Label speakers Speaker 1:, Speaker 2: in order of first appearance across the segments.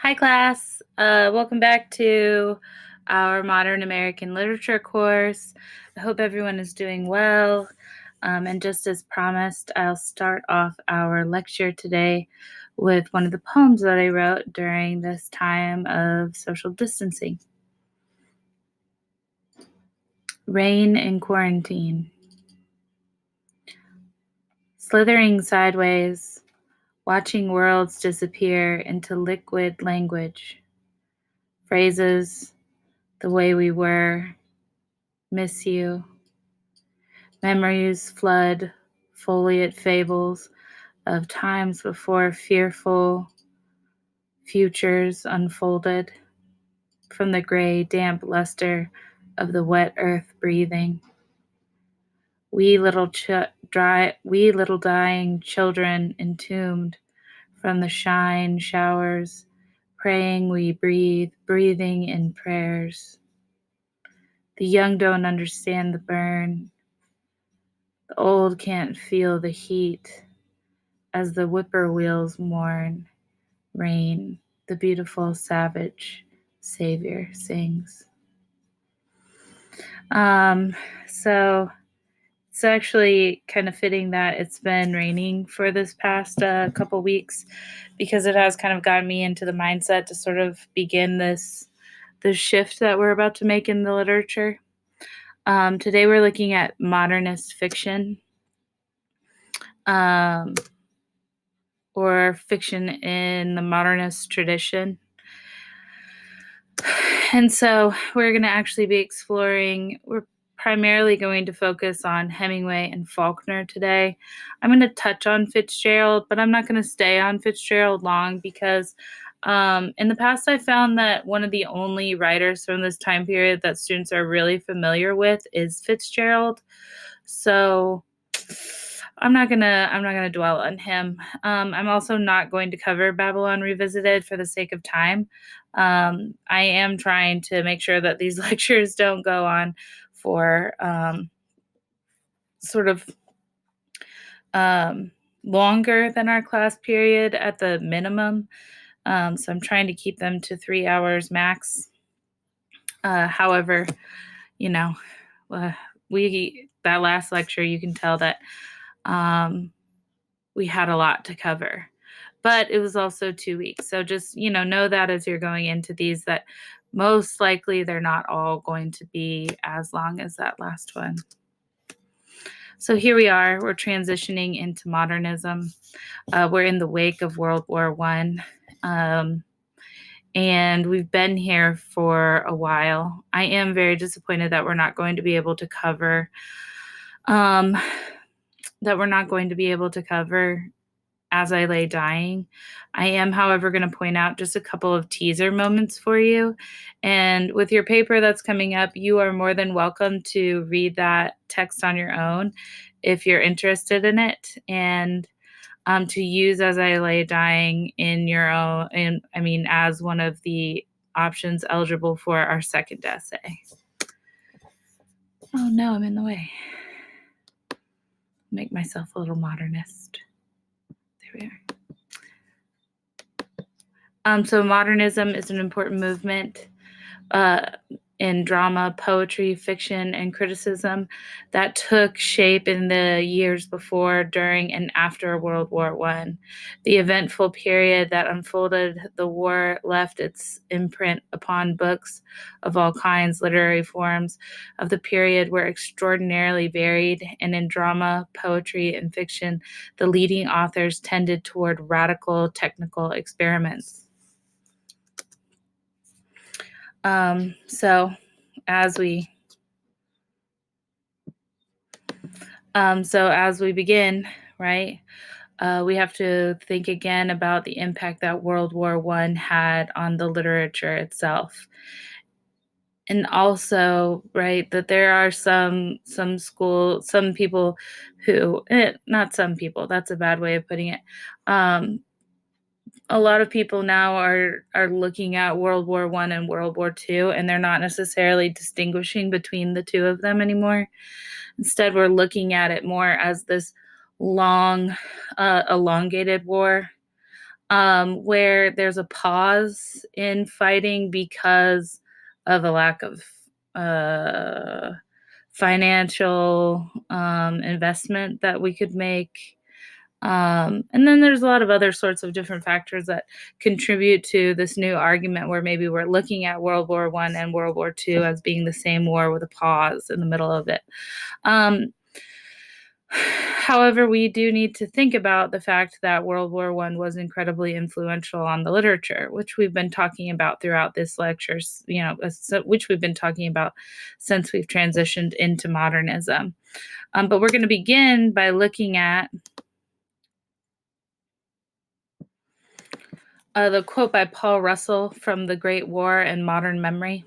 Speaker 1: Hi, class. Welcome back to our Modern American Literature course. I hope everyone is doing well. And just as promised, I'll start off our lecture today with one of the poems that I wrote during this time of social distancing. Rain in Quarantine. Slithering sideways, watching worlds disappear into liquid language. Phrases, the way we were, miss you. Memories flood foliate fables of times before fearful futures unfolded from the gray, damp luster of the wet earth breathing. We little dying children entombed from the shine showers, praying we breathe, breathing in prayers. The young don't understand the burn. The old can't feel the heat as the whippoorwills mourn. Rain, the beautiful savage savior sings. So it's actually kind of fitting that it's been raining for this past couple weeks, because it has kind of gotten me into the mindset to sort of begin this shift that we're about to make in the literature. Today we're looking at modernist fiction, or fiction in the modernist tradition. And so we're going to actually be we're primarily going to focus on Hemingway and Faulkner today. I'm going to touch on Fitzgerald, but I'm not going to stay on Fitzgerald long, because in the past I found that one of the only writers from this time period that students are really familiar with is Fitzgerald. So I'm not gonna dwell on him. I'm also not going to cover Babylon Revisited for the sake of time. I am trying to make sure that these lectures don't go on for sort of longer than our class period at the minimum. So I'm trying to keep them to 3 hours max. However, you know, that last lecture, you can tell that we had a lot to cover, but it was also 2 weeks. So just, know that as you're going into these, that most likely they're not all going to be as long as that last one. So here we are, we're transitioning into modernism. We're in the wake of World War I. And we've been here for a while. I am very disappointed that we're not going to be able to cover As I Lay Dying. I am, however, going to point out just a couple of teaser moments for you. And with your paper that's coming up, you are more than welcome to read that text on your own if you're interested in it, and to use As I Lay Dying in your own, as one of the options eligible for our second essay. Oh no, I'm in the way. Make myself a little modernist. There we are. So modernism is an important movement in drama, poetry, fiction, and criticism that took shape in the years before, during, and after World War I. The eventful period that unfolded the war left its imprint upon books of all kinds. Literary forms of the period were extraordinarily varied, and in drama, poetry, and fiction, the leading authors tended toward radical technical experiments. So as we begin, right, we have to think again about the impact that World War I had on the literature itself. And also, right, that there are some people who, not some people, that's a bad way of putting it. A lot of people now are looking at World War I and World War II, and they're not necessarily distinguishing between the two of them anymore. Instead, we're looking at it more as this long, elongated war. where there's a pause in fighting because of a lack of financial investment that we could make. And then there's a lot of other sorts of different factors that contribute to this new argument where maybe we're looking at World War I and World War II as being the same war with a pause in the middle of it. However, we do need to think about the fact that World War I was incredibly influential on the literature, which we've been talking about throughout this lecture, which we've been talking about since we've transitioned into modernism. But we're going to begin by looking at the quote by Paul Russell from The Great War and Modern Memory.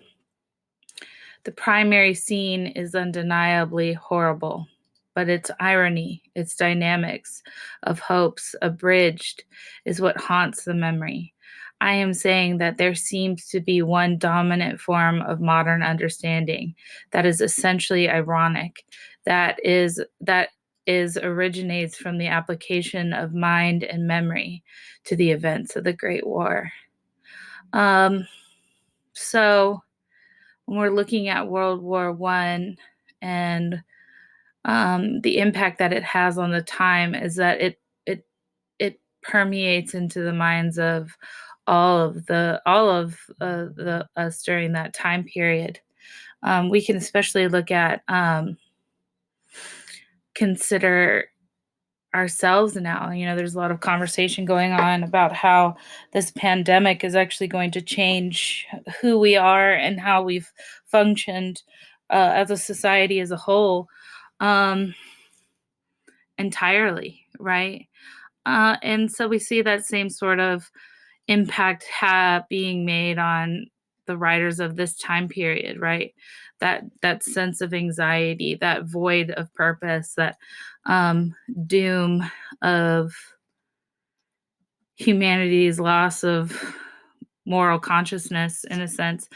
Speaker 1: The primary scene is undeniably horrible, but its irony, its dynamics of hopes abridged is what haunts the memory. I am saying that there seems to be one dominant form of modern understanding that is essentially ironic, that originates from the application of mind and memory to the events of the Great War. So when we're looking at World War I and the impact that it has on the time, is that it permeates into the minds of all of us during that time period. We can especially look at consider ourselves now. There's a lot of conversation going on about how this pandemic is actually going to change who we are and how we've functioned as a society as a whole, entirely, right? And so we see that same sort of impact being made on the writers of this time period, right? That sense of anxiety, that void of purpose, that doom of humanity's loss of moral consciousness, in a sense.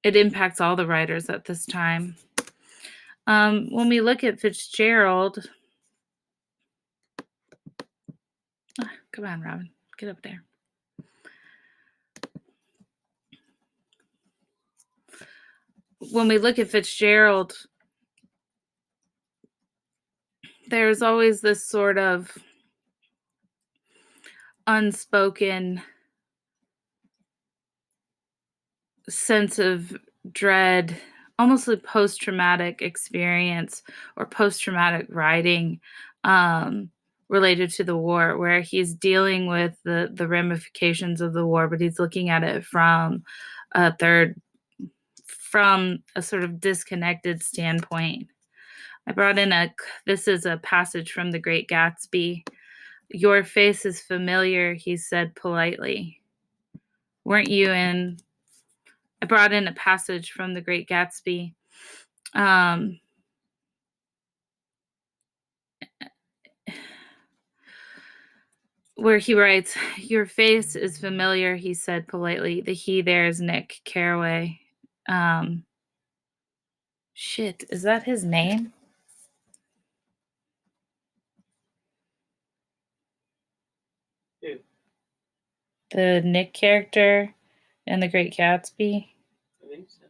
Speaker 1: It impacts all the writers at this time. When we look at Fitzgerald, come on, Robin, get up there. When we look at Fitzgerald, there's always this sort of unspoken sense of dread, almost a post-traumatic experience or post-traumatic writing related to the war, where he's dealing with the ramifications of the war, but he's looking at it from a sort of disconnected standpoint. I brought in this is a passage from The Great Gatsby. "Your face is familiar," he said politely. Weren't you in? I brought in a passage from The Great Gatsby. Where he writes, "Your face is familiar," he said politely. The he there is Nick Carraway. Shit, is that his name?
Speaker 2: Who?
Speaker 1: The Nick character in The Great Gatsby?
Speaker 2: I think so.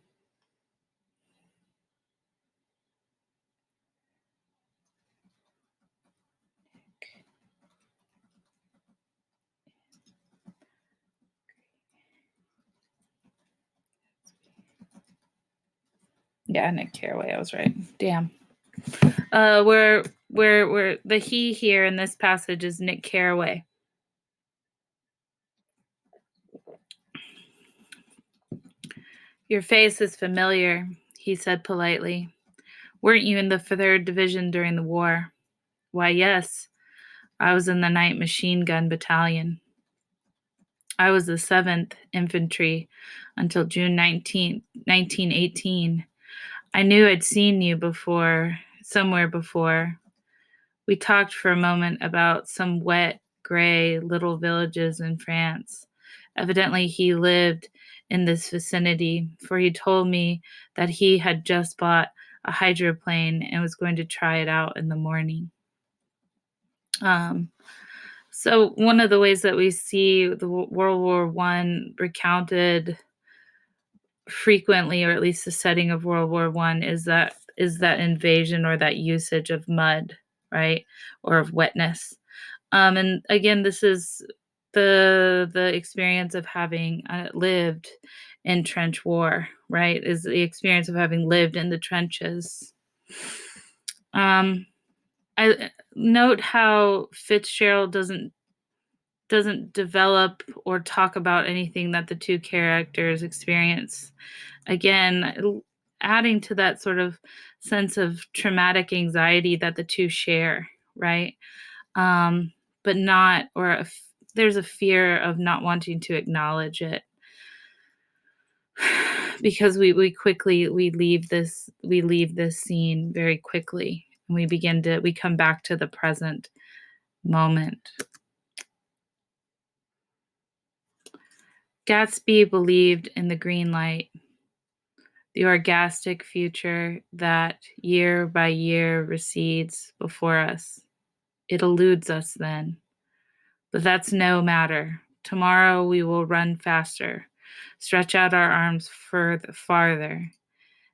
Speaker 1: Yeah, Nick Carraway, I was right. Damn. Where the he here in this passage is Nick Carraway. "Your face is familiar," he said politely. "Weren't you in the 3rd Division during the war?" "Why, yes. I was in the Night Machine Gun Battalion. I was the 7th Infantry until June 19th, 1918. I knew I'd seen you somewhere before. We talked for a moment about some wet, gray little villages in France. Evidently, he lived in this vicinity, for he told me that he had just bought a hydroplane and was going to try it out in the morning." So one of the ways that we see the World War One recounted frequently, or at least the setting of World War One, is that invasion or that usage of mud, right, or of wetness. And again, this is the experience of having lived in trench war, right? Is the experience of having lived in the trenches. Um, I note how Fitzgerald doesn't develop or talk about anything that the two characters experience. Again, adding to that sort of sense of traumatic anxiety that the two share, right? Um, but not, there's a fear of not wanting to acknowledge it because we leave this scene very quickly, and we come back to the present moment. Gatsby believed in the green light, the orgastic future that year by year recedes before us. It eludes us then. But that's no matter. Tomorrow we will run faster, stretch out our arms farther.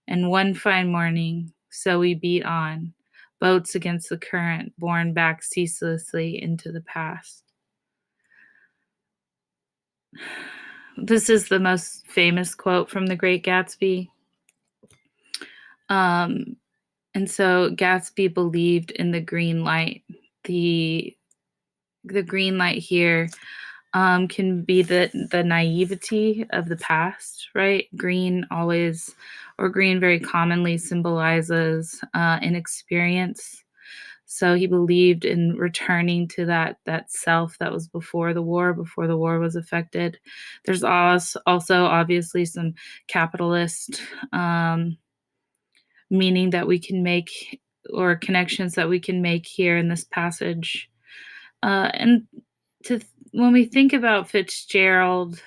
Speaker 1: And one fine morning, so we beat on, boats against the current, borne back ceaselessly into the past. This is the most famous quote from The Great Gatsby. And so Gatsby believed in the green light. The green light here can be the naivety of the past, right? Green always, or green very commonly symbolizes inexperience. So he believed in returning to that self that was before the war was affected. There's also obviously some capitalist meaning that we can make, or connections that we can make here in this passage. And when we think about Fitzgerald,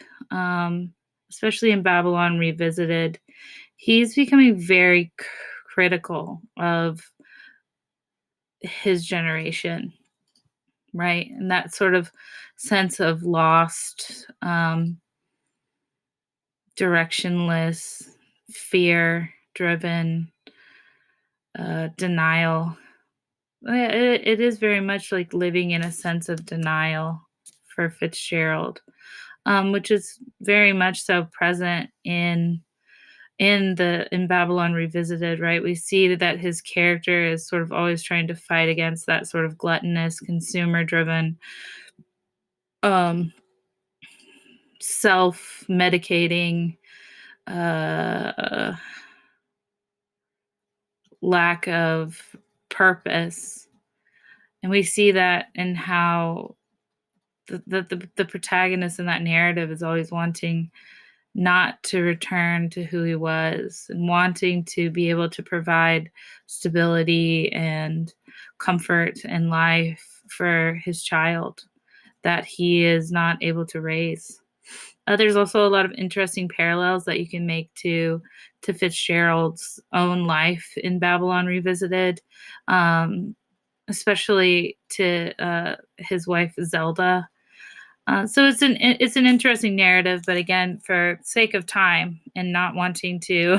Speaker 1: especially in Babylon Revisited, he's becoming very critical of his generation, right? And that sort of sense of lost, directionless, fear driven, denial. It is very much like living in a sense of denial for Fitzgerald, which is very much so present in Babylon Revisited, right? We see that his character is sort of always trying to fight against that sort of gluttonous, consumer-driven, um, self-medicating, uh, lack of purpose. And we see that in how the protagonist in that narrative is always wanting not to return to who he was, and wanting to be able to provide stability and comfort in life for his child that he is not able to raise. There's also a lot of interesting parallels that you can make to Fitzgerald's own life in Babylon Revisited, especially to his wife Zelda. So it's an interesting narrative, but again, for sake of time and not wanting to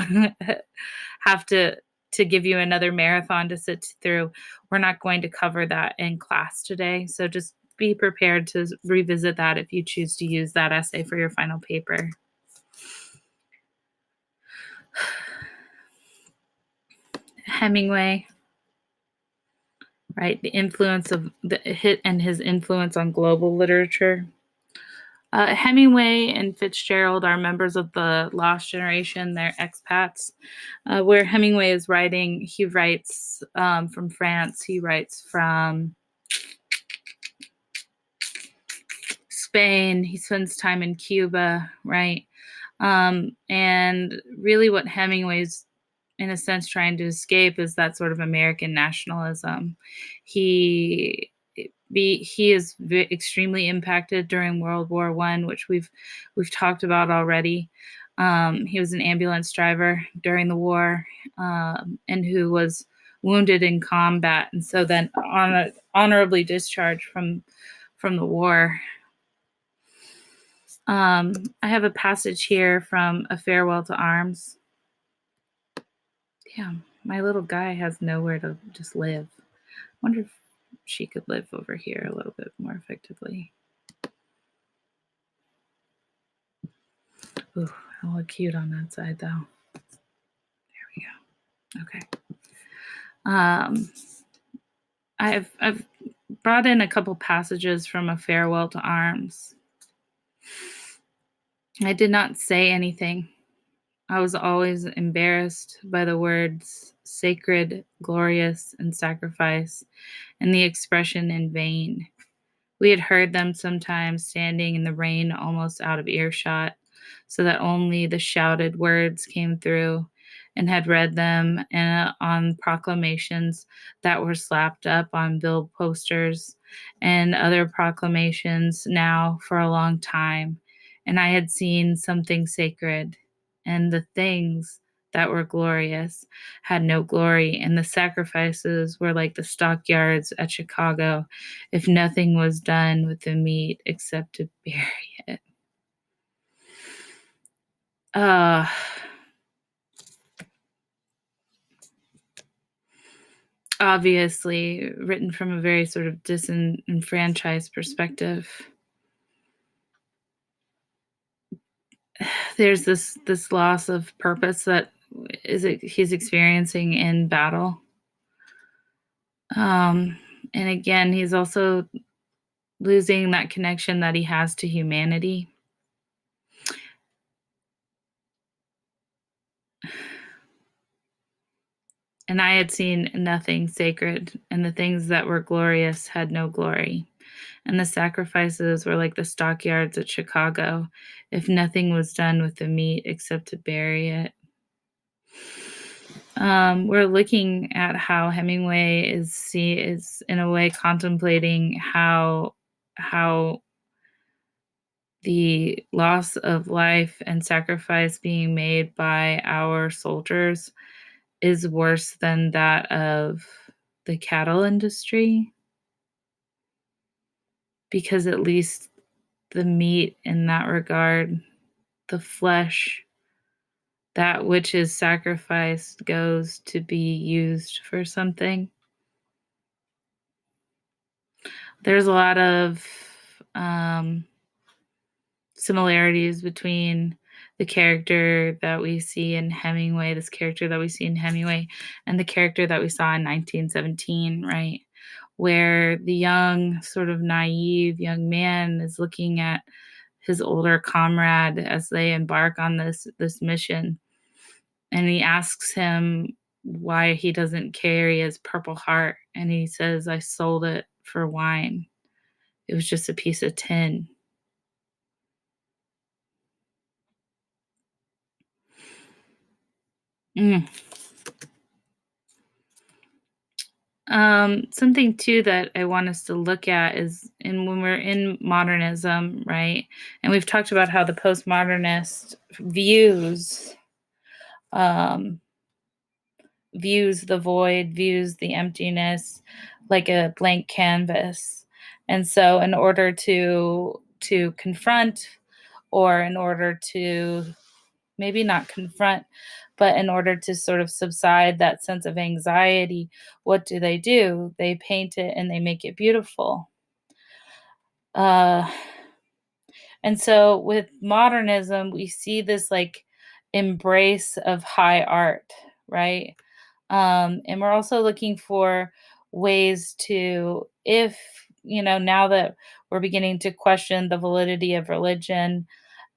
Speaker 1: have to give you another marathon to sit through, we're not going to cover that in class today. So just be prepared to revisit that if you choose to use that essay for your final paper. Hemingway, right? The influence of the hit and his influence on global literature. Hemingway and Fitzgerald are members of the Lost Generation. They're expats. Where Hemingway is writing, he writes from France. He writes from Spain. He spends time in Cuba, right? And really what Hemingway's, in a sense, trying to escape is that sort of American nationalism. He is extremely impacted during World War One, which we've talked about already. He was an ambulance driver during the war, and who was wounded in combat, and so then honorably discharged from the war. I have a passage here from A Farewell to Arms. Yeah, my little guy has nowhere to just live. I wonder if she could live over here a little bit more effectively. Ooh, I'll look cute on that side though. There we go. Okay. I've brought in a couple passages from A Farewell to Arms. I did not say anything. I was always embarrassed by the words sacred, glorious, and sacrifice, and the expression in vain. We had heard them sometimes standing in the rain almost out of earshot, so that only the shouted words came through, and had read them on proclamations that were slapped up on bill posters and other proclamations now for a long time. And I had seen something sacred, and the things that were glorious had no glory, and the sacrifices were like the stockyards at Chicago if nothing was done with the meat except to bury it. Obviously, written from a very sort of disenfranchised perspective. There's this loss of purpose that he's experiencing in battle. And again, he's also losing that connection that he has to humanity. And I had seen nothing sacred, and the things that were glorious had no glory. And the sacrifices were like the stockyards at Chicago if nothing was done with the meat except to bury it. We're looking at how Hemingway is in a way contemplating how the loss of life and sacrifice being made by our soldiers is worse than that of the cattle industry, because at least the meat in that regard, the flesh, that which is sacrificed goes to be used for something. There's a lot of similarities between the character that we see in Hemingway, this character that we see in Hemingway, and the character that we saw in 1917, right? Where the young, sort of naive young man is looking at his older comrade as they embark on this mission, and he asks him why he doesn't carry his Purple Heart, and he says, "I sold it for wine. It was just a piece of tin." Mm. Something too that I want us to look at is when we're in modernism, right? And we've talked about how the postmodernist um, views the void, views the emptiness like a blank canvas. And so in order to confront, or in order to maybe not confront, but in order to sort of subside that sense of anxiety, what do? They paint it and they make it beautiful. Uh, and so with modernism, we see this like embrace of high art, right? And we're also looking for ways to, if, now that we're beginning to question the validity of religion,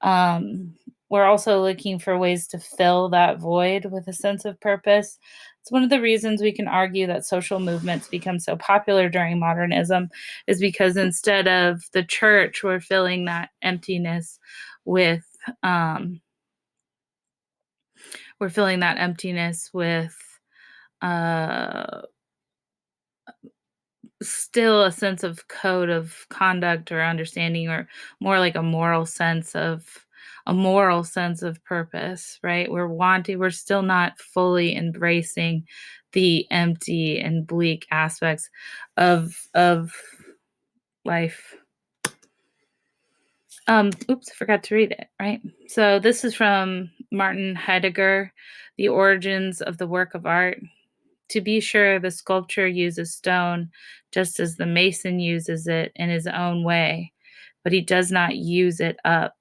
Speaker 1: um, we're also looking for ways to fill that void with a sense of purpose. It's one of the reasons we can argue that social movements become so popular during modernism, is because instead of the church, we're filling that emptiness with um, uh, still a sense of code of conduct or understanding, or more like a moral sense of purpose, right? We're still not fully embracing the empty and bleak aspects of life. Oops, I forgot to read it, right? So this is from Martin Heidegger, The Origins of the Work of Art. To be sure, the sculptor uses stone just as the mason uses it in his own way, but he does not use it up.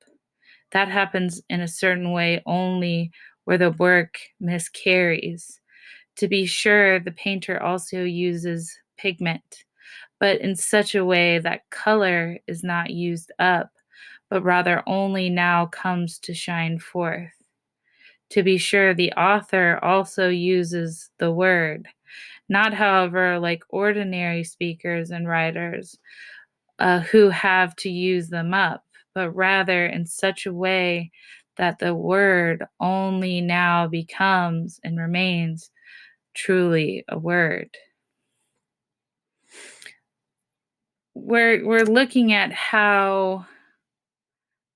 Speaker 1: That happens in a certain way only where the work miscarries. To be sure, the painter also uses pigment, but in such a way that color is not used up, but rather only now comes to shine forth. To be sure, the author also uses the word, not, however, like ordinary speakers and writers who have to use them up, but rather in such a way that the word only now becomes and remains truly a word. We're looking at how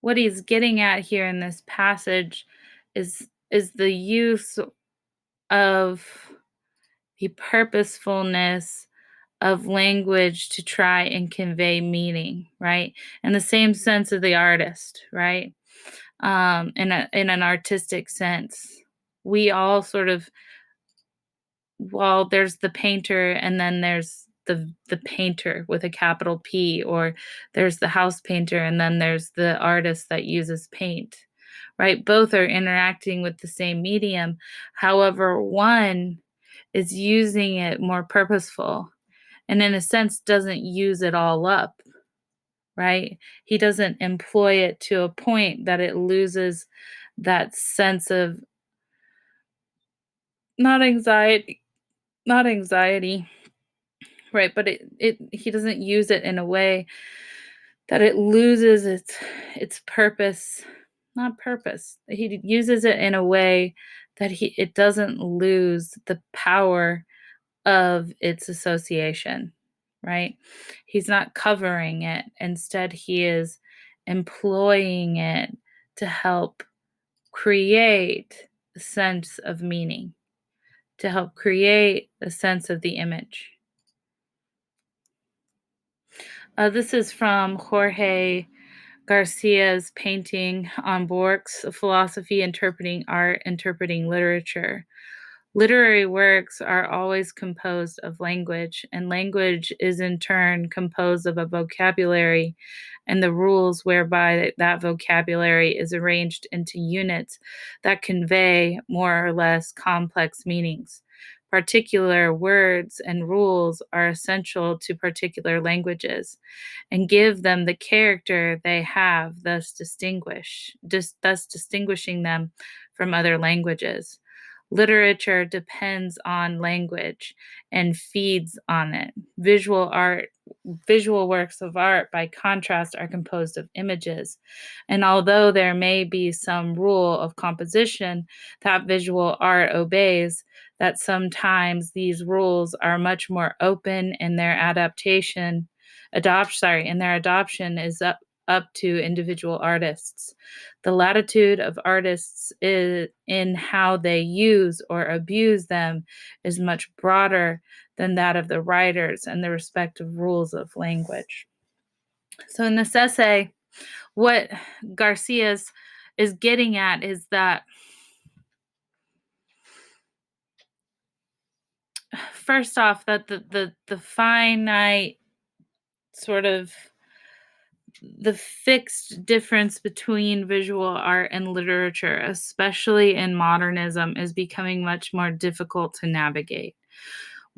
Speaker 1: what he's getting at here in this passage is the use of the purposefulness of language to try and convey meaning, right? In the same sense of the artist, right? In an artistic sense, we all sort of, well, there's the painter and then there's the painter with a capital P, or there's the house painter and then there's the artist that uses paint, right? Both are interacting with the same medium. However, one is using it more purposeful and in a sense doesn't use it all up, right? He doesn't employ it to a point that it loses that sense of not anxiety, not anxiety, right? But it he doesn't use it in a way that it loses its purpose, not purpose. He uses it in a way that it doesn't lose the power of its association, right? He's not covering it. Instead, he is employing it to help create a sense of meaning, to help create a sense of the image. This is from Jorge Garcia's painting on Bork's Philosophy, Interpreting Art, Interpreting Literature. Literary works are always composed of language, and language is in turn composed of a vocabulary and the rules whereby that vocabulary is arranged into units that convey more or less complex meanings. Particular words and rules are essential to particular languages and give them the character they have, thus distinguishing them from other languages. Literature depends on language and feeds on it. Visual works of art, by contrast, are composed of images. And although there may be some rule of composition that visual art obeys, that sometimes these rules are much more open in their adoption is up to individual artists. The latitude of artists is in how they use or abuse them is much broader than that of the writers and the respective rules of language. So in this essay, what Garcia's is getting at is that first off, that the finite sort of the fixed difference between visual art and literature, especially in modernism, is becoming much more difficult to navigate.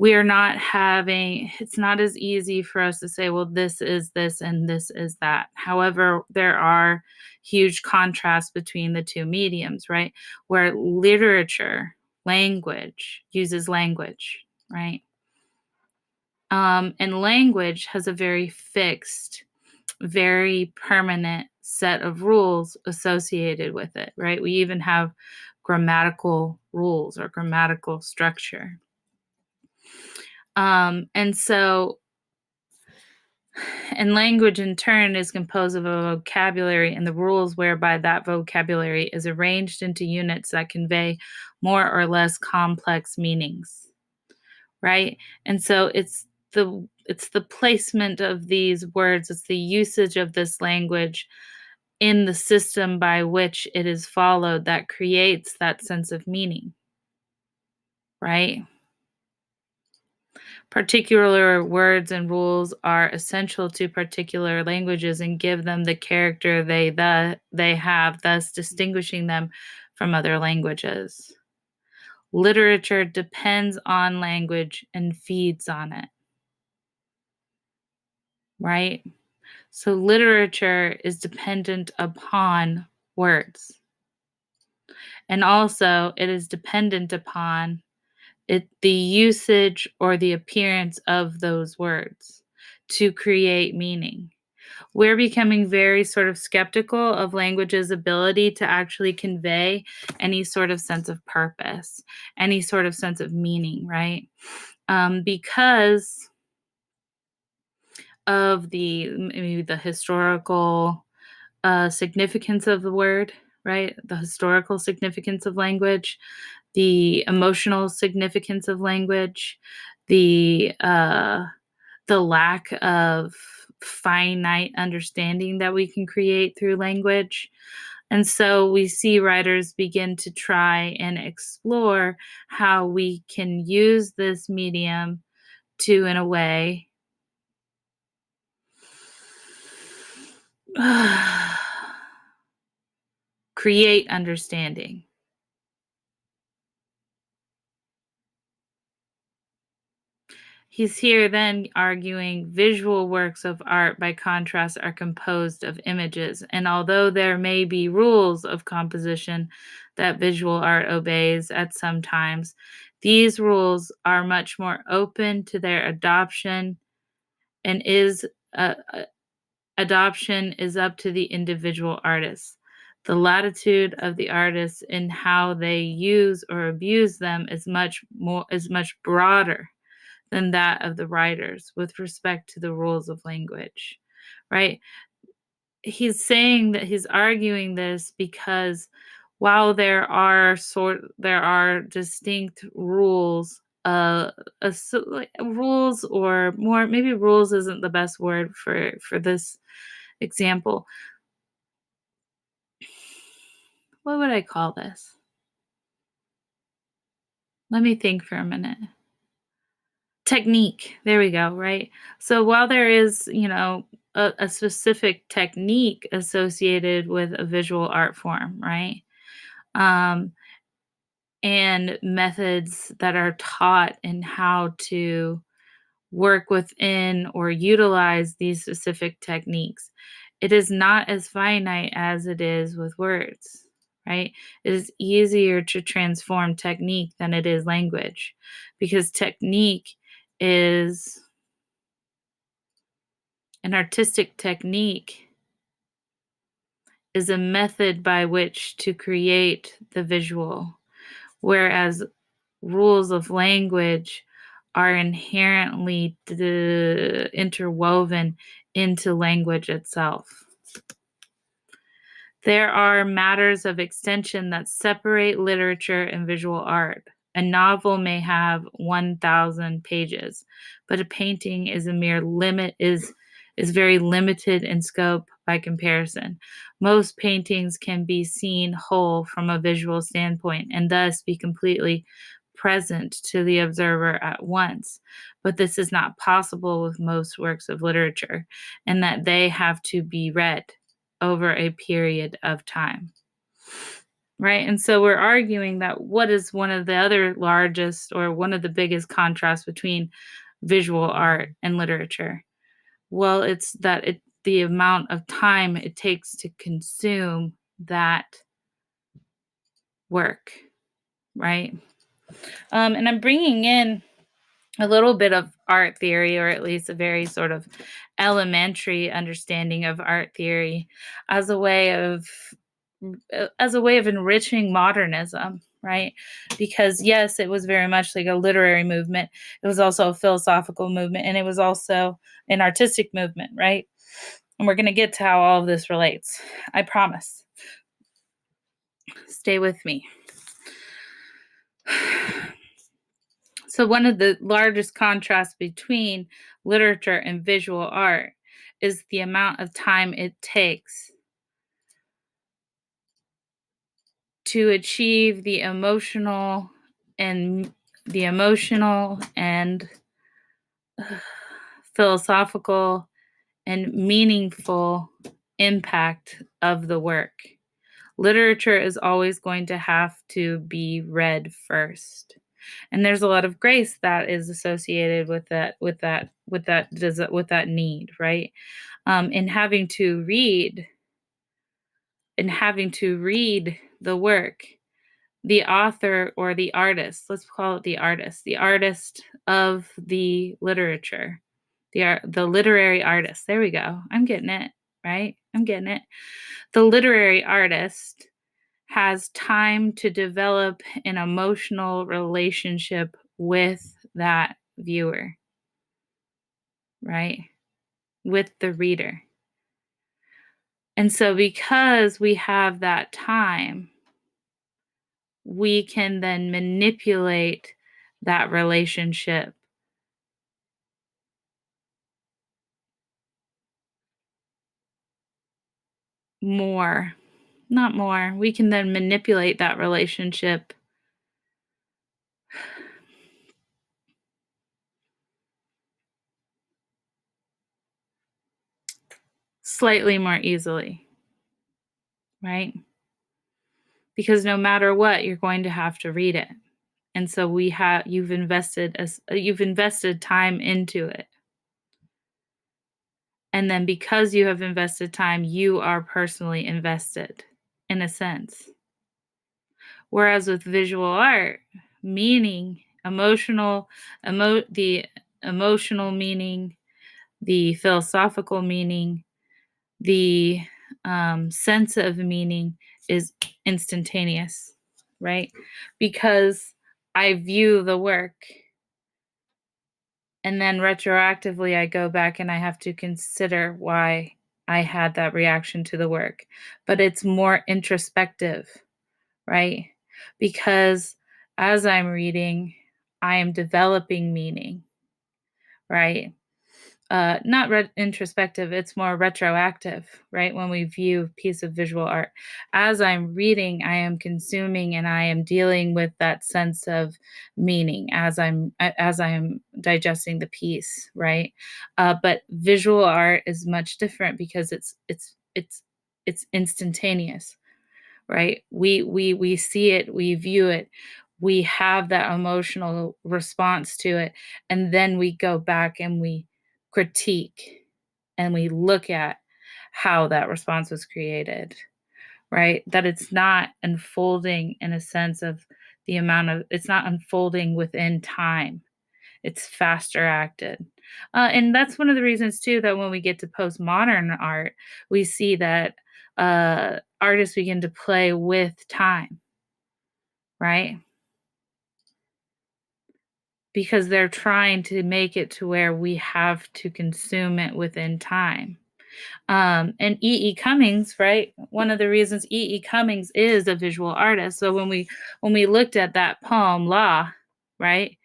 Speaker 1: It's not as easy for us to say, well, this is this and this is that. However, there are huge contrasts between the two mediums, right? Where literature, language, uses language, right? And language has a very fixed, very permanent set of rules associated with it, right? We even have grammatical rules or grammatical structure. And language in turn is composed of a vocabulary and the rules whereby that vocabulary is arranged into units that convey more or less complex meanings. right? And so it's the placement of these words, it's the usage of this language in the system by which it is followed that creates that sense of meaning, right? Particular words and rules are essential to particular languages and give them the character they have, thus distinguishing them from other languages. Literature depends on language and feeds on it, right? So literature is dependent upon words. And also it is dependent upon the usage or the appearance of those words to create meaning. We're becoming very sort of skeptical of language's ability to actually convey any sort of sense of purpose, any sort of sense of meaning, right? Because of maybe the historical significance of the word, right? The historical significance of language, the emotional significance of language, the lack of finite understanding that we can create through language. And so we see writers begin to try and explore how we can use this medium to, in a way, create understanding. He's here then arguing visual works of art, by contrast, are composed of images. And although there may be rules of composition that visual art obeys at some times, these rules are much more open to their adoption, and adoption is up to the individual artists. The latitude of the artists in how they use or abuse them is much broader than that of the writers with respect to the rules of language, right? He's arguing this because while there are distinct rules, rules, or more, maybe rules isn't the best word for this example. What would I call this? Let me think for a minute. Technique. There we go, right? So while there is, a specific technique associated with a visual art form, right? Um, and methods that are taught in how to work within or utilize these specific techniques. It is not as finite as it is with words, right? It is easier to transform technique than it is language, because technique is an artistic technique is a method by which to create the visual, whereas rules of language are inherently interwoven into language itself. There are matters of extension that separate literature and visual art. A novel may have 1,000 pages, but a painting is very limited in scope by comparison. Most paintings can be seen whole from a visual standpoint and thus be completely present to the observer at once. But this is not possible with most works of literature, and that they have to be read over a period of time. Right? And so we're arguing that what is one of the other largest or one of the biggest contrasts between visual art and literature? Well, it's that the amount of time it takes to consume that work, right? And I'm bringing in a little bit of art theory, or at least a very sort of elementary understanding of art theory, as a way of enriching modernism, right? Because yes, it was very much like a literary movement. It was also a philosophical movement, and it was also an artistic movement, right? And we're going to get to how all of this relates. I promise. Stay with me. So one of the largest contrasts between literature and visual art is the amount of time it takes to achieve and the emotional and philosophical and meaningful impact of the work. Literature is always going to have to be read first. And there's a lot of grace that is associated with that need, right? In having to read the work, the author or the artist, let's call it the artist of the literature, the literary artist. There we go. I'm getting it, right? I'm getting it. The literary artist has time to develop an emotional relationship with that viewer, right? With the reader. And so, because we have that time, we can then manipulate that relationship more. Not more. We can then manipulate that relationship slightly more easily, right? Because no matter what, you're going to have to read it. And so you've invested time into it. And then because you have invested time, you are personally invested in a sense. Whereas with visual art, meaning, the emotional meaning, the philosophical meaning, the sense of meaning is instantaneous, right? Because I view the work and then retroactively I go back and I have to consider why I had that reaction to the work. But it's more introspective, right? Because as I'm reading, I am developing meaning, right? Not introspective, it's more retroactive, right? When we view a piece of visual art, as I'm reading, I am consuming and I am dealing with that sense of meaning as I'm digesting the piece, right? But visual art is much different because it's instantaneous, right? We see it, we view it, we have that emotional response to it, and then we go back and we critique and we look at how that response was created, right? That it's not unfolding in a sense of it's not unfolding within time. It's faster acted. And that's one of the reasons too that when we get to postmodern art, we see that artists begin to play with time, right? Because they're trying to make it to where we have to consume it within time. And E. E. Cummings, right? One of the reasons E. E. Cummings is a visual artist. So when we looked at that poem, Law, right?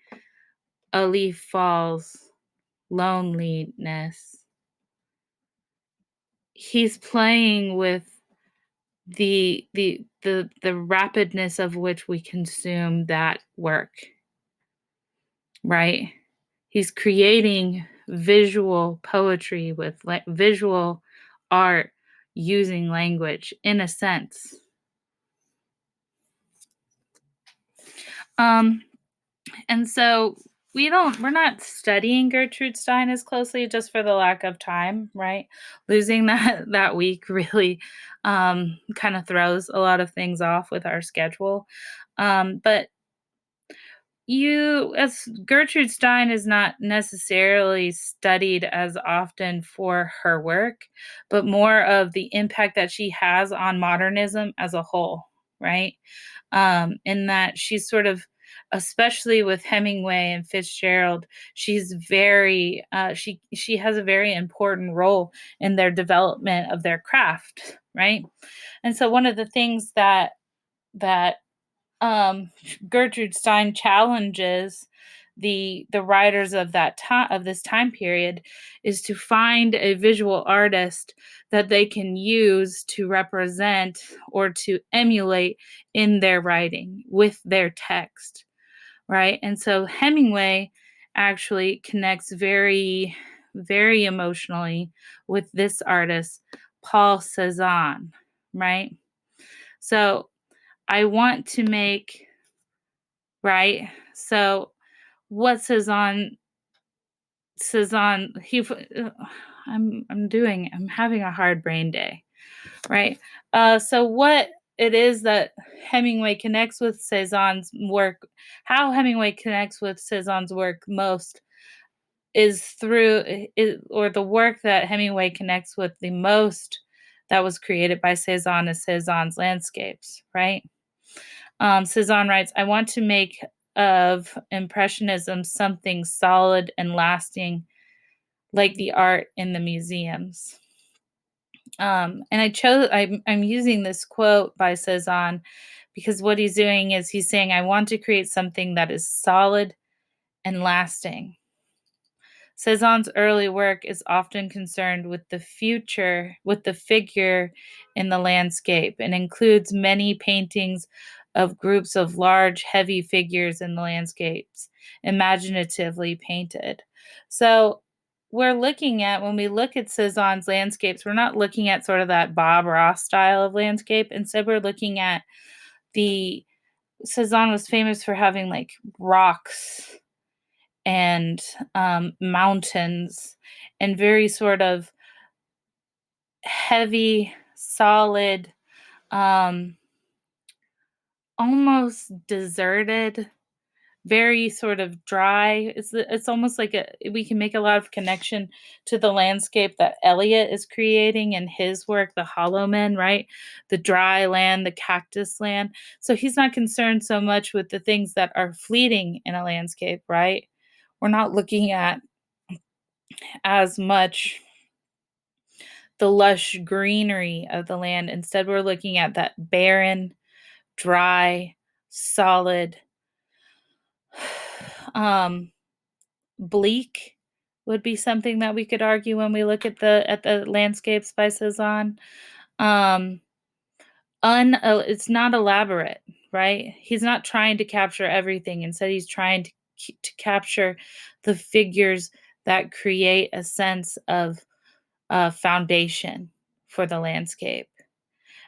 Speaker 1: A leaf falls, loneliness. He's playing with the rapidness of which we consume that work, right? He's creating visual poetry with visual art using language in a sense. And so we're not studying Gertrude Stein as closely just for the lack of time, right? Losing that week really kind of throws a lot of things off with our schedule. But as Gertrude Stein is not necessarily studied as often for her work, but more of the impact that she has on modernism as a whole, right? In that she's sort of, especially with Hemingway and Fitzgerald, she's very she has a very important role in their development of their craft, right? And so one of the things that Gertrude Stein challenges the writers of that time, of this time period, is to find a visual artist that they can use to represent or to emulate in their writing with their text, right? And so Hemingway actually connects very, very emotionally with this artist, Paul Cézanne, right? So I want to make, right? So what Cézanne, I'm having a hard brain day, right? So what it is that Hemingway connects with Cézanne's work, how Hemingway connects with Cézanne's work most is through, or the work that Hemingway connects with the most that was created by Cézanne is Cézanne's landscapes, right? Cézanne writes, I want to make of Impressionism something solid and lasting, like the art in the museums. And I'm using this quote by Cézanne because what he's doing is he's saying, I want to create something that is solid and lasting. Cézanne's early work is often concerned with the future, with the figure in the landscape, and includes many paintings of groups of large, heavy figures in the landscapes, imaginatively painted. So we're looking at, when we look at Cézanne's landscapes, we're not looking at sort of that Bob Ross style of landscape. Instead, we're looking at the, Cézanne was famous for having like rocks and mountains and very sort of heavy, solid, um, almost deserted, very sort of dry. It's almost like we can make a lot of connection to the landscape that Eliot is creating in his work, The Hollow Men, right? The dry land, the cactus land. So he's not concerned so much with the things that are fleeting in a landscape, right? We're not looking at as much the lush greenery of the land. Instead, we're looking at that barren, dry, solid, bleak would be something that we could argue when we look at the landscapes by Cézanne. Um, it's not elaborate, right? He's not trying to capture everything. Instead, he's trying to capture the figures that create a sense of foundation for the landscape.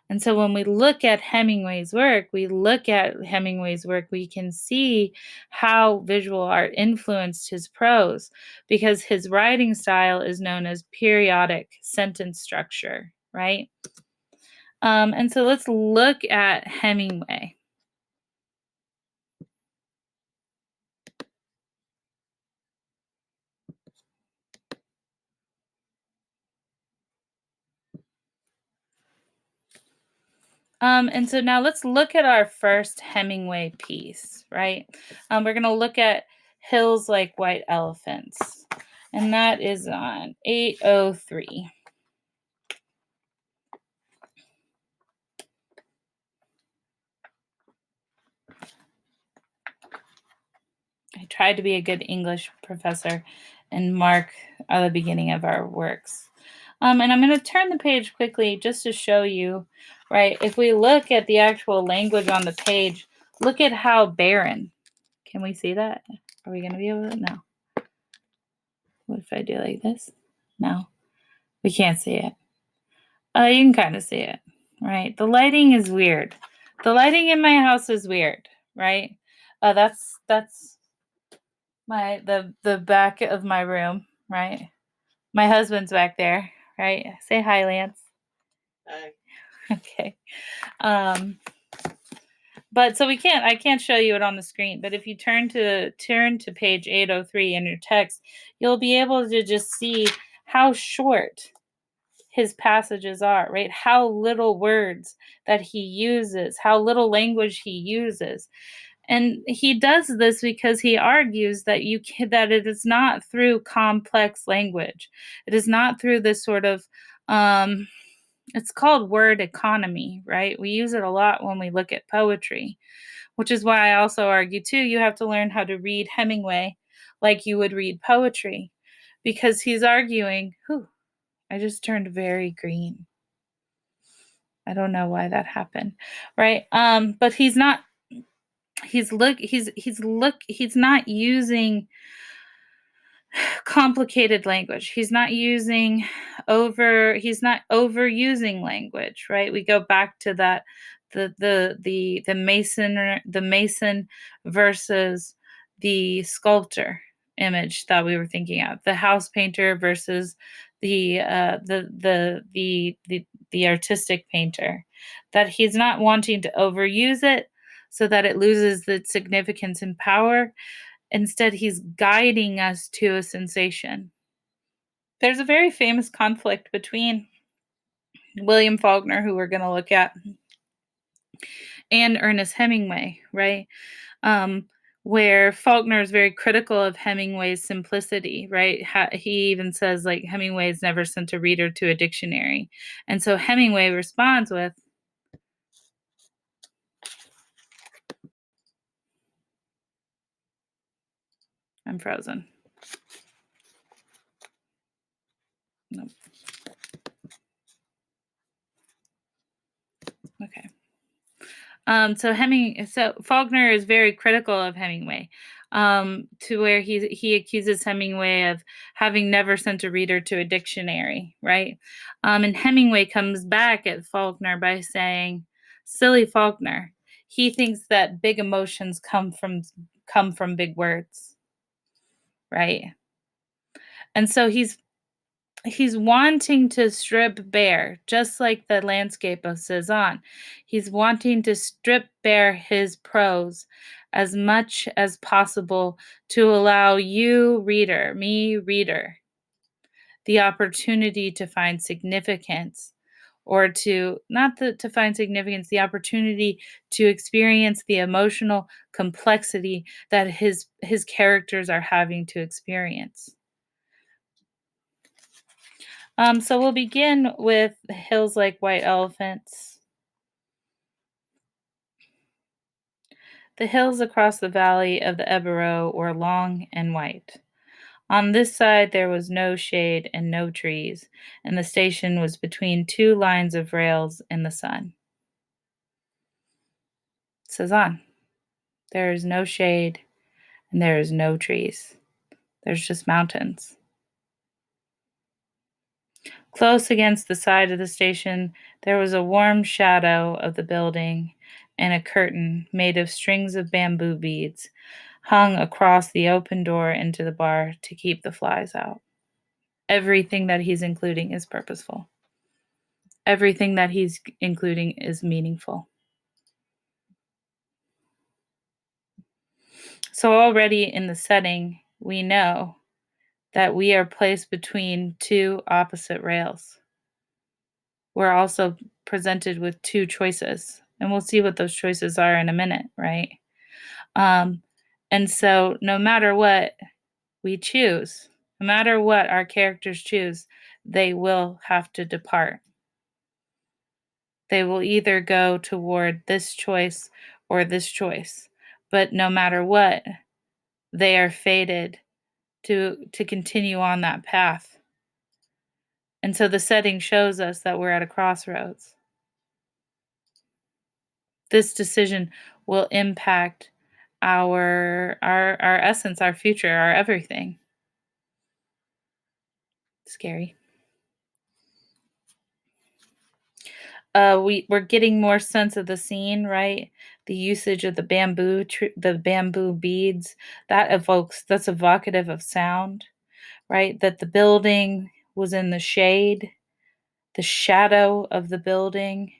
Speaker 1: And so when we look at Hemingway's work, we can see how visual art influenced his prose because his writing style is known as periodic sentence structure, right? And so let's look at Hemingway. And so now let's look at our first Hemingway piece, right? We're going to look at Hills Like White Elephants, and that is on 803. I tried to be a good English professor and mark the beginning of our works. And I'm going to turn the page quickly just to show you, right? If we look at the actual language on the page, look at how barren. Can we see that? Are we going to be able to? No. What if I do like this? No, we can't see it. You can kind of see it, right? The lighting is weird. The lighting in my house is weird, right? That's the back of my room, right? My husband's back there, right? Say hi, Lance.
Speaker 2: Hi.
Speaker 1: Okay. But so I can't show you it on the screen, but if you turn to page 803 in your text, you'll be able to just see how short his passages are, right? How little words that he uses, how little language he uses. And he does this because he argues that that it is not through complex language. It is not through this sort of It's called word economy, right? We use it a lot when we look at poetry, which is why I also argue too, you have to learn how to read Hemingway like you would read poetry, because he's arguing, whew, I just turned very green. I don't know why that happened, right? But he's not he's not using complicated language. He's not overusing language, right? We go back to that the mason versus the sculptor image that we were thinking of. The house painter versus the artistic painter. That he's not wanting to overuse it so that it loses its significance and power. Instead, he's guiding us to a sensation. There's a very famous conflict between William Faulkner, who we're going to look at, and Ernest Hemingway, right? Um, where Faulkner is very critical of Hemingway's simplicity, right? He even says, like, Hemingway's never sent a reader to a dictionary. And so Hemingway responds with, I'm frozen. Nope. Okay. So Faulkner is very critical of Hemingway, to where he accuses Hemingway of having never sent a reader to a dictionary, right? And Hemingway comes back at Faulkner by saying, "Silly Faulkner, he thinks that big emotions come from big words, right?" And so he's wanting to strip bare, just like the landscape of Cezanne. He's wanting to strip bare his prose as much as possible to allow you, reader, me, reader, the opportunity to find significance, or to not to find significance, the opportunity to experience the emotional complexity that his characters are having to experience. So we'll begin with hills like white elephants. The hills across the valley of the Ebro were long and white. On this side there was no shade and no trees, and the station was between two lines of rails in the sun. Cezanne, there is no shade and there is no trees. There's just mountains. Close against the side of the station, there was a warm shadow of the building, and a curtain made of strings of bamboo beads hung across the open door into the bar to keep the flies out. Everything that he's including is purposeful. Everything that he's including is meaningful. So, already in the setting, we know that we are placed between two opposite rails. We're also presented with two choices, and we'll see what those choices are in a minute, right? Um, and so, no matter what we choose, no matter what our characters choose, they will have to depart. They will either go toward this choice or this choice. But no matter what, they are fated to continue on that path. And so the setting shows us that we're at a crossroads. This decision will impact our essence, our future, our everything. Scary. We're getting more sense of the scene, right? The usage of the bamboo beads, that's evocative of sound, right? That the building was in the shade, the shadow of the building,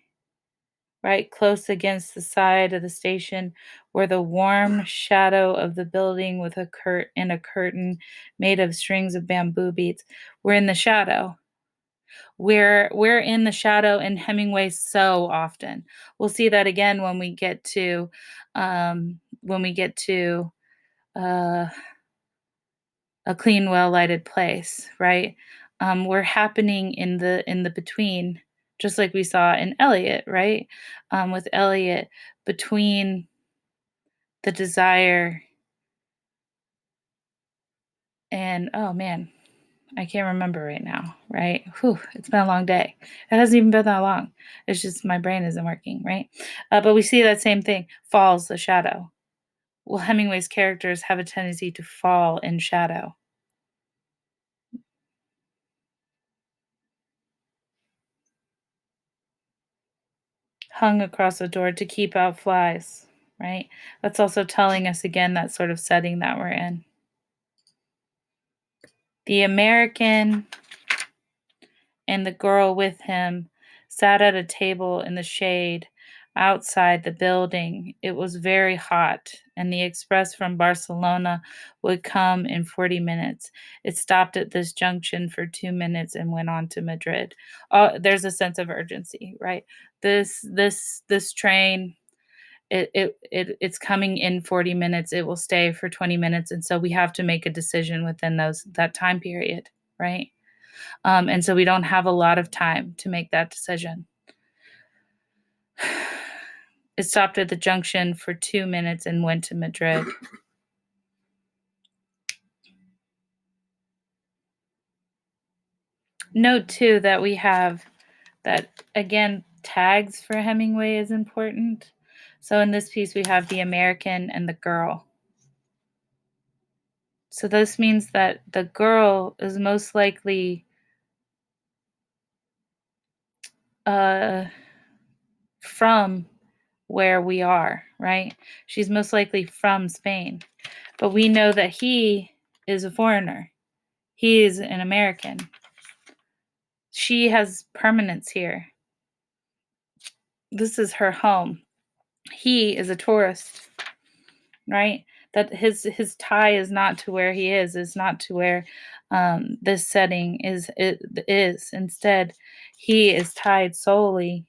Speaker 1: right? Close against the side of the station, where the warm shadow of the building with a curtain made of strings of bamboo beads. We're in the shadow. We're in the shadow in Hemingway so often. We'll see that again when we get to uh, a clean, well lighted place, right? We're happening in the between, just like we saw in Eliot, right? With Eliot, between the desire and, oh man, I can't remember right now, right? Whew, it's been a long day. It hasn't even been that long. It's just my brain isn't working, right? But we see that same thing, falls the shadow. Well, Hemingway's characters have a tendency to fall in shadow. Hung across the door to keep out flies, right? That's also telling us again that sort of setting that we're in. The American and the girl with him sat at a table in the shade outside the building. It was very hot, and the express from Barcelona would come in 40 minutes. It stopped at this junction for 2 minutes and went on to Madrid. There's a sense of urgency, right? This train, it's coming in 40 minutes. It will stay for 20 minutes, and so we have to make a decision within that time period, right? And so we don't have a lot of time to make that decision. It stopped at the junction for 2 minutes and went to Madrid. Note too that we have that, again, tags for Hemingway is important. So in this piece, we have the American and the girl. So this means that the girl is most likely from where we are, right? She's most likely from Spain. But we know that he is a foreigner. He is an American. She has permanence here. This is her home. He is a tourist, right? That his tie is not to where he is not to where this setting is. Instead, he is tied solely.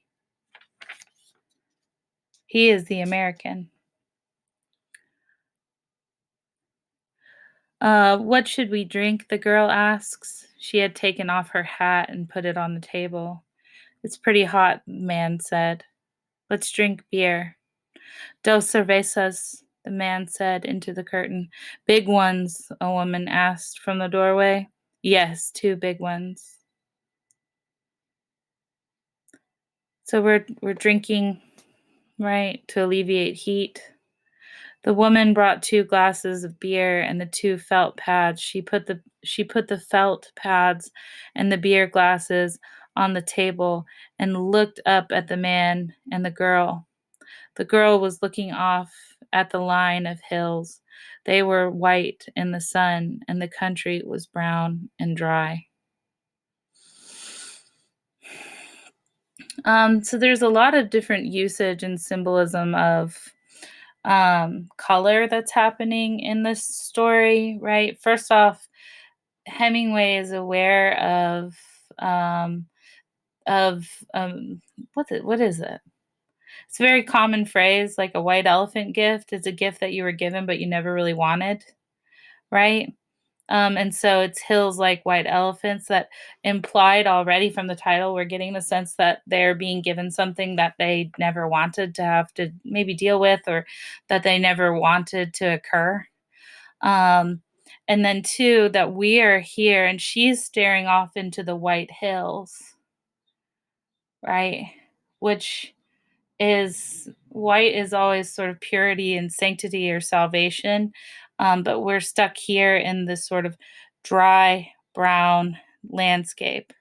Speaker 1: He is the American. What should we drink? The girl asks. She had taken off her hat and put it on the table. It's pretty hot, the man said. Let's drink beer. Dos cervezas, the man said into the curtain. Big ones, a woman asked from the doorway. Yes, 2 big ones. So we're drinking, right, to alleviate heat. The woman brought 2 glasses of beer and the 2 felt pads. She put the felt pads and the beer glasses on the table and looked up at the man and the girl. The girl was looking off at the line of hills. They were white in the sun, and the country was brown and dry. So there's a lot of different usage and symbolism of color that's happening in this story, right? First off, Hemingway is aware of what is it? It's a very common phrase, like a white elephant gift is a gift that you were given but you never really wanted, right? And so it's hills like white elephants, that implied already from the title. We're getting the sense that they're being given something that they never wanted to have to maybe deal with, or that they never wanted to occur. Um, and then two, that we are here and she's staring off into the white hills, right? Which is white is always sort of purity and sanctity or salvation. But we're stuck here in this sort of dry brown landscape.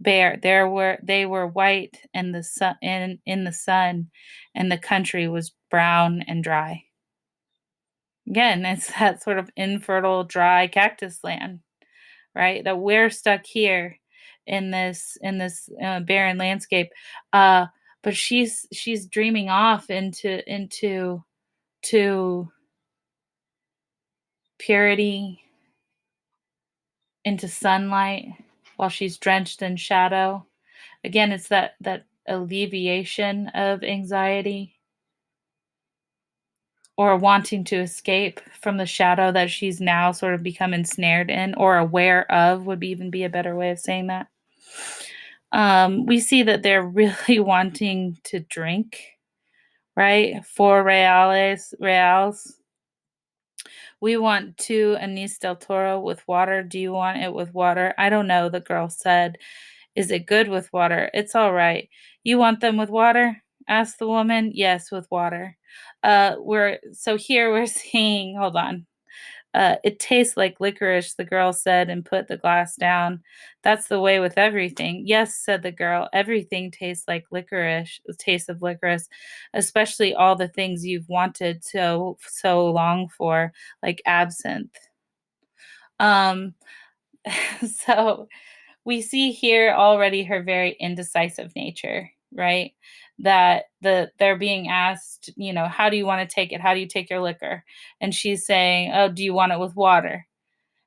Speaker 1: They were white in the sun, in the sun, and the country was brown and dry. Again, it's that sort of infertile, dry cactus land, right? That we're stuck here in this barren landscape. But she's dreaming off into to purity, into sunlight, while she's drenched in shadow. Again, it's that alleviation of anxiety, or wanting to escape from the shadow that she's now sort of become ensnared in, or aware of would even be a better way of saying that. We see that they're really wanting to drink, right? 4 reals. We want 2 anise del toro with water. Do you want it with water? I don't know, the girl said. Is it good with water? It's all right. You want them with water? Asked the woman. Yes, with water. Here we're seeing, hold on. It tastes like licorice, the girl said and put the glass down. That's the way with everything. Yes, said the girl. Everything tastes like licorice, the taste of licorice, especially all the things you've wanted so long for, like absinthe. Um, so we see here already her very indecisive nature, right? That they're being asked, how do you want to take it? How do you take your liquor? And she's saying, oh, do you want it with water?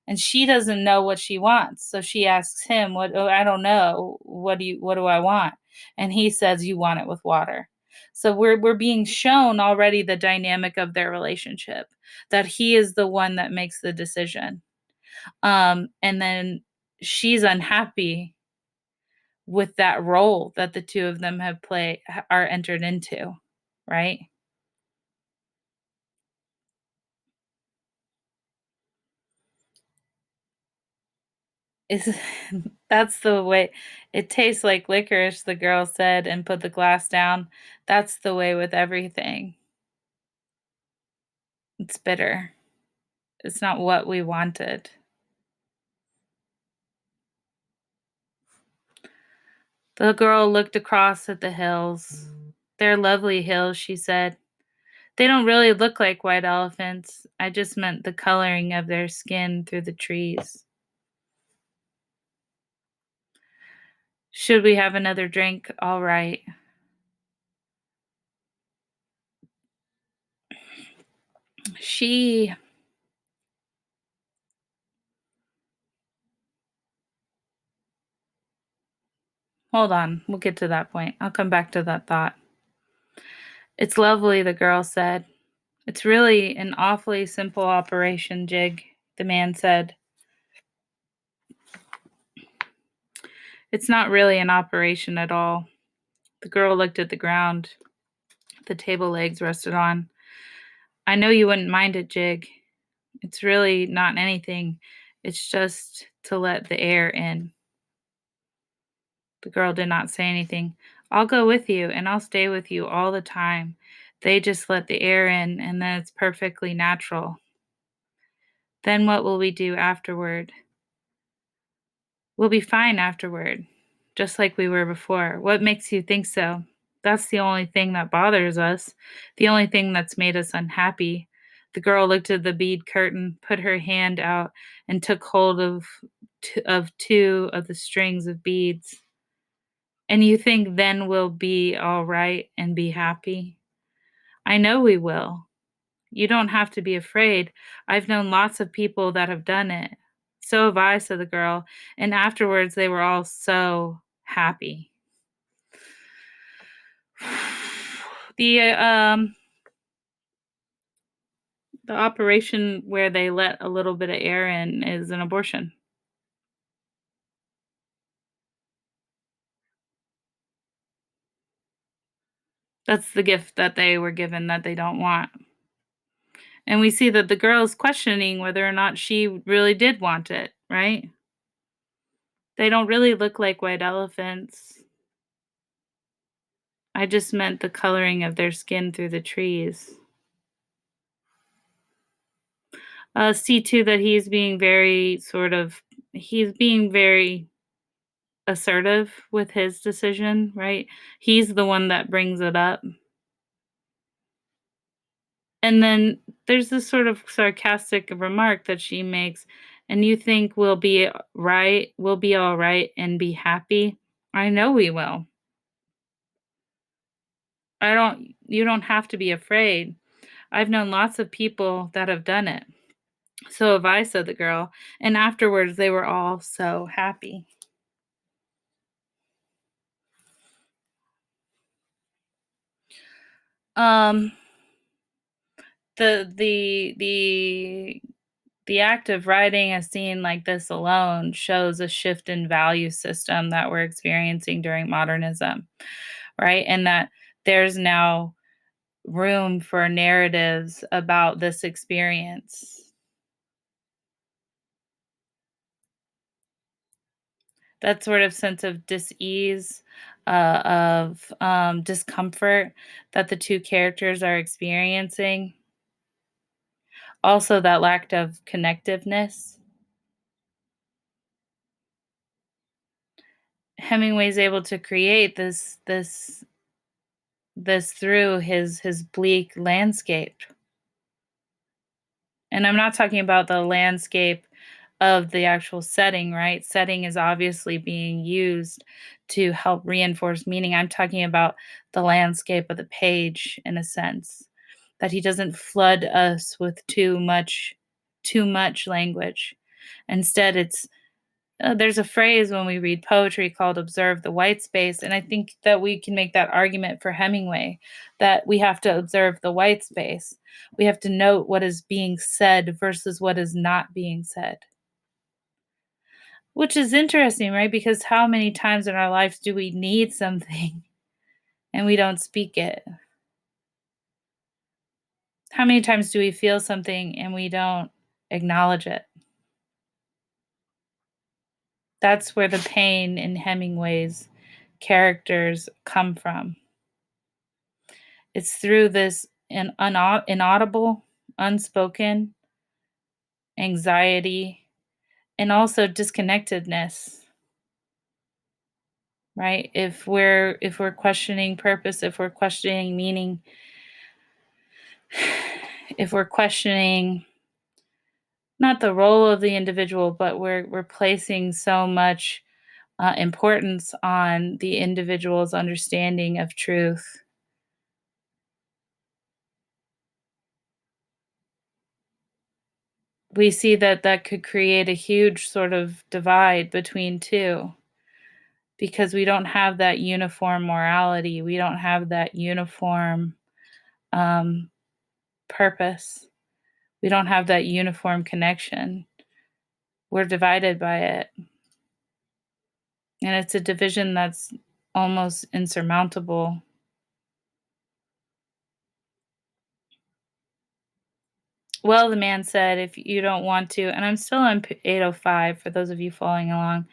Speaker 1: And she doesn't know what she wants. So she asks him, "What? Oh, I don't know. What do I want?" And he says, "You want it with water." So we're being shown already the dynamic of their relationship, that he is the one that makes the decision. And then she's unhappy with that role that the two of them are entered into, right? Is That's the way it tastes like licorice, the girl said and put the glass down. That's the way with everything. It's bitter. It's not what we wanted. The girl looked across at the hills. They're lovely hills, she said. They don't really look like white elephants. I just meant the coloring of their skin through the trees. Should we have another drink? All right. She Hold on, we'll get to that point. I'll come back to that thought. It's lovely, the girl said. It's really an awfully simple operation, Jig, the man said. It's not really an operation at all. The girl looked at the ground the table legs rested on. I know you wouldn't mind it, Jig. It's really not anything. It's just to let the air in. The girl did not say anything. I'll go with you, and I'll stay with you all the time. They just let the air in, and then it's perfectly natural. Then what will we do afterward? We'll be fine afterward, just like we were before. What makes you think so? That's the only thing that bothers us, the only thing that's made us unhappy. The girl looked at the bead curtain, put her hand out, and took hold of 2 of the strings of beads. And you think then we'll be all right and be happy? I know we will. You don't have to be afraid. I've known lots of people that have done it. So have I, said the girl, and afterwards they were all so happy. The the operation where they let a little bit of air in is an abortion. That's the gift that they were given that they don't want. And we see that the girl is questioning whether or not she really did want it, right? They don't really look like white elephants. I just meant the coloring of their skin through the trees. See too that he's being very assertive with his decision, right? He's the one that brings it up. And then there's this sort of sarcastic remark that she makes, and you think we'll be all right and be happy. I know we will. You don't have to be afraid. I've known lots of people that have done it. So have I, said the girl, and afterwards they were all so happy. Um, the The act of writing a scene like this alone shows a shift in value system that we're experiencing during modernism, right? And that there's now room for narratives about this experience. That sort of sense of dis-ease, of discomfort that the two characters are experiencing. Also, that lack of connectiveness. Hemingway's able to create this through his bleak landscape. And I'm not talking about the landscape of the actual setting, right? Setting is obviously being used to help reinforce meaning. I'm talking about the landscape of the page in a sense, that he doesn't flood us with too much language. Instead, it's there's a phrase when we read poetry called observe the white space. And I think that we can make that argument for Hemingway that we have to observe the white space. We have to note what is being said versus what is not being said. Which is interesting, right? Because how many times in our lives do we need something and we don't speak it? How many times do we feel something and we don't acknowledge it? That's where the pain in Hemingway's characters come from. It's through this inaudible, unspoken anxiety and also disconnectedness, right? If we're questioning purpose, if we're questioning meaning, if we're questioning not the role of the individual, but we're placing so much importance on the individual's understanding of truth. We see that that could create a huge sort of divide between two because we don't have that uniform morality. We don't have that uniform um, purpose. We don't have that uniform connection. We're divided by it. And it's a division that's almost insurmountable. Well, the man said, if you don't want to, and I'm still on 805 for those of you following along.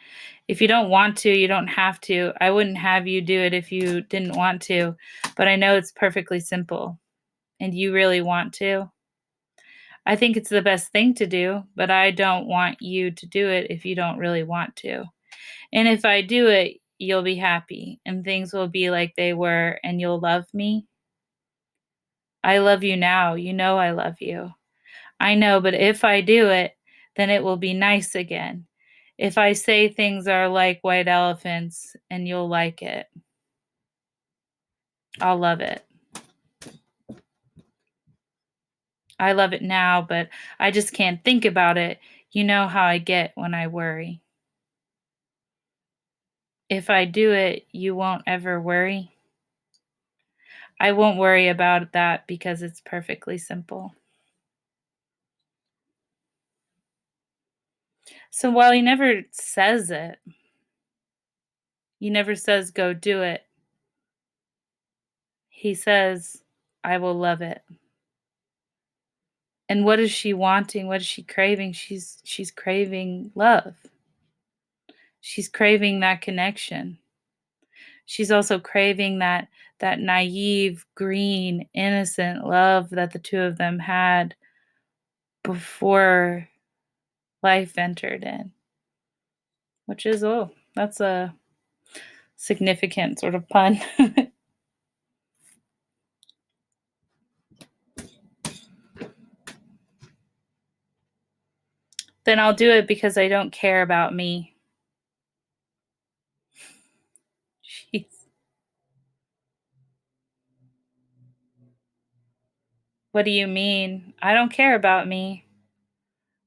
Speaker 1: If you don't want to, you don't have to. I wouldn't have you do it if you didn't want to, but I know it's perfectly simple. And you really want to? I think it's the best thing to do, but I don't want you to do it if you don't really want to. And if I do it, you'll be happy and things will be like they were and you'll love me. I love you now. You know I love you. I know, but if I do it, then it will be nice again. If I say things are like white elephants and you'll like it, I'll love it. I love it now, but I just can't think about it. You know how I get when I worry. If I do it, you won't ever worry. I won't worry about that because it's perfectly simple. So while he never says it, he never says, go do it. He says, I will love it. And what is she wanting? What is she craving? She's craving love. She's craving that connection. She's also craving that naive, green, innocent love that the two of them had before life entered in. Which is, oh, that's a significant sort of pun. Then I'll do it because I don't care about me. Jeez. What do you mean? I don't care about me.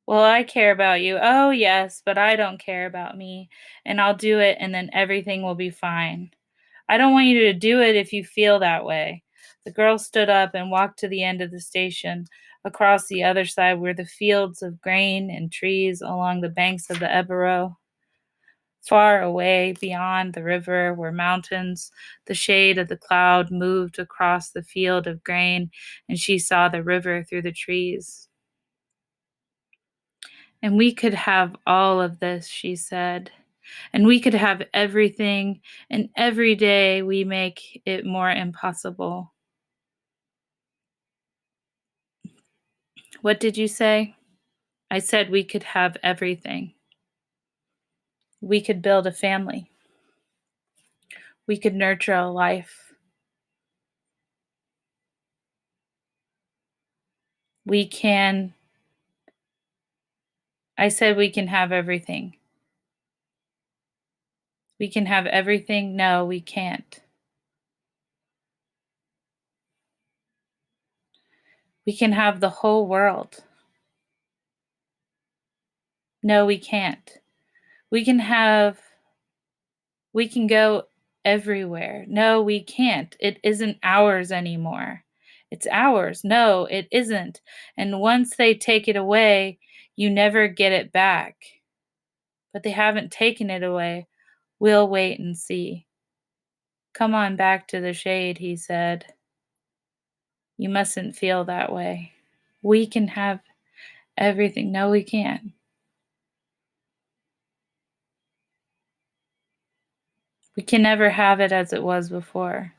Speaker 1: Well, I care about you. Oh, yes, but I don't care about me. And I'll do it, and then everything will be fine. I don't want you to do it if you feel that way. The girl stood up and walked to the end of the station. Across the other side were the fields of grain and trees along the banks of the Ebro. Far away beyond the river were mountains. The shade of the cloud moved across the field of grain, and she saw the river through the trees. And we could have all of this, she said. And we could have everything, and every day we make it more impossible. What did you say? I said we could have everything. We could build a family. We could nurture a life. I said we can have everything. We can have everything. No, we can't. We can have the whole world. No, we can't. We can go everywhere. No, we can't. It isn't ours anymore. It's ours. No, it isn't. And once they take it away, you never get it back. But they haven't taken it away. We'll wait and see. Come on back to the shade, he said. You mustn't feel that way. We can have everything. No, we can't. We can never have it as it was before.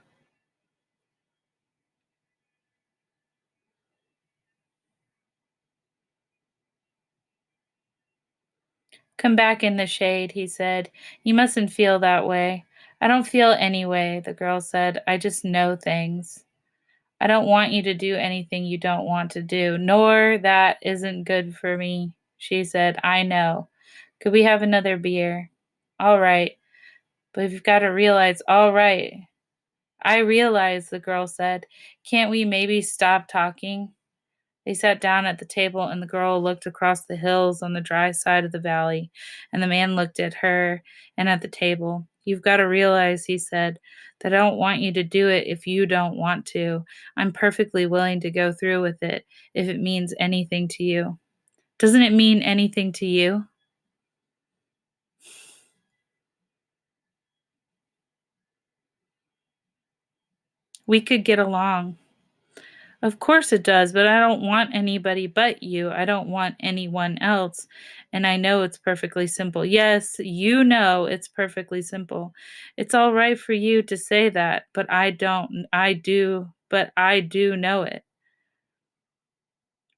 Speaker 1: Come back in the shade, he said. You mustn't feel that way. I don't feel any way, the girl said. I just know things. I don't want you to do anything you don't want to do, nor that isn't good for me, she said. I know. Could we have another beer? All right. But you've got to realize, all right. I realize, the girl said. Can't we maybe stop talking? They sat down at the table, and the girl looked across the hills on the dry side of the valley, and the man looked at her and at the table. You've got to realize, he said, that I don't want you to do it if you don't want to. I'm perfectly willing to go through with it if it means anything to you. Doesn't it mean anything to you? We could get along. Of course it does, but I don't want anybody but you. I don't want anyone else. And I know it's perfectly simple. Yes, you know it's perfectly simple. It's all right for you to say that, but I don't. I do, but I do know it.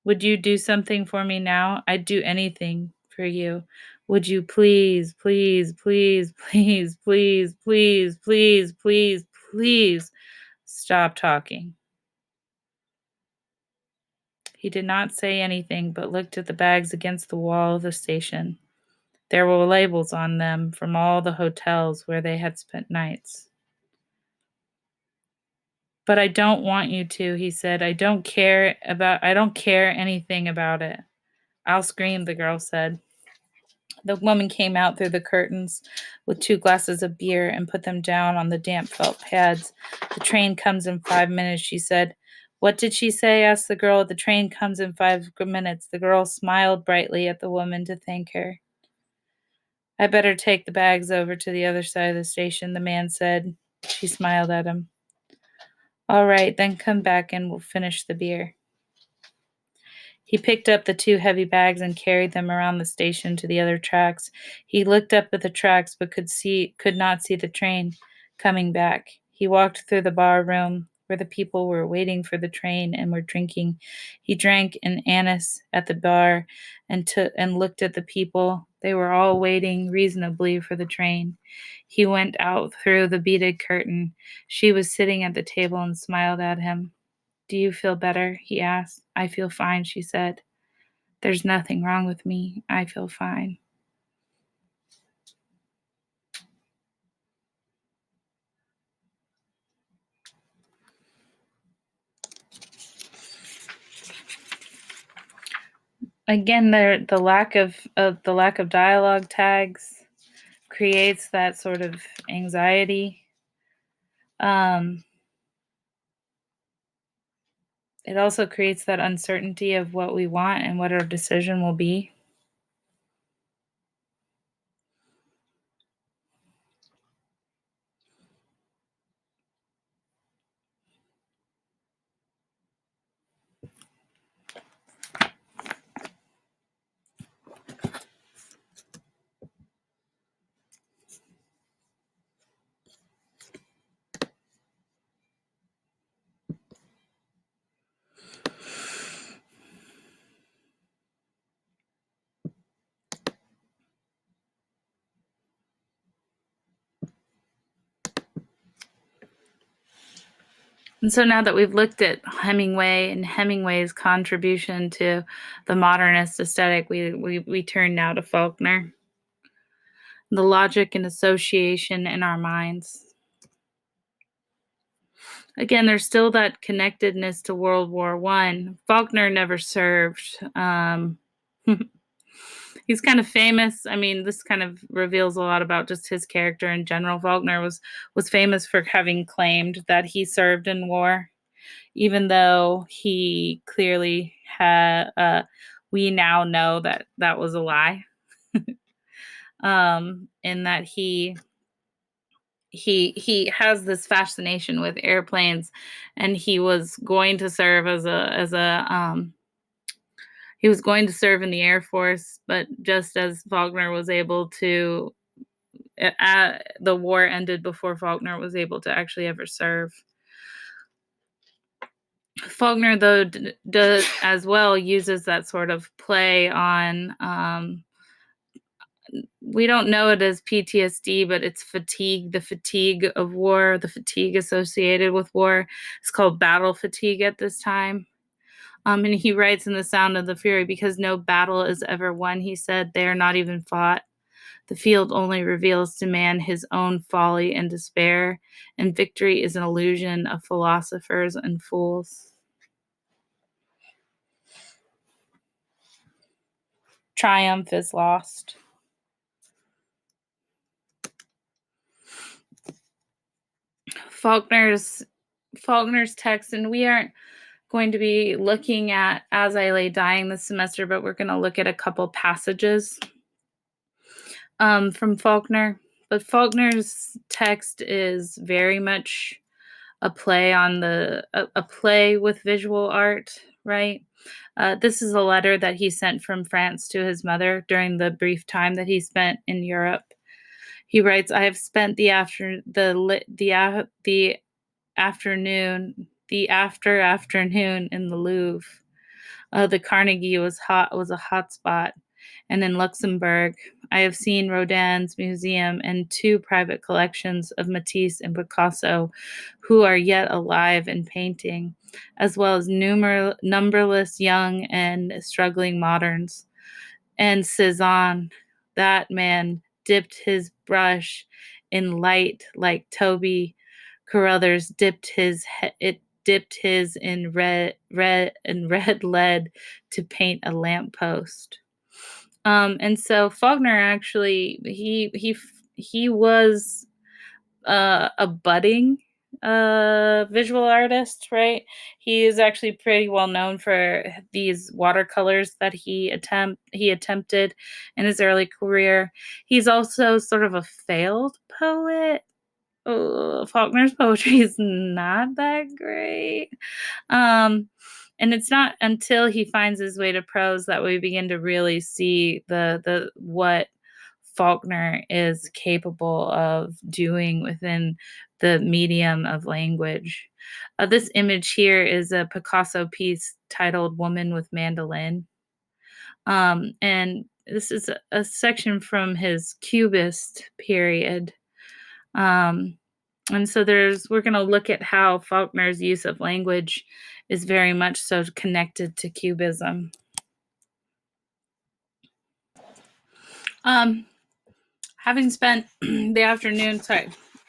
Speaker 1: Would you do something for me now? I'd do anything for you. Would you please, please, please, please, please, please, please, please, please stop talking? He did not say anything, but looked at the bags against the wall of the station. There were labels on them from all the hotels where they had spent nights. But I don't want you to, he said. I don't care anything about it. I'll scream, the girl said. The woman came out through the curtains with 2 glasses of beer and put them down on the damp felt pads. The train comes in 5 minutes, she said. What did she say? Asked the girl. The train comes in 5 minutes. The girl smiled brightly at the woman to thank her. I better take the bags over to the other side of the station, the man said. She smiled at him. All right, then come back and we'll finish the beer. He picked up the 2 heavy bags and carried them around the station to the other tracks. He looked up at the tracks but could not see the train coming back. He walked through the bar room where the people were waiting for the train and were drinking. He drank an anise at the bar and looked at the people. They were all waiting reasonably for the train. He went out through the beaded curtain. She was sitting at the table and smiled at him. Do you feel better? He asked. I feel fine, she said. There's nothing wrong with me. I feel fine. Again, the lack of dialogue tags creates that sort of anxiety. it also creates that uncertainty of what we want and what our decision will be. And so now that we've looked at Hemingway and Hemingway's contribution to the modernist aesthetic, we turn now to Faulkner, the logic and association in our minds. Again, there's still that connectedness to World War One. Faulkner never served. He's kind of famous. I mean, this kind of reveals a lot about just his character in general. Faulkner was famous for having claimed that he served in war, even though he clearly had. We now know that that was a lie, and that he has this fascination with airplanes, and he was going to serve he was going to serve in the Air Force, but just as Faulkner was able to, the war ended before Faulkner was able to actually ever serve. Faulkner, though, does as well uses that sort of play on. We don't know it as PTSD, but it's fatigue, the fatigue of war, the fatigue associated with war. It's called battle fatigue at this time. And he writes in The Sound of the Fury, because no battle is ever won, he said, they are not even fought. The field only reveals to man his own folly and despair, and victory is an illusion of philosophers and fools. Triumph is lost. Faulkner's text, and we aren't going to be looking at As I Lay Dying this semester, but we're going to look at a couple passages from Faulkner. But Faulkner's text is very much a play on a play with visual art, right? This is a letter that he sent from France to his mother during the brief time that he spent in Europe. He writes, "I have spent the afternoon, in the Louvre. The Carnegie was a hot spot, and in Luxembourg, I have seen Rodin's museum and 2 private collections of Matisse and Picasso, who are yet alive and painting, as well as numberless young and struggling moderns. And Cezanne, that man dipped his brush in light like Toby Carruthers dipped his in red lead to paint a lamppost." And so Faulkner actually he was a budding visual artist, right? He is actually pretty well known for these watercolors that he attempted in his early career. He's also sort of a failed poet. Faulkner's poetry is not that great. And it's not until he finds his way to prose that we begin to really see the what Faulkner is capable of doing within the medium of language. This image here is a Picasso piece titled "Woman with Mandolin." And this is a section from his Cubist period. And so we're going to look at how Faulkner's use of language is very much so connected to Cubism. Having spent the afternoon,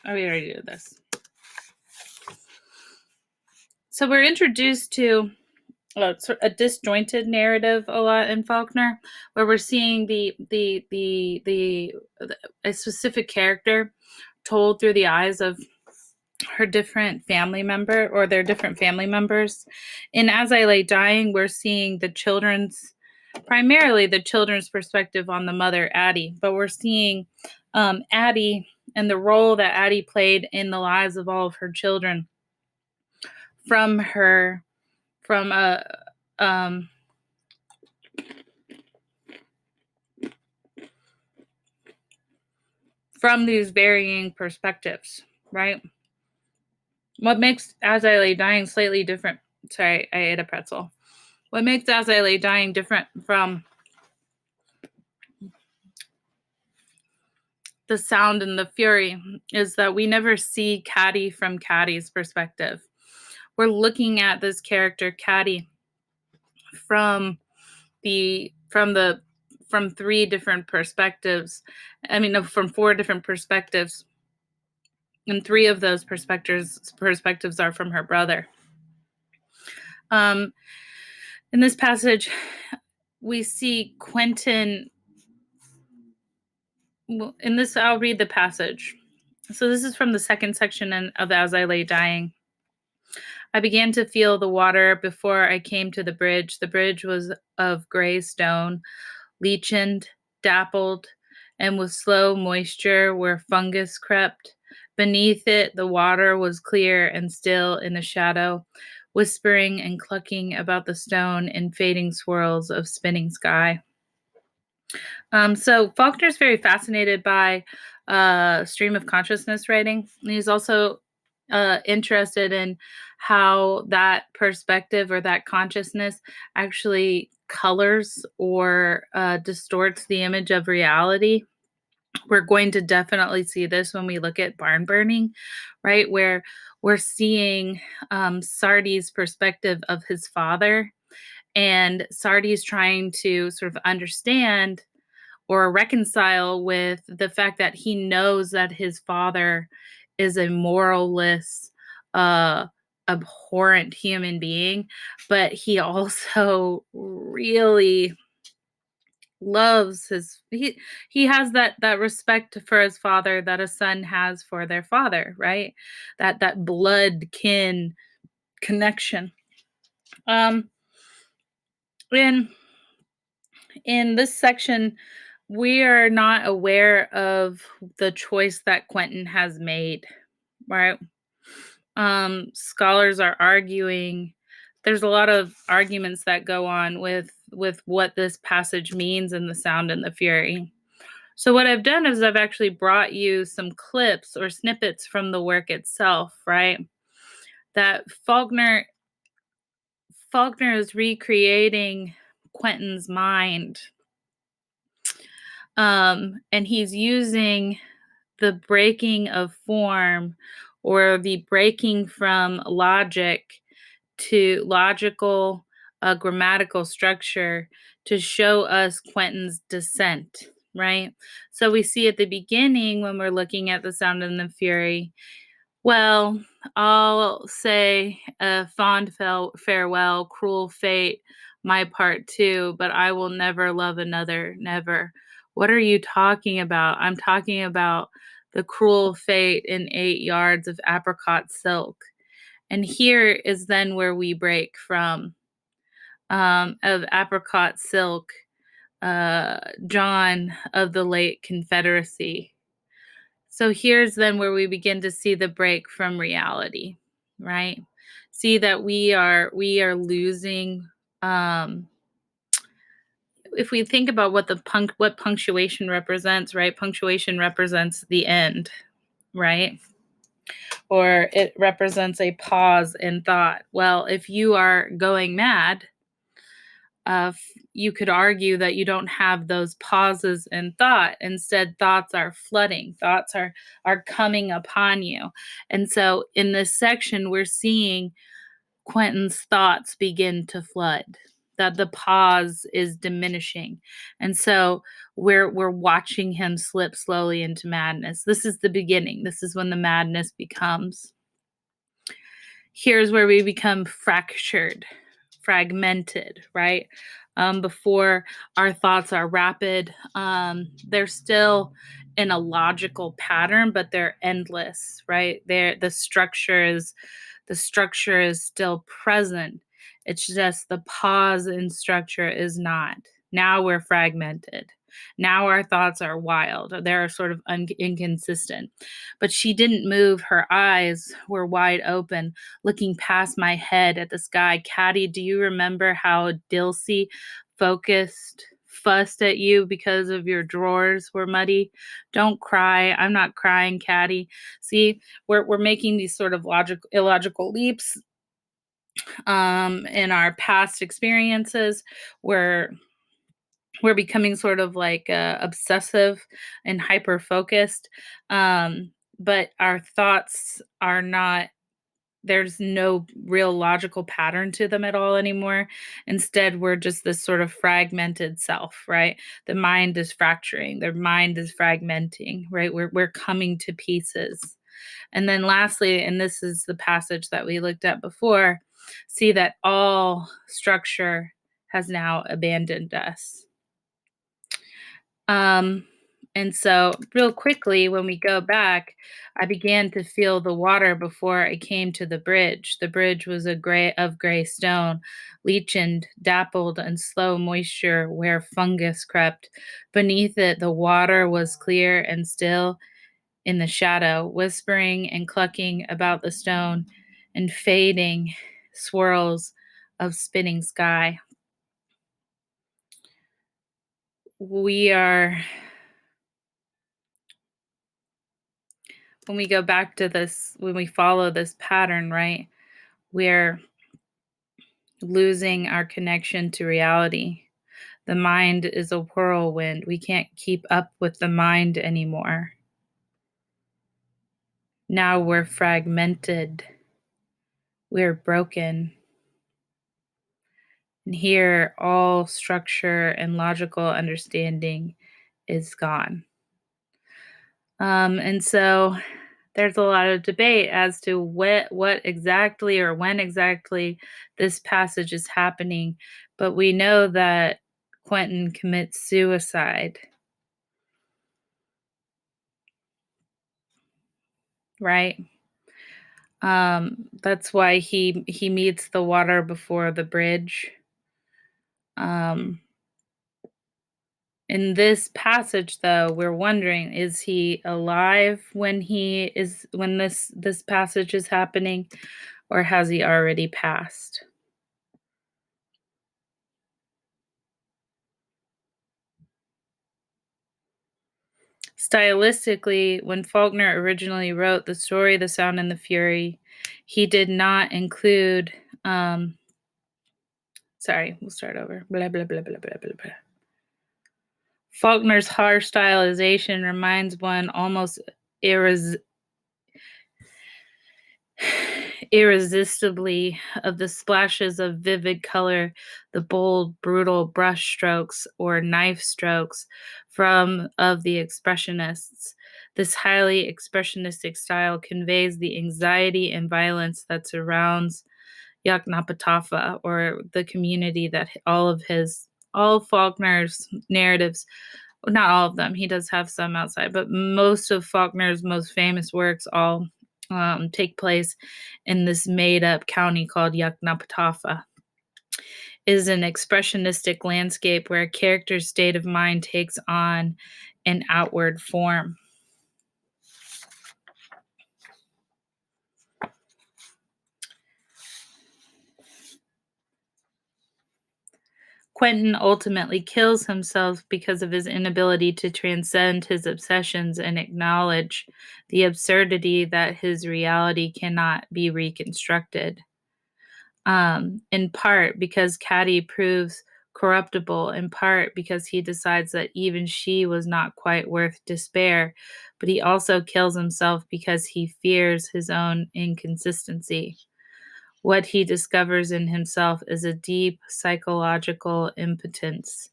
Speaker 1: we already did this. So we're introduced to a disjointed narrative a lot in Faulkner, where we're seeing a specific character told through the eyes of her different family member, or their different family members. In As I Lay Dying, we're seeing primarily the children's perspective on the mother, Addie, but we're seeing Addie and the role that Addie played in the lives of all of her children from um, from these varying perspectives, right? What makes As I Lay Dying slightly different? Sorry, I ate a pretzel. What makes As I Lay Dying different from The Sound and the Fury is that we never see Caddy from Caddy's perspective. We're looking at this character Caddy from three different perspectives. I mean, no, from four different perspectives, and three of those perspectives are from her brother. In this passage, we see Quentin. In this, I'll read the passage. So this is from the second section of As I Lay Dying. I began to feel the water before I came to the bridge. The bridge was of gray stone, lichened, dappled, and with slow moisture where fungus crept. Beneath it, the water was clear and still in the shadow, whispering and clucking about the stone in fading swirls of spinning sky. So Faulkner's very fascinated by stream of consciousness writing. And he's also interested in how that perspective or that consciousness actually colors or distorts the image of reality. We're going to definitely see this when we look at barn burning, right? Where we're seeing Sardi's perspective of his father, and Sardi's trying to sort of understand or reconcile with the fact that he knows that his father is a moralless, uh, abhorrent human being, but he also really loves he has that respect for his father that a son has for their father, right? That blood kin connection. Um, in in this section, we are not aware of the choice that Quentin has made, right? Scholars are arguing. There's a lot of arguments that go on with what this passage means in The Sound and the Fury. So what I've done is I've actually brought you some clips or snippets from the work itself, right? That Faulkner is recreating Quentin's mind. And he's using the breaking of form, or the breaking from logic to logical grammatical structure, to show us Quentin's descent, right? So we see at the beginning, when we're looking at The Sound and the Fury, well, I'll say a fond farewell, cruel fate, my part too, but I will never love another, never. What are you talking about? I'm talking about the cruel fate in 8 yards of apricot silk. And here is then where we break from of apricot silk, John of the late Confederacy. So here's then where we begin to see the break from reality, right? See that we are losing. If we think about what punctuation represents, right? Punctuation represents the end, right? Or it represents a pause in thought. Well, if you are going mad, you could argue that you don't have those pauses in thought. Instead, thoughts are flooding. Thoughts are coming upon you. And so in this section, we're seeing Quentin's thoughts begin to flood, that the pause is diminishing. And so we're watching him slip slowly into madness. This is the beginning. This is when the madness becomes. Here's where we become fractured, fragmented, right? Before our thoughts are rapid, they're still in a logical pattern, but they're endless, right? The structure is still present. It's just the pause in structure is not. Now we're fragmented. Now our thoughts are wild. They're sort of inconsistent. But she didn't move. Her eyes were wide open, looking past my head at the sky. Caddy, do you remember how Dilsey fussed at you because of your drawers were muddy? Don't cry. I'm not crying, Caddy. See, we're making these sort of illogical leaps in our past experiences. We're becoming sort of like obsessive and hyper focused, but our thoughts are not. There's no real logical pattern to them at all anymore. Instead, we're just this sort of fragmented self, right? The mind is fracturing, the mind is fragmenting, right? We're coming to pieces. And then lastly, and this is the passage that we looked at before, see that all structure has now abandoned us. And so, real quickly, when we go back, I began to feel the water before I came to the bridge. The bridge was of gray stone, lichened, dappled, and slow moisture where fungus crept. Beneath it, the water was clear and still in the shadow, whispering and clucking about the stone and fading swirls of spinning sky. We are when we go back to this, when we follow this pattern, right, we're losing our connection to reality. The mind is a whirlwind. We can't keep up with the mind anymore. Now we're fragmented. We're broken. And here, all structure and logical understanding is gone. And so there's a lot of debate as to what exactly or when exactly this passage is happening, but we know that Quentin commits suicide, right? That's why he meets the water before the bridge. Um, in this passage, though, we're wondering: is he alive when this passage is happening, or has he already passed? Stylistically, when Faulkner originally wrote The Story, The Sound, and the Fury, he did not include, sorry, we'll start over. Blah, blah, blah, blah, blah, blah, blah. Faulkner's harsh stylization reminds one almost irresistibly of the splashes of vivid color, the bold, brutal brush strokes or knife strokes of the expressionists. This highly expressionistic style conveys the anxiety and violence that surrounds Yoknapatawpha, or the community that all of Faulkner's narratives, not all of them, he does have some outside, but most of Faulkner's most famous works all take place in this made-up county called Yoknapatawpha. Is an expressionistic landscape where a character's state of mind takes on an outward form. Quentin ultimately kills himself because of his inability to transcend his obsessions and acknowledge the absurdity that his reality cannot be reconstructed. In part because Caddy proves corruptible, in part because he decides that even she was not quite worth despair, but he also kills himself because he fears his own inconsistency. What he discovers in himself is a deep psychological impotence.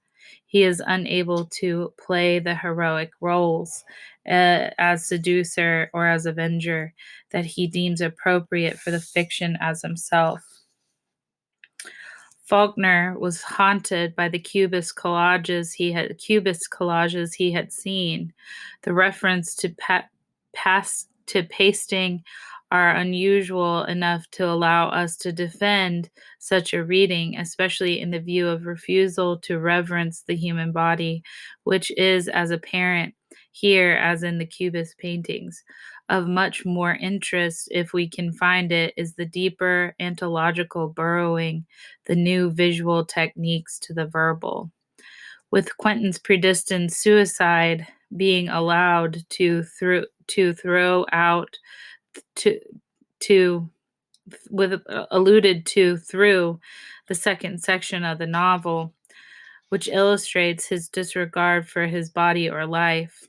Speaker 1: He is unable to play the heroic roles as seducer or as avenger that he deems appropriate for the fiction as himself. Faulkner was haunted by the cubist collages he had seen. The reference to pasting are unusual enough to allow us to defend such a reading, especially in the view of refusal to reverence the human body, which is as apparent here as in the cubist paintings. Of much more interest, if we can find it, is the deeper ontological burrowing, the new visual techniques to the verbal. With Quentin's predestined suicide being allowed to throw out to to with alluded to through the second section of the novel, which illustrates his disregard for his body or life,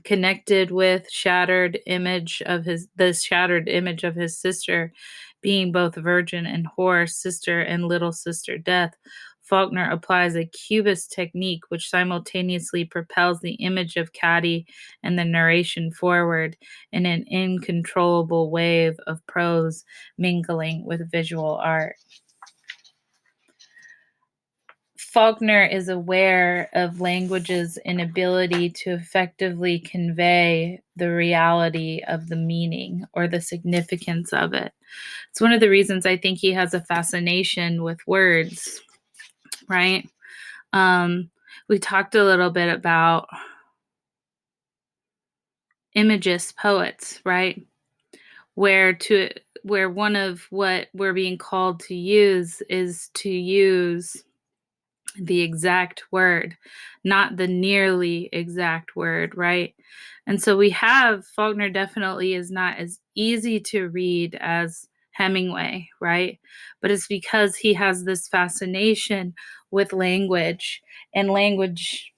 Speaker 1: connected with shattered image of his sister being both virgin and whore, sister and little sister death. Faulkner applies a cubist technique which simultaneously propels the image of Caddy and the narration forward in an incontrollable wave of prose mingling with visual art. Faulkner is aware of language's inability to effectively convey the reality of the meaning or the significance of it. It's one of the reasons I think he has a fascination with words, right? We talked a little bit about imagist poets, right? Where one of what we're being called to use is to use the exact word, not the nearly exact word, right? And so we have Faulkner definitely is not as easy to read as Hemingway, right? But it's because he has this fascination with language and language,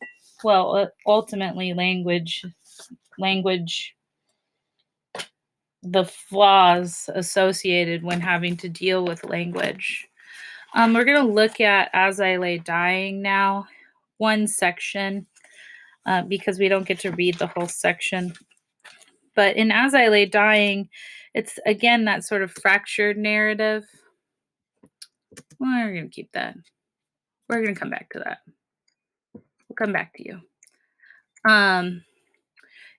Speaker 1: ultimately language, the flaws associated when having to deal with language. We're going to look at As I Lay Dying now, one section, because we don't get to read the whole section. But in As I Lay Dying, it's again that sort of fractured narrative. Well, we're going to keep that. We're going to come back to that. We'll come back to you.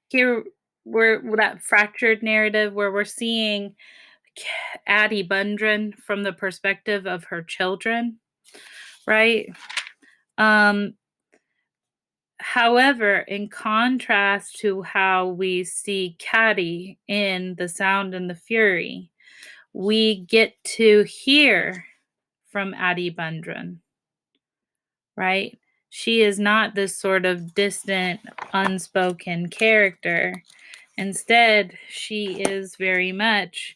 Speaker 1: Here, we're that fractured narrative where we're seeing Addie Bundren from the perspective of her children, right? However, in contrast to how we see Caddy in The Sound and the Fury, we get to hear from Addie Bundren, right? She is not this sort of distant, unspoken character. Instead, she is very much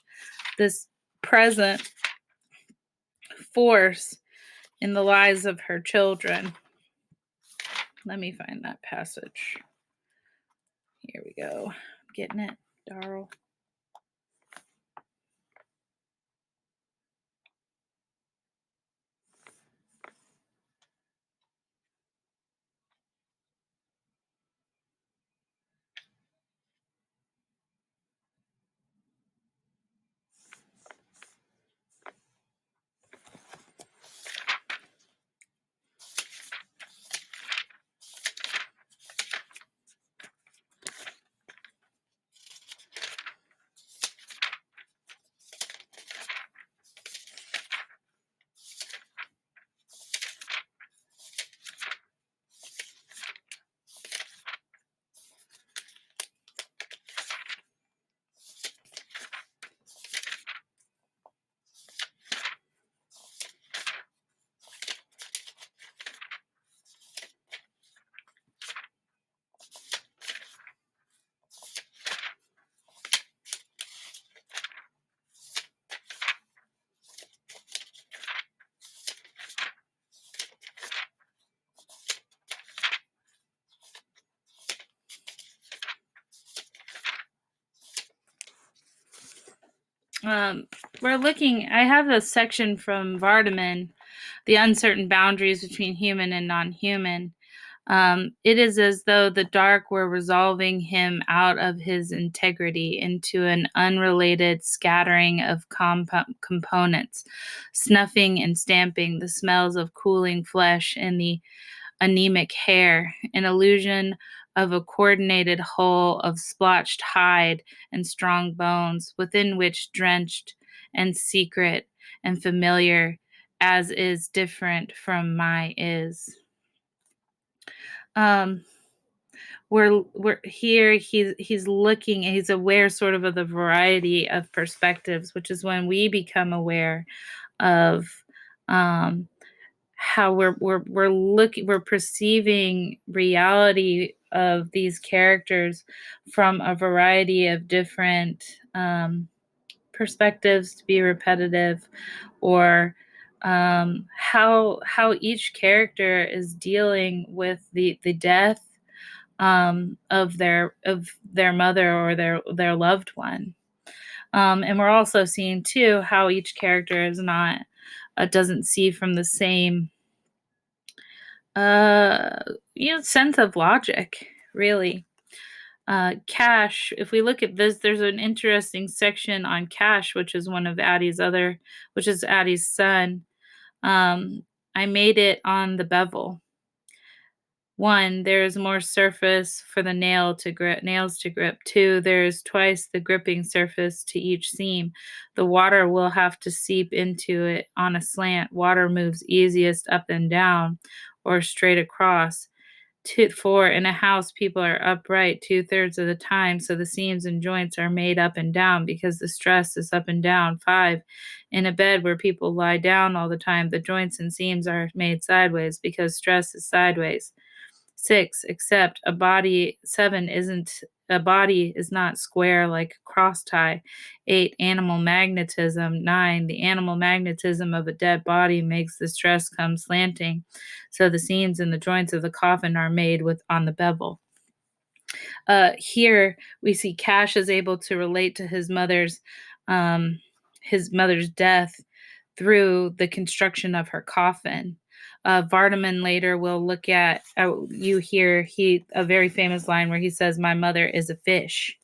Speaker 1: this present force in the lives of her children. Let me find that passage. Here we go. Getting it, Darrell. I have a section from Vardaman, The Uncertain Boundaries Between Human and Non-Human. It is as though the dark were resolving him out of his integrity into an unrelated scattering of components, snuffing and stamping the smells of cooling flesh in the anemic hair, an illusion of a coordinated whole of splotched hide and strong bones, within which drenched and secret and familiar as is different from my is. Um, we're here. He's looking. He's aware, sort of the variety of perspectives, which is when we become aware of um, how we're perceiving reality of these characters from a variety of different perspectives, to be repetitive, or how each character is dealing with the death of their mother or their loved one. And we're also seeing too how each character is not doesn't see from the same uh sense of logic, really. Cash, if we look at this, there's an interesting section on Cash, which is which is Addie's son. um I made it on the bevel. One, there is more surface for the nails to grip. Two, there is twice the gripping surface to each seam. The water will have to seep into it on a slant. Water moves easiest up and down or straight across. Four, in a house, people are upright 2/3 of the time, so the seams and joints are made up and down because the stress is up and down. Five, in a bed where people lie down all the time, the joints and seams are made sideways because stress is sideways. Six, except a body. Seven, isn't a body is not square like a cross tie. Eight, animal magnetism. Nine, the animal magnetism of a dead body makes the stress come slanting, so the seams and the joints of the coffin are made with on the bevel. Here we see Cash is able to relate to um, his mother's death through the construction of her coffin. Vardaman later will look at, you hear a very famous line where he says, "My mother is a fish,"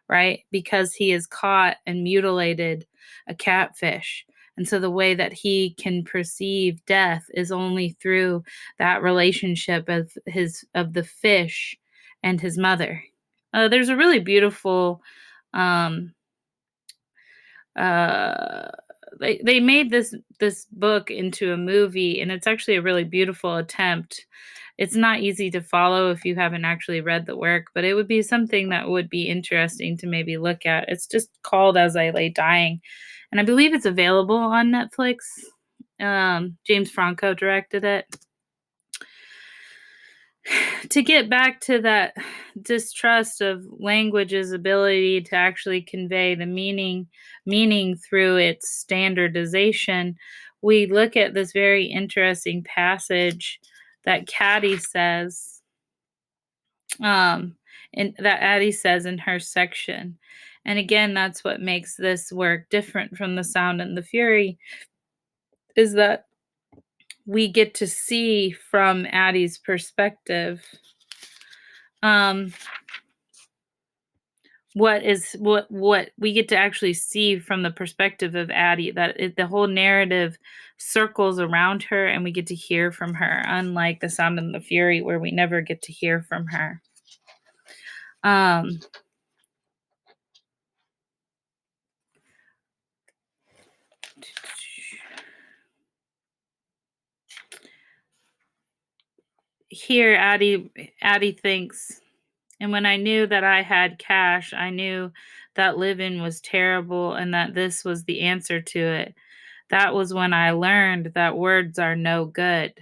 Speaker 1: right? Because he has caught and mutilated a catfish. And so the way that he can perceive death is only through that relationship of the fish and his mother. There's a really beautiful um, uh they made this book into a movie, and it's actually a really beautiful attempt. It's not easy to follow if you haven't actually read the work, but it would be something that would be interesting to maybe look at. It's just called As I Lay Dying, and I believe it's available on Netflix. James Franco directed it. To get back to that distrust of language's ability to actually convey the meaning through its standardization, we look at this very interesting passage that Caddy says, and that Addie says in her section. And again, that's what makes this work different from The Sound and the Fury, is that we get to see from Addie's perspective um what we get to actually see from the perspective of Addie, that the whole narrative circles around her and we get to hear from her, unlike The Sound and the Fury where we never get to hear from her. um Here Addie thinks, and when I knew that I had cash, I knew that living was terrible and that this was the answer to it. That was when I learned that words are no good,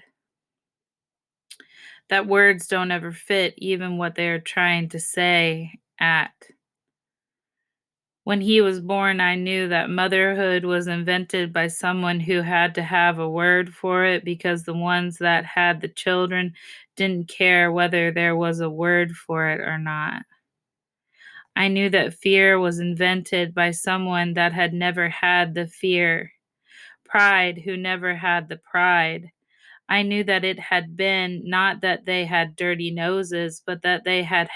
Speaker 1: that words don't ever fit even what they're trying to say at. When he was born, I knew that motherhood was invented by someone who had to have a word for it because the ones that had the children didn't care whether there was a word for it or not. I knew that fear was invented by someone that had never had the fear, pride who never had the pride. I knew that it had been not that they had dirty noses, but that they had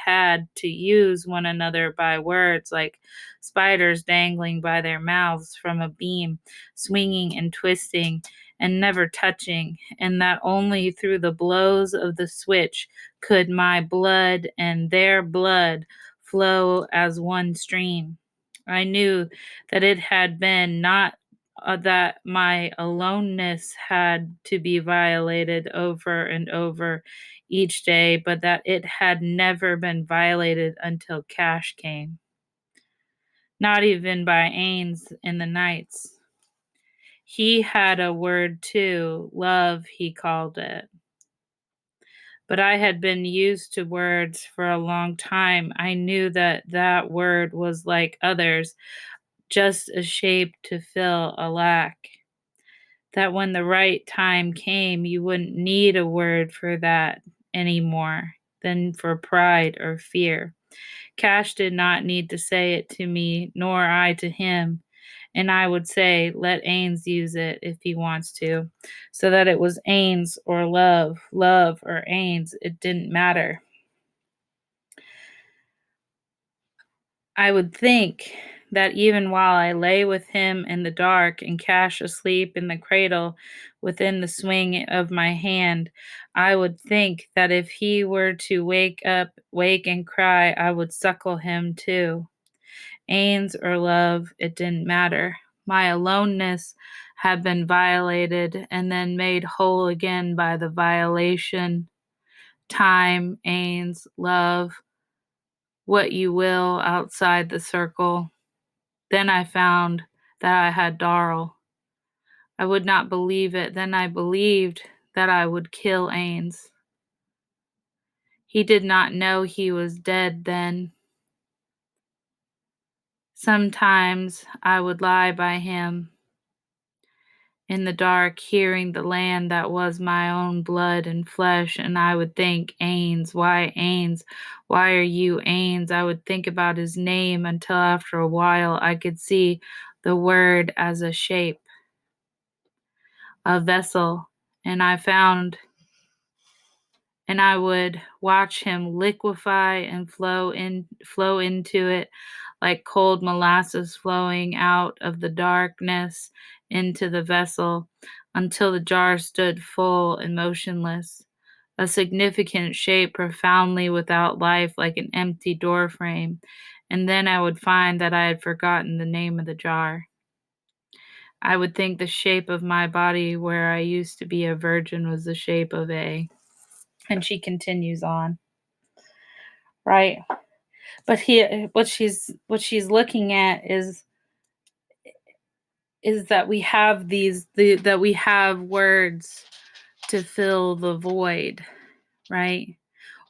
Speaker 1: to use one another by words, like spiders dangling by their mouths from a beam, swinging and twisting, and never touching, and that only through the blows of the switch could my blood and their blood flow as one stream. I knew that it had been not that my aloneness had to be violated over and over each day, but that it had never been violated until Cash came. Not even by Ains in the nights. He had a word too, love, he called it. But I had been used to words for a long time. I knew that that word was like others, just a shape to fill a lack. That when the right time came, you wouldn't need a word for that anymore than for pride or fear. Cash did not need to say it to me, nor I to him. And I would say, let Ains use it if he wants to. So that it was Ains or love, love or Ains, it didn't matter. I would think that even while I lay with him in the dark and Cash asleep in the cradle within the swing of my hand, I would think that if he were to wake and cry, I would suckle him too. Ains or love, it didn't matter. My aloneness had been violated and then made whole again by the violation. Time, Ains, love, what you will outside the circle. Then I found that I had Darrell. I would not believe it. Then I believed that I would kill Ains. He did not know he was dead then. Sometimes I would lie by him in the dark, hearing the land that was my own blood and flesh, and I would think, Ains, why Ains? Why are you Ains? I would think about his name until after a while I could see the word as a shape, a vessel, and I would watch him liquefy and flow into it like cold molasses flowing out of the darkness into the vessel until the jar stood full and motionless, a significant shape profoundly without life like an empty door frame, and then I would find that I had forgotten the name of the jar. I would think the shape of my body where I used to be a virgin was the shape of a. And she continues on, right? But what she's looking at is that we have that we have words to fill the void, right?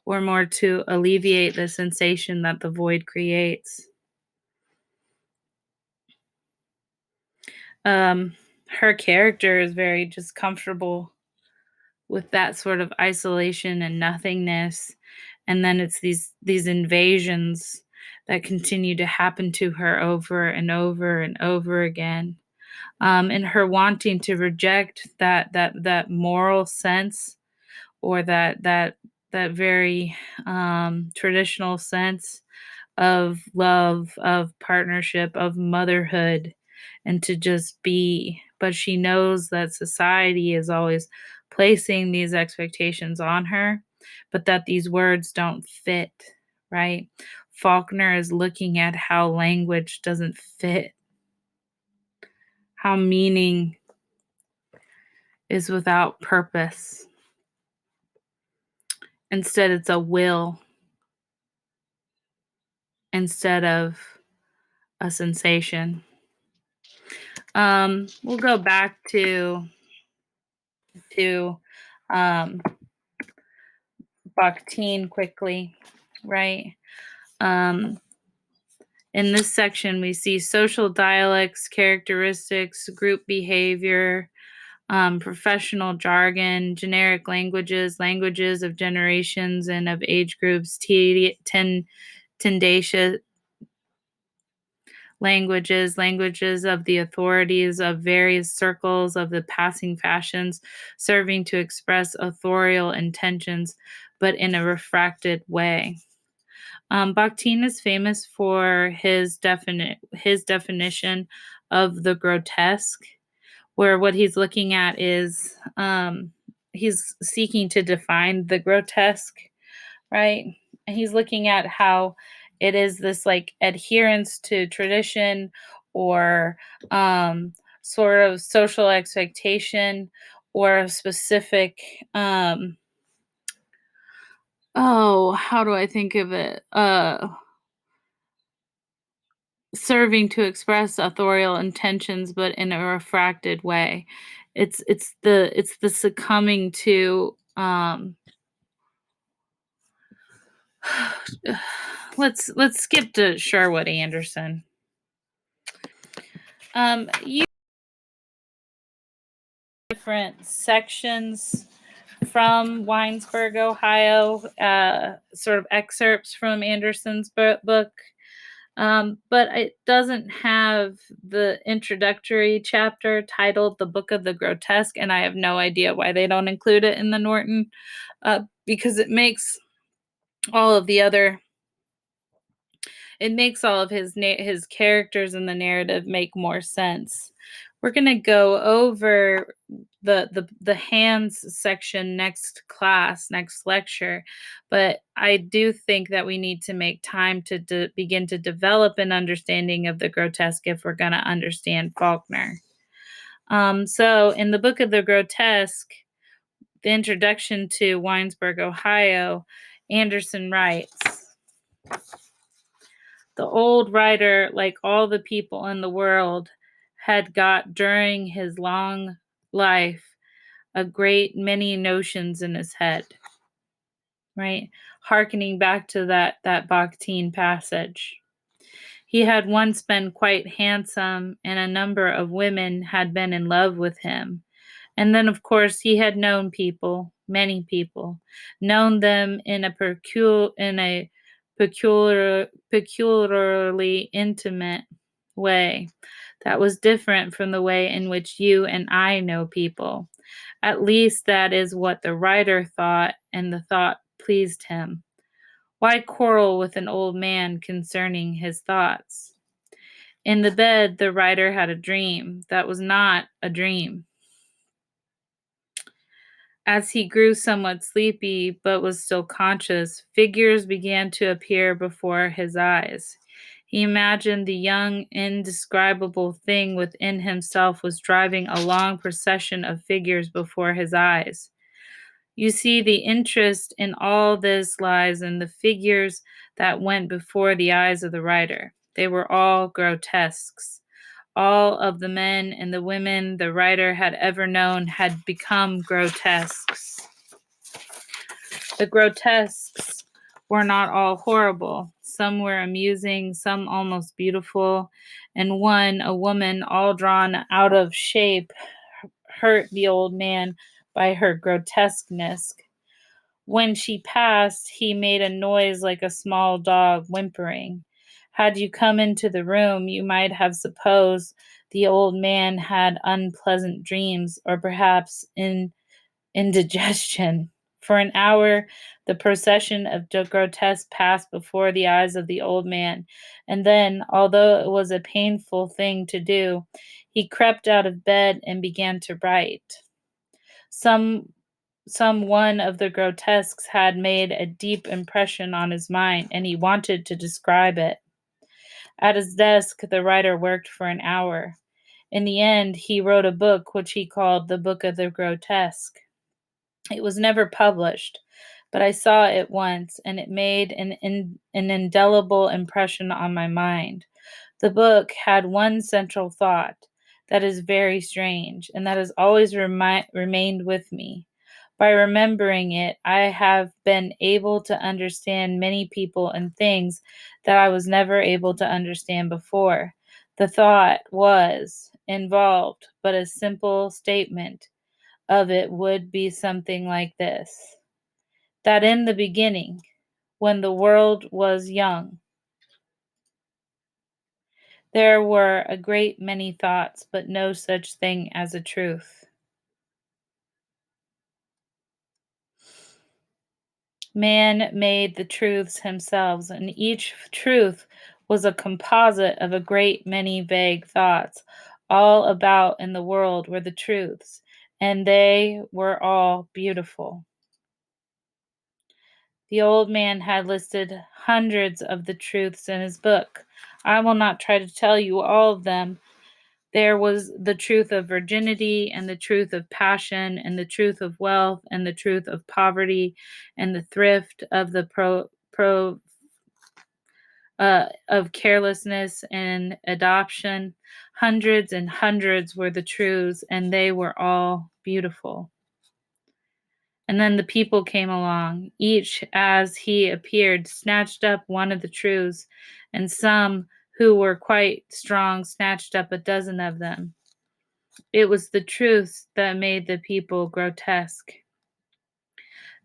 Speaker 1: Or more to alleviate the sensation that the void creates. Her character is very just comfortable with that sort of isolation and nothingness, and then it's these invasions that continue to happen to her over and over and over again, and her wanting to reject that moral sense, or that very traditional sense of love, of partnership, of motherhood, and to just be. But she knows that society is always placing these expectations on her, but that these words don't fit, right? Faulkner is looking at how language doesn't fit, how meaning is without purpose. Instead, it's a will instead of a sensation. We'll go back to um, Bakhtin quickly, right? Um, in this section, we see social dialects, characteristics, group behavior, professional jargon, generic languages, languages of generations and of age groups, tendacious languages, languages of the authorities of various circles of the passing fashions, serving to express authorial intentions, but in a refracted way. Bakhtin is famous for his definition of the grotesque, where what he's looking at is he's seeking to define the grotesque, right? And he's looking at how it is this like adherence to tradition or sort of social expectation or a specific how do I think of it? Serving to express authorial intentions but in a refracted way. It's the succumbing to let's skip to Sherwood Anderson. You different sections from WINESBURG, Ohio, sort of excerpts from Anderson's book. But it doesn't have the introductory chapter titled The Book of the Grotesque, and I have no idea why they don't include it in the Norton, because all of the other it makes all of his characters in the narrative make more sense. We're gonna go over the hands section next class, next lecture, but I do think that we need to make time to begin to develop an understanding of the grotesque if we're gonna understand Faulkner. So in the Book of the Grotesque, the introduction to WINESBURG, Ohio, Anderson writes, the old writer, like all the people in the world, had got during his long life a great many notions in his head, right? Harkening back to that Bakhtin passage. He had once been quite handsome, and a number of women had been in love with him. And then, of course, he had known people, many people, known them in a peculiarly intimate way that was different from the way in which you and I know people. At least that is what the writer thought, and the thought pleased him. Why quarrel with an old man concerning his thoughts? In the bed, the writer had a dream that was not a dream. As he grew somewhat sleepy but was still conscious, figures began to appear before his eyes. He imagined the young, indescribable thing within himself was driving a long procession of figures before his eyes. You see, the interest in all this lies in the figures that went before the eyes of the writer. They were all grotesques. All of the men and the women the writer had ever known had become grotesques. The grotesques were not all horrible. Some were amusing, some almost beautiful, and one, a woman all drawn out of shape, hurt the old man by her grotesqueness. When she passed, he made a noise like a small dog whimpering. Had you come into the room, you might have supposed the old man had unpleasant dreams, or perhaps indigestion. For an hour, the procession of grotesque passed before the eyes of the old man, and then, although it was a painful thing to do, he crept out of bed and began to write. Some some one of the grotesques had made a deep impression on his mind, and he wanted to describe it. At his desk, the writer worked for an hour. In the end, he wrote a book which he called The Book of the Grotesque. It was never published, but I saw it once, and it made an indelible impression on my mind. The book had one central thought that is very strange, and that has always remained with me. By remembering it, I have been able to understand many people and things that I was never able to understand before. The thought was involved, but a simple statement of it would be something like this: that in the beginning, when the world was young, There were a great many thoughts, but no such thing as a truth. Man made the truths himself, and each truth was a composite of a great many vague thoughts. All about in the world were the truths, and they were all beautiful. The old man had listed hundreds of the truths in his book. I will not try to tell you all of them. There was the truth of virginity, and the truth of passion, and the truth of wealth, and the truth of poverty, and the thrift of the of carelessness and adoption. Hundreds and hundreds were the truths, and they were all beautiful. And then the people came along, each as he appeared, snatched up one of the truths, and some who were quite strong snatched up a dozen of them. It was the truths that made the people grotesque.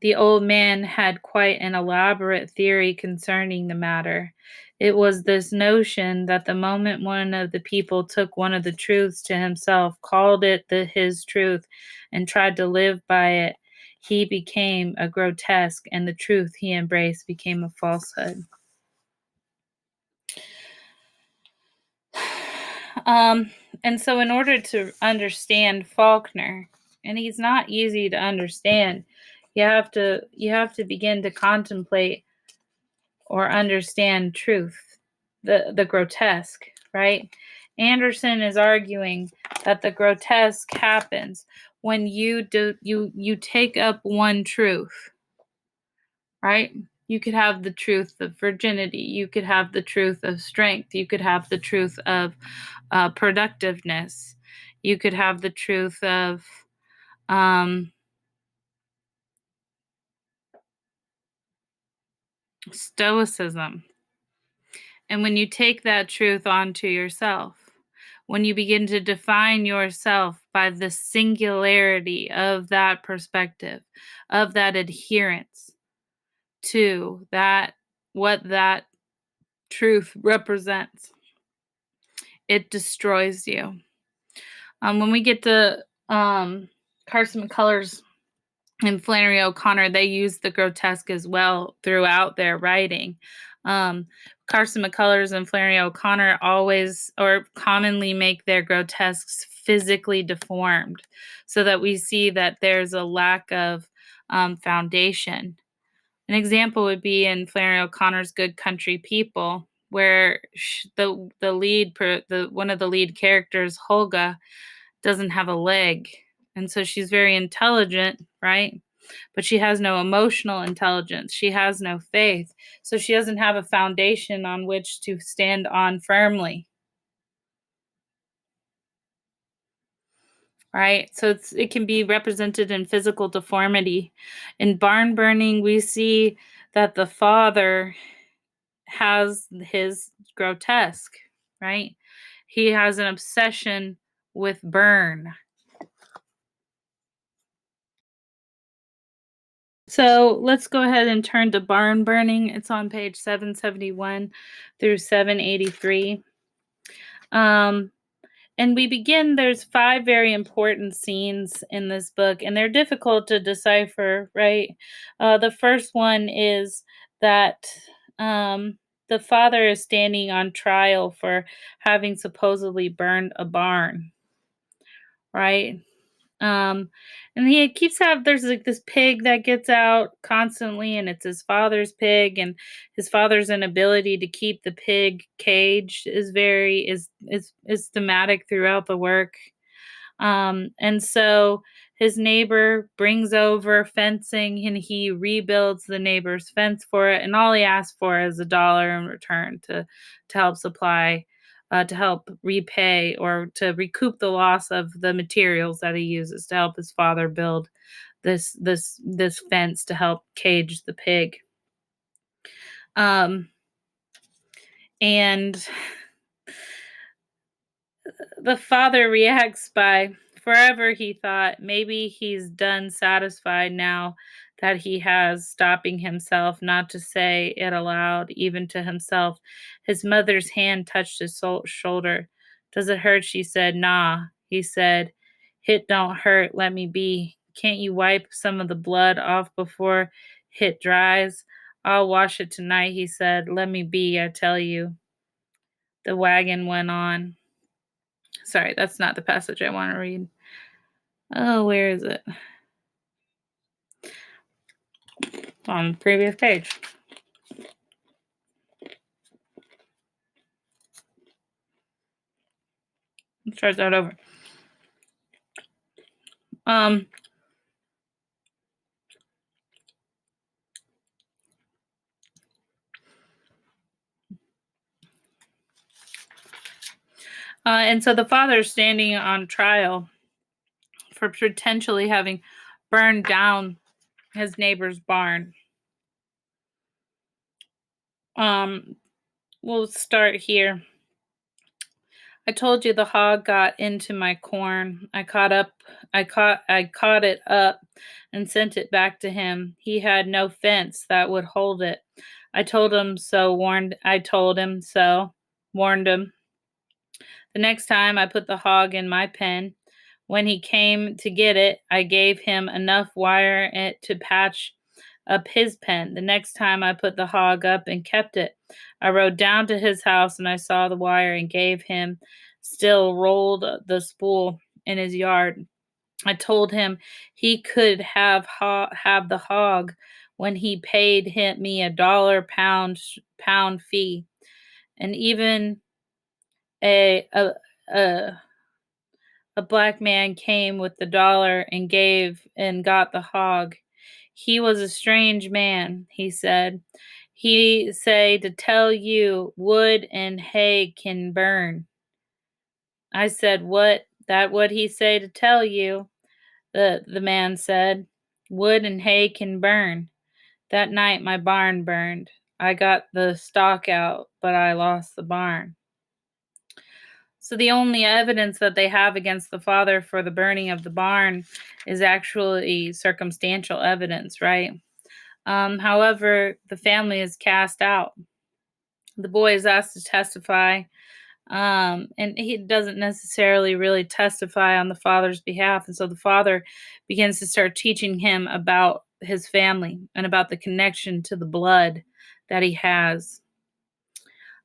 Speaker 1: The old man had quite an elaborate theory concerning the matter. It was this notion that the moment one of the people took one of the truths to himself, called it his truth, and tried to live by it, he became a grotesque, and the truth he embraced became a falsehood. Um, and so, in order to understand Faulkner, and he's not easy to understand, you have to begin to contemplate or understand truth, the grotesque, right? Anderson is arguing that the grotesque happens when you take up one truth, right? You could have the truth of virginity, you could have the truth of strength, you could have the truth of productiveness, you could have the truth of um, stoicism. And when you take that truth onto yourself, when you begin to define yourself by the singularity of that perspective, of that adherence to that, what that truth represents, it destroys you. When we get to Carson Mccullers and Flannery O'Connor, they use the grotesque as well throughout their writing. Um, Carson Mccullers and Flannery O'Connor always or commonly make their grotesques physically deformed so that we see that there's a lack of foundation. An example would be in Flannery O'Connor's Good Country People, where the one of the lead characters, Holga, doesn't have a leg. And so she's very intelligent, right? But she has no emotional intelligence. She has no faith. So she doesn't have a foundation on which to stand on firmly, right? So it can be represented in physical deformity. In barn burning, we see that the father has his grotesque, right? He has an obsession with burn. So let's go ahead and turn to barn burning. It's on page 771 through 783. Um, and we begin, there's 5 very important scenes in this book, and they're difficult to decipher, right? The first one is that the father is standing on trial for having supposedly burned a barn, right? Um, and he keeps there's like this pig that gets out constantly, and it's his father's pig, and his father's inability to keep the pig caged is is thematic throughout the work. And so his neighbor brings over fencing, and he rebuilds the neighbor's fence for it, and all he asks for is $1 in return to help supply to help repay or to recoup the loss of the materials that he uses to help his father build this fence to help cage the pig. Um, and the father reacts by forever he thought maybe he's done satisfied now that he has, stopping himself not to say it aloud even to himself, His mother's hand touched his shoulder. "Does it hurt?" She said. "Nah." He said, "Hit don't hurt. Let me be. Can't you wipe some of the blood off before hit dries?" "I'll wash it tonight," he said. "Let me be, I tell you." The wagon went on. Sorry, that's not the passage I want to read. Oh, where is it? It's on the previous page. Let's start that over. Um, and so the father's standing on trial for potentially having burned down his neighbor's barn. We'll start here. "I told you the hog got into my corn. I caught it up and sent it back to him. He had no fence that would hold it. I told him so, warned him. The next time I put the hog in my pen. When he came to get it, I gave him enough wire to patch up his pen. The next time I put the hog up and kept it. I rode down to his house and I saw the wire and gave him, still rolled the spool in his yard. I told him he could have the hog when he paid me $1 pound fee, and even a a a, a black man came with the dollar and gave and got the hog. He was a strange man," he said. "He say to tell you wood and hay can burn." I said, "What? That what he say to tell you?" The man said, "Wood and hay can burn. That night my barn burned. I got the stock out, but I lost the barn." So the only evidence that they have against the father for the burning of the barn is actually circumstantial evidence, right? However, the family is cast out. The boy is asked to testify, and he doesn't necessarily really testify on the father's behalf. And so the father begins to start teaching him about his family and about the connection to the blood that he has.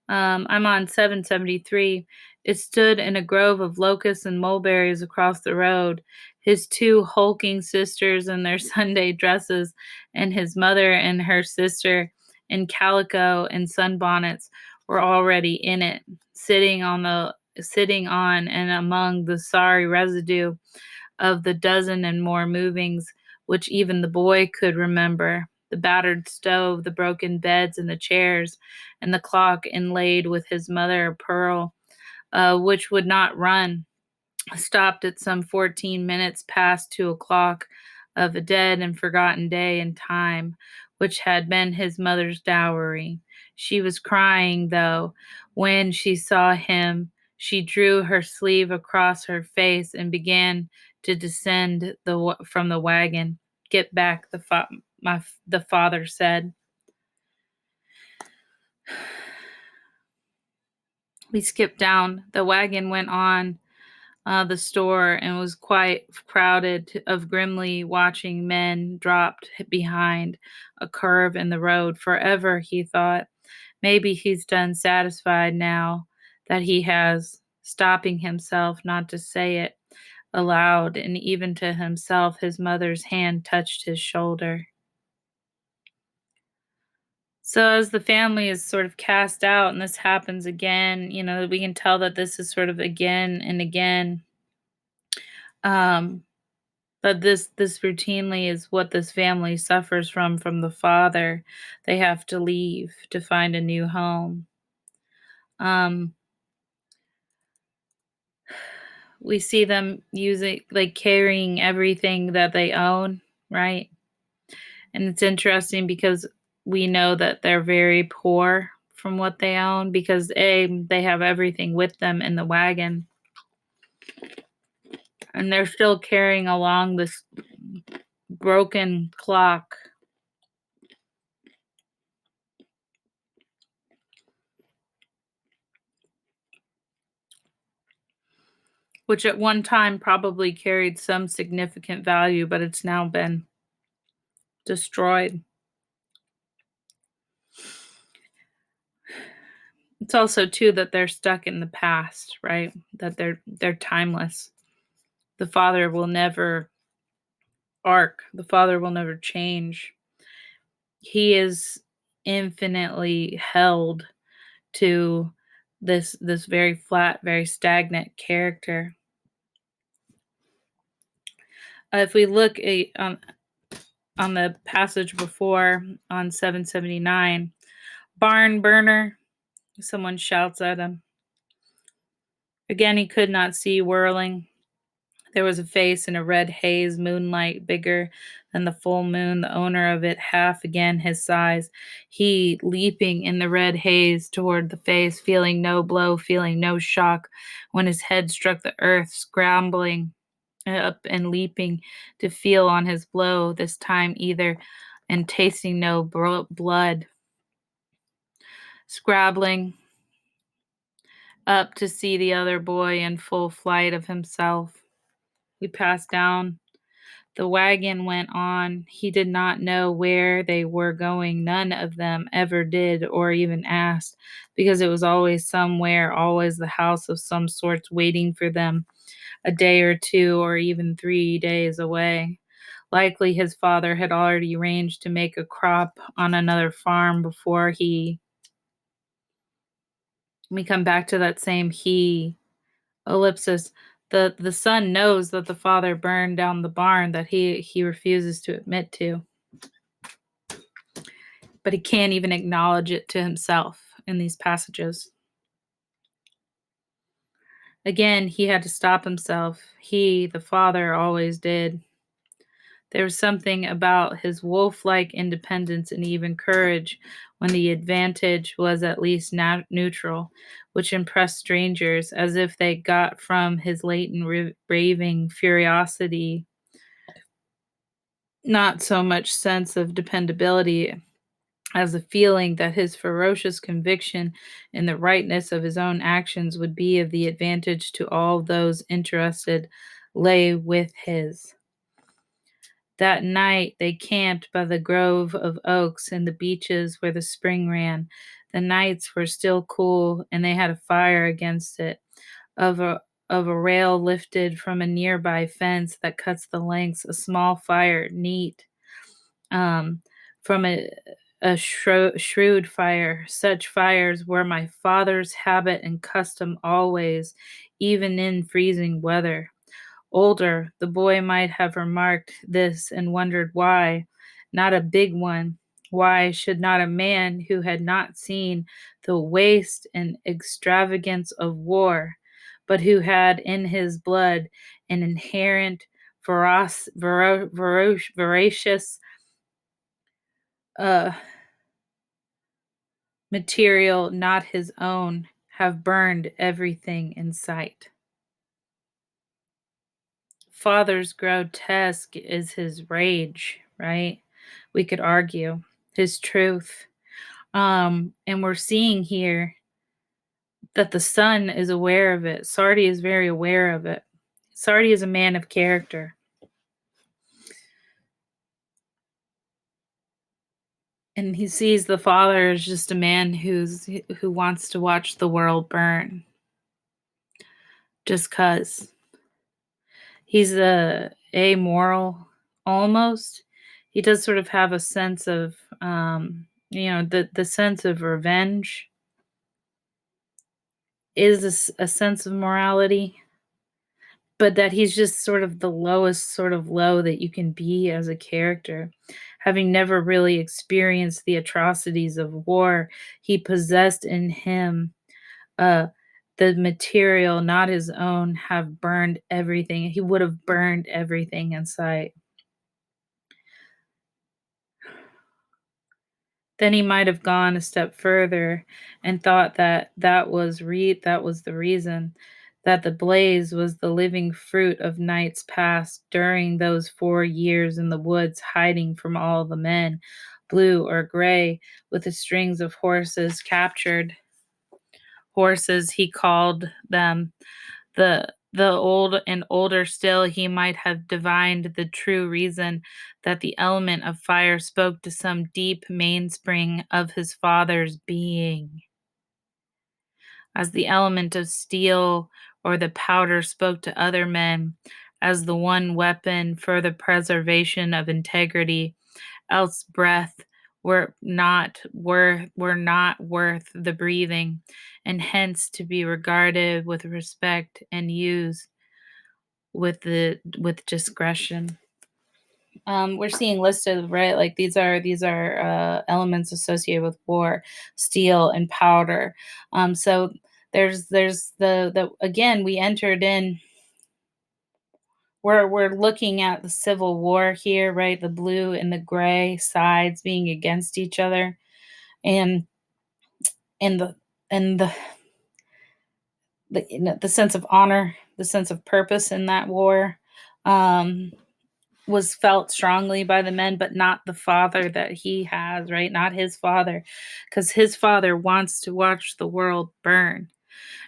Speaker 1: I'm on 773. "It stood in a grove of locusts and mulberries across the road. His two hulking sisters in their Sunday dresses, and his mother and her sister in calico and sunbonnets were already in it, sitting on and among the sorry residue of the dozen and more movings which even the boy could remember, the battered stove, the broken beds and the chairs, and the clock inlaid with his mother of pearl, which would not run, stopped at some 14 minutes past 2 o'clock of a dead and forgotten day and time, which had been his mother's dowry. She was crying, though, when she saw him. She drew her sleeve across her face and began to descend from the wagon. Get back, the father said. We skipped down. The wagon went on the store and was quite crowded of grimly watching men dropped behind a curve in the road. Forever, he thought. Maybe he's done satisfied now that he has, stopping himself not to say it aloud, and even to himself, his mother's hand touched his shoulder. So as the family is sort of cast out, and this happens again, we can tell that this is sort of again and again. Um, but this routinely is what this family suffers from the father. They have to leave to find a new home. Um, we see them using like carrying everything that they own, right? And it's interesting because we know that they're very poor from what they own because they have everything with them in the wagon, and they're still carrying along this broken clock. which at one time probably carried some significant value, but it's now been destroyed. It's also too that they're stuck in the past, right? That they're timeless. The Father will never arc. The Father will never change. He is infinitely held to this very flat, very stagnant character. If we look on the passage before on 779, barn burner, someone shouts at him. Again, he could not see, whirling. There was a face in a red haze, moonlight bigger than the full moon, the owner of it half again his size. He leaping in the red haze toward the face, feeling no blow, feeling no shock. When his head struck the earth, scrambling up and leaping to feel on his blow, this time either, and tasting no blood. Scrabbling up to see the other boy in full flight of himself. We passed down. The wagon went on. He did not know where they were going. None of them ever did or even asked, because it was always somewhere, always the house of some sorts waiting for them, a day or two or even 3 days away. Likely his father had already arranged to make a crop on another farm before we come back to that same he. Ellipsis. The son knows that the father burned down the barn that he refuses to admit to, but he can't even acknowledge it to himself in these passages. Again, he had to stop himself. He, the father, always did. There was something about his wolf-like independence and even courage when the advantage was at least neutral, which impressed strangers as if they got from his latent raving curiosity not so much sense of dependability as a feeling that his ferocious conviction in the rightness of his own actions would be of the advantage to all those interested lay with his. That night they camped by the grove of oaks and the beaches where the spring ran. The nights were still cool, and they had a fire against it, of a rail lifted from a nearby fence that cuts the lengths, a small fire, neat, from a shrewd fire. Such fires were my father's habit and custom always, even in freezing weather. Older, the boy might have remarked this and wondered why. Not a big one. Why should not a man who had not seen the waste and extravagance of war, but who had in his blood an inherent voracious uh, material not his own, have burned everything in sight? Father's grotesque is his rage, right? We could argue his truth. And we're seeing here that the son is aware of it. Sardi is very aware of it. Sardi is a man of character. And he sees the father as just a man who wants to watch the world burn. Just cause. He's amoral almost. He does sort of have a sense of the sense of revenge is a sense of morality, but that he's just sort of the lowest sort of low that you can be as a character. Having never really experienced the atrocities of war, he possessed in him uh the material not his own have burned everything. He would have burned everything in sight. Then he might have gone a step further and thought that that was the reason, that the blaze was the living fruit of nights passed during those 4 years in the woods, hiding from all the men, blue or gray, with the strings of horses captured. Horses, he called them, the The old and older still, he might have divined the true reason that the element of fire spoke to some deep mainspring of his father's being, as the element of steel or the powder spoke to other men as the one weapon for the preservation of integrity, else breath were not worth the breathing, and hence to be regarded with respect and used with discretion. We're seeing listed, right? Like these are elements associated with war, steel and powder. So there's the again we entered in. We're looking at the Civil War here, right? The blue and the gray sides being against each other, and and the and the sense of honor, the sense of purpose in that war. Um, was felt strongly by the men, but not the father that he has, right? Not his father, because his father wants to watch the world burn.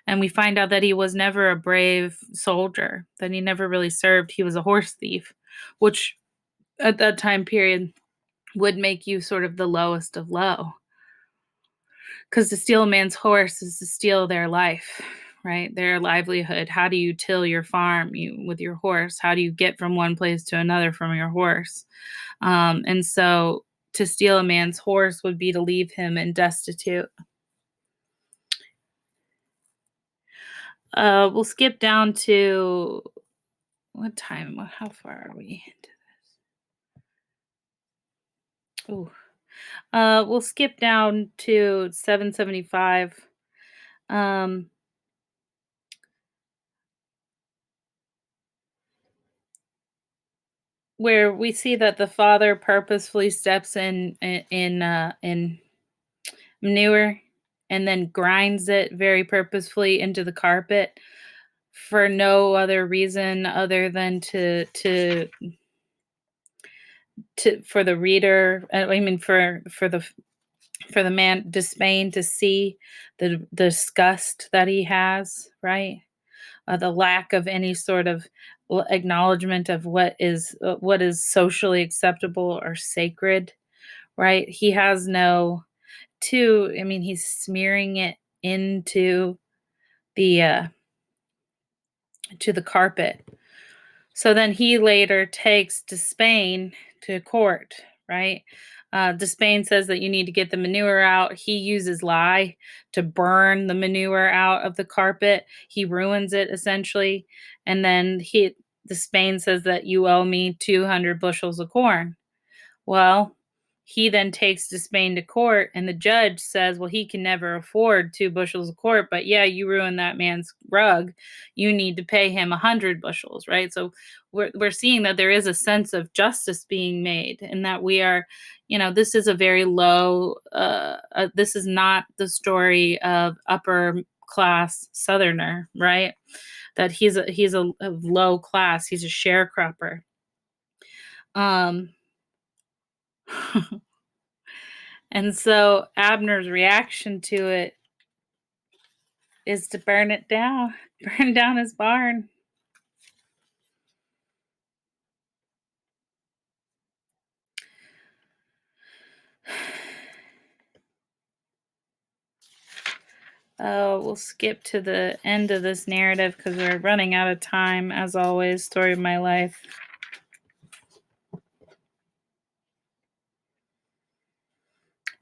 Speaker 1: And we find out that he was never a brave soldier, that he never really served. He was a horse thief, which at that time period would make you sort of the lowest of low. Because to steal a man's horse is to steal their life, right? Their livelihood. How do you till your farm with your horse? How do you get from one place to another from your horse? And so to steal a man's horse would be to leave him in destitute. We'll skip down to what time? How far are we into this? Ooh. We'll skip down to 775. Um, where we see that the father purposefully steps in manure and then grinds it very purposefully into the carpet for no other reason other than to for the reader, I mean for the man Despain to see the disgust that he has, right? The lack of any sort of acknowledgement of what is socially acceptable or sacred, right? He has no two. I mean, he's smearing it into the to the carpet. So then he later takes Despain to court, right? Despain says that you need to get the manure out. He uses lye to burn the manure out of the carpet. He ruins it essentially. And then Despain says that you owe me 200 bushels of corn. Well, he then takes Despain to court, and the judge says, well, he can never afford 2 bushels of corn, but yeah, you ruined that man's rug. You need to pay him 100 bushels, right? So we're seeing that there is a sense of justice being made, and that we are, this is a very low, this is not the story of upper class Southerner, right? That he's a low class, he's a sharecropper. Um, And so Abner's reaction to it is to burn it down, burn down his barn. We'll skip to the end of this narrative because we're running out of time, as always. Story of my life.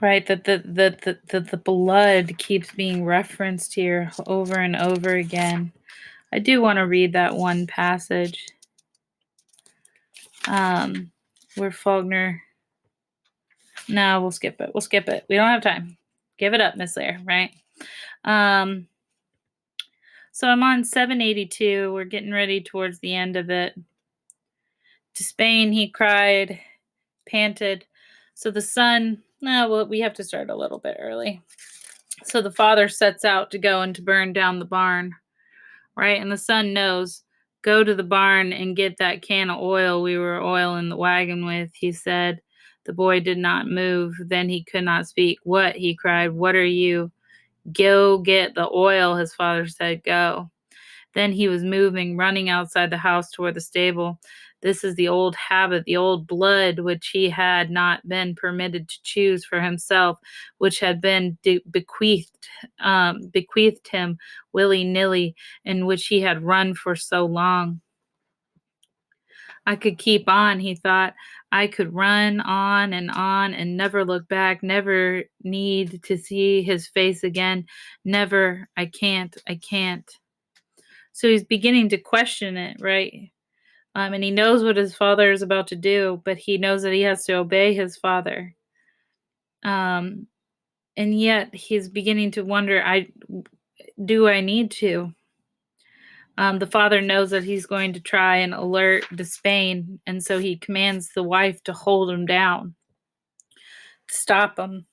Speaker 1: Right, that the blood keeps being referenced here over and over again. I do want to read that one passage where Faulkner. No, we'll skip it. We'll skip it. We don't have time. Give it up, Miss Lair, right? So I'm on 782. We're getting ready towards the end of it. Despain, he cried, panted. So the son, no, well, we have to start a little bit early. So the father sets out to go and to burn down the barn, right? And the son knows, go to the barn and get that can of oil we were oiling the wagon with, he said. The boy did not move. Then he could not speak. What? He cried. What are you? Go get the oil, his father said. Go. Then he was moving, running outside the house toward the stable. This is the old habit, the old blood which he had not been permitted to choose for himself, which had been bequeathed him willy nilly, in which he had run for so long. I could keep on, he thought. I could run on and never look back, never need to see his face again. Never. I can't. I can't. So he's beginning to question it, right? And he knows what his father is about to do, but he knows that he has to obey his father. Um, and yet he's beginning to wonder, do I need to? The father knows that he's going to try and alert Despain, and so he commands the wife to hold him down, to stop him.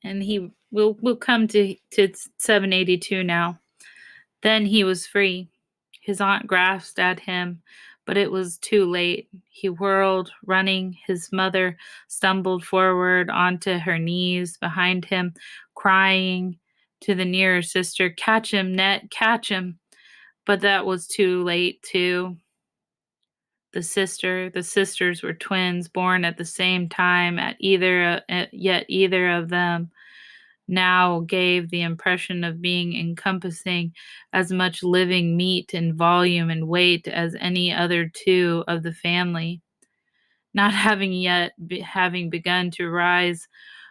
Speaker 1: And we'll come to 782 now. Then he was free. His aunt grasped at him, but it was too late. He whirled, running. His mother stumbled forward onto her knees behind him, crying to the nearer sister, "Catch him, Net, catch him." But that was too late, too. The sisters were twins, born at the same time, yet either of them now gave the impression of being encompassing as much living meat in volume and weight as any other two of the family. Not having yet having begun to rise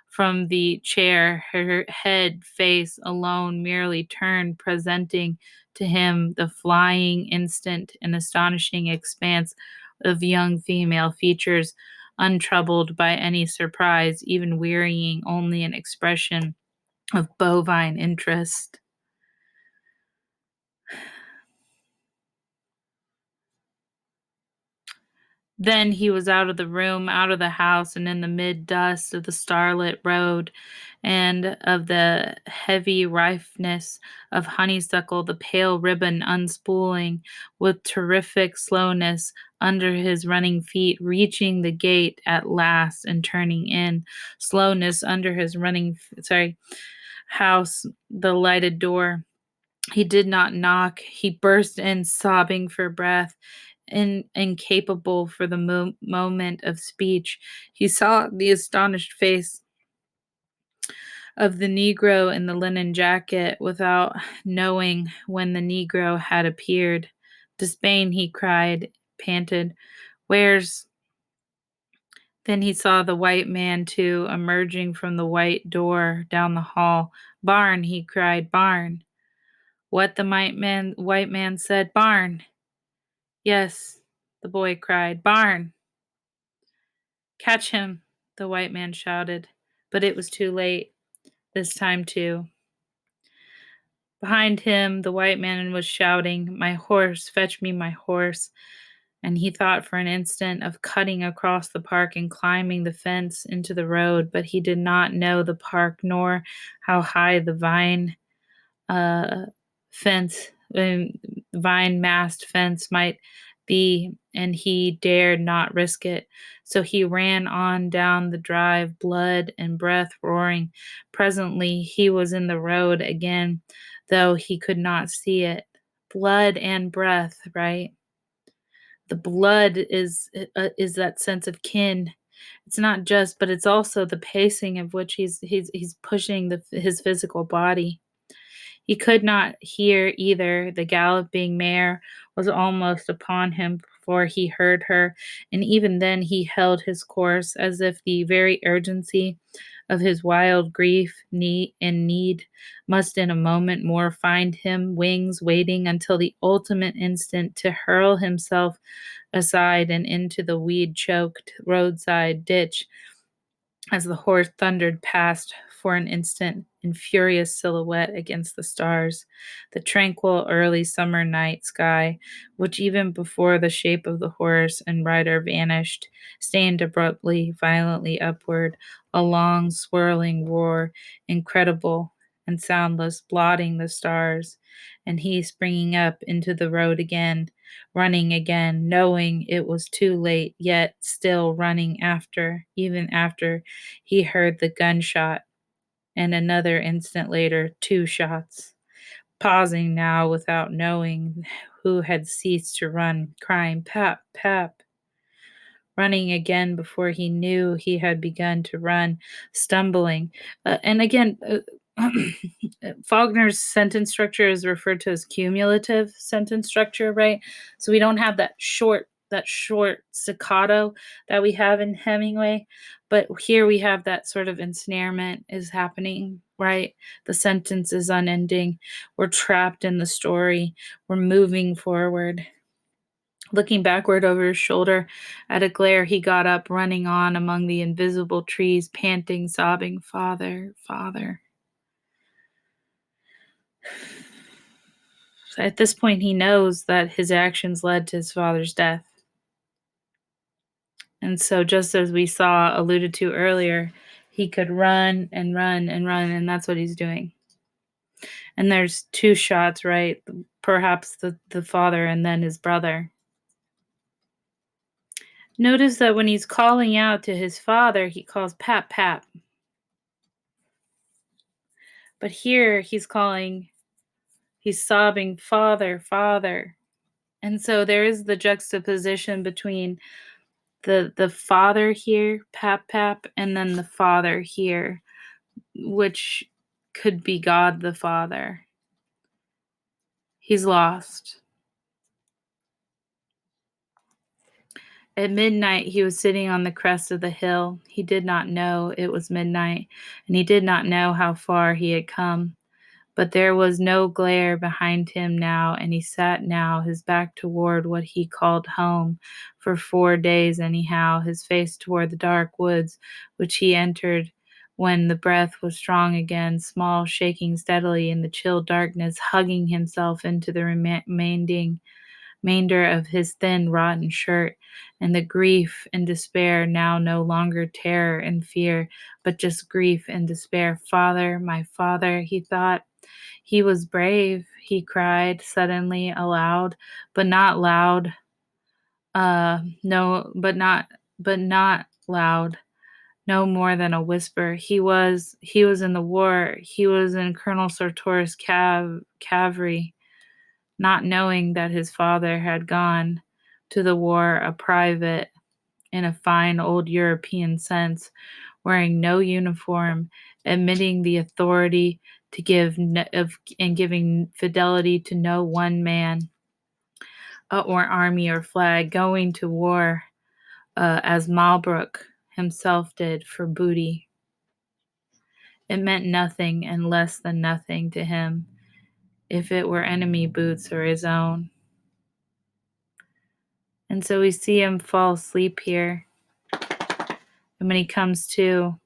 Speaker 1: from the chair, her head face alone merely turned, presenting to him the flying instant and astonishing expanse of young female features, untroubled by any surprise, even wearying only an expression of bovine interest. Then he was out of the room, out of the house, and in the mid dust of the starlit road, and of the heavy ripeness of honeysuckle, the pale ribbon unspooling with terrific slowness under his running feet, reaching the gate at last and turning in. Slowness under his house, the lighted door. He did not knock. He burst in, sobbing for breath, incapable for the moment of speech. He saw the astonished face of the Negro in the linen jacket without knowing when the Negro had appeared. Despain, he cried, panted. Where's. Then he saw the white man, too, emerging from the white door down the hall. Barn, he cried, barn. What, the white man said, barn. Yes, the boy cried, barn. Catch him, the white man shouted, but it was too late, this time too. Behind him, the white man was shouting, my horse, fetch me my horse. And he thought for an instant of cutting across the park and climbing the fence into the road, but he did not know the park nor how high the uh, fence, vine mast fence might be, and he dared not risk it. So he ran on down the drive, blood and breath roaring. Presently he was in the road again, though he could not see it. Blood and breath, right? The blood is that sense of kin. It's not just, but it's also the pacing of which he's pushing his physical body. He could not hear either. The galloping mare was almost upon him before he heard her, and even then he held his course as if the very urgency of his wild grief and need must in a moment more find him wings waiting until the ultimate instant to hurl himself aside and into the weed-choked roadside ditch as the horse thundered past for an instant in furious silhouette against the stars, the tranquil early summer night sky, which even before the shape of the horse and rider vanished, stained abruptly, violently upward, a long swirling roar, incredible and soundless, blotting the stars, and he springing up into the road again, running again, knowing it was too late, yet still running after, even after he heard the gunshot and another instant later, 2 shots. Pausing now without knowing who had ceased to run, crying, "Pap, Pap," running again before he knew he had begun to run, stumbling. And again, Faulkner's sentence structure is referred to as cumulative sentence structure, right? So we don't have that short staccato that we have in Hemingway, but here we have that sort of ensnarement is happening, right? The sentence is unending. We're trapped in the story. We're moving forward. Looking backward over his shoulder at a glare, he got up, running on among the invisible trees, panting, sobbing, "Father, Father." So at this point, he knows that his actions led to his father's death. And so, just as we saw alluded to earlier, he could run and run and run, and that's what he's doing. And there's 2 shots, right? Perhaps the father and then his brother. Notice that when he's calling out to his father, he calls "Pap, Pap." But here he's sobbing, "Father, Father." And so there is the juxtaposition between the father here, "Pap, Pap," and then the father here, which could be God the Father. He's lost. At midnight, he was sitting on the crest of the hill. He did not know it was midnight, and he did not know how far he had come. But there was no glare behind him now, and he sat now, his back toward what he called home, for 4 days anyhow, his face toward the dark woods, which he entered when the breath was strong again, small, shaking steadily in the chill darkness, hugging himself into the remainder of his thin, rotten shirt, and the grief and despair now no longer terror and fear, but just grief and despair. "Father, my father," he thought. "He was brave," he cried suddenly aloud, but not loud. No, but not loud. No more than a whisper. He was in the war. He was in Colonel Sartor's cavalry, not knowing that his father had gone to the war a private in a fine old European sense, wearing no uniform, admitting the authority to give and giving fidelity to no one man or army or flag, going to war as Malbrook himself did for booty. It meant nothing and less than nothing to him if it were enemy boots or his own. And so we see him fall asleep here. And when he comes to,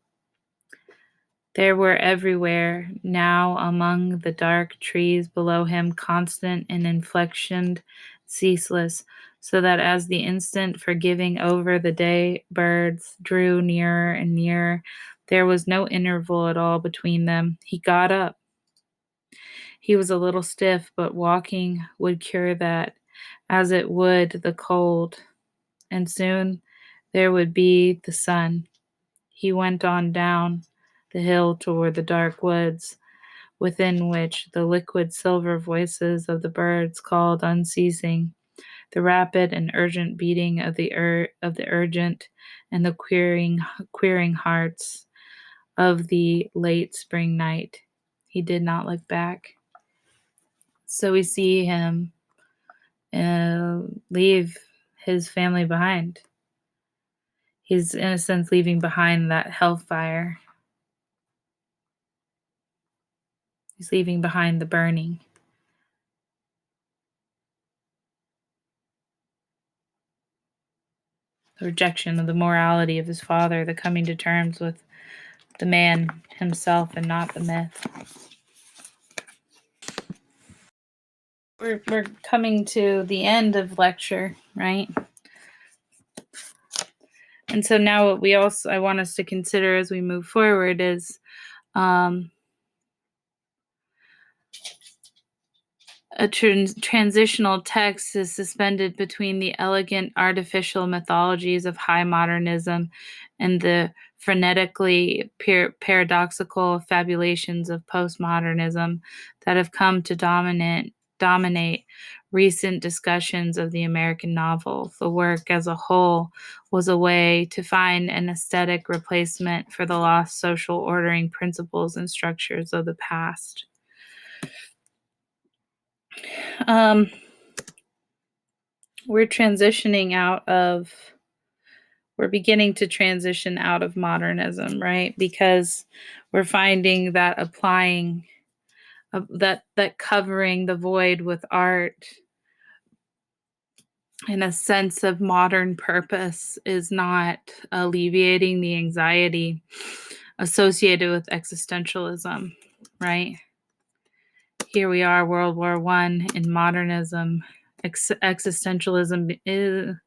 Speaker 1: there were everywhere, now among the dark trees below him, constant and inflectioned, ceaseless, so that as the instant for giving over the day birds drew nearer and nearer, there was no interval at all between them. He got up. He was a little stiff, but walking would cure that, as it would the cold, and soon there would be the sun. He went on down the hill toward the dark woods, within which the liquid silver voices of the birds called unceasing, the rapid and urgent beating of the urgent and the queering hearts of the late spring night. He did not look back. So we see him leave his family behind. He's, in a sense, leaving behind that hellfire. He's leaving behind the burning. The rejection of the morality of his father, the coming to terms with the man himself and not the myth. We're coming to the end of lecture, right? And so now what I want us to consider as we move forward is a transitional text is suspended between the elegant artificial mythologies of high modernism and the frenetically paradoxical fabulations of postmodernism that have come to dominate recent discussions of the American novel. The work as a whole was a way to find an aesthetic replacement for the lost social ordering principles and structures of the past. We're beginning to transition out of modernism, right? Because we're finding that applying that covering the void with art in a sense of modern purpose is not alleviating the anxiety associated with existentialism, right? Here we are, World War I in modernism. Existentialism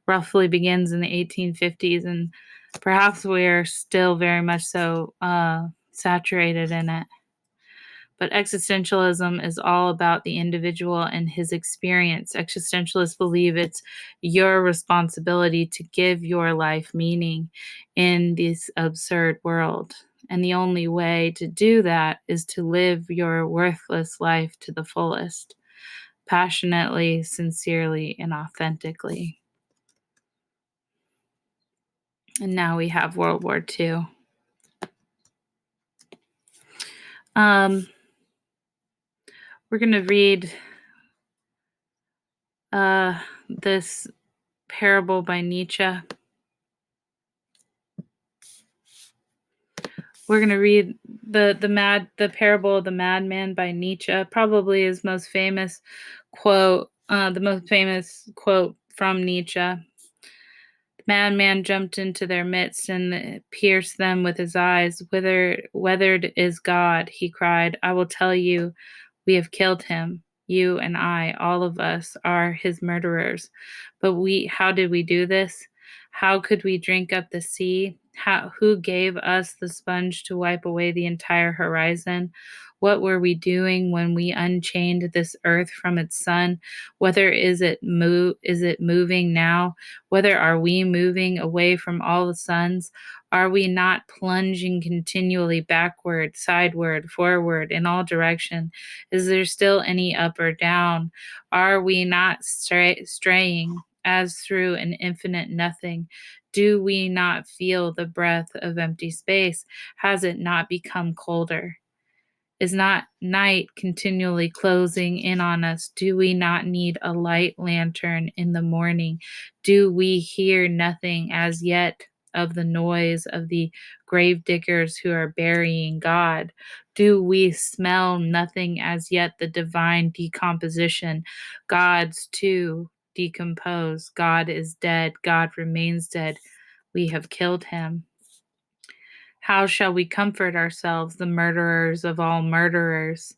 Speaker 1: roughly begins in the 1850s, and perhaps we are still very much so saturated in it. But existentialism is all about the individual and his experience. Existentialists believe it's your responsibility to give your life meaning in this absurd world. And the only way to do that is to live your worthless life to the fullest, passionately, sincerely, and authentically. And now we have World War II. We're going to read this parable by Nietzsche. We're going to read the parable of the madman by Nietzsche, probably his most famous quote, the most famous quote from Nietzsche. The madman jumped into their midst and pierced them with his eyes. Weathered is God, he cried. I will tell you, we have killed him. You and I, all of us, are his murderers. But how did we do this? How could we drink up the sea? Who gave us the sponge to wipe away the entire horizon? What were we doing when we unchained this earth from its sun? Whether is it moving now? Whether are we moving away from all the suns? Are we not plunging continually backward, sideward, forward, in all direction? Is there still any up or down? Are we not straying as through an infinite nothing? Do we not feel the breath of empty space? Has it not become colder? Is not night continually closing in on us? Do we not need a light lantern in the morning? Do we hear nothing as yet of the noise of the grave diggers who are burying God? Do we smell nothing as yet the divine decomposition? God's too decompose. God is dead. God remains dead. We have killed him. How shall we comfort ourselves, the murderers of all murderers?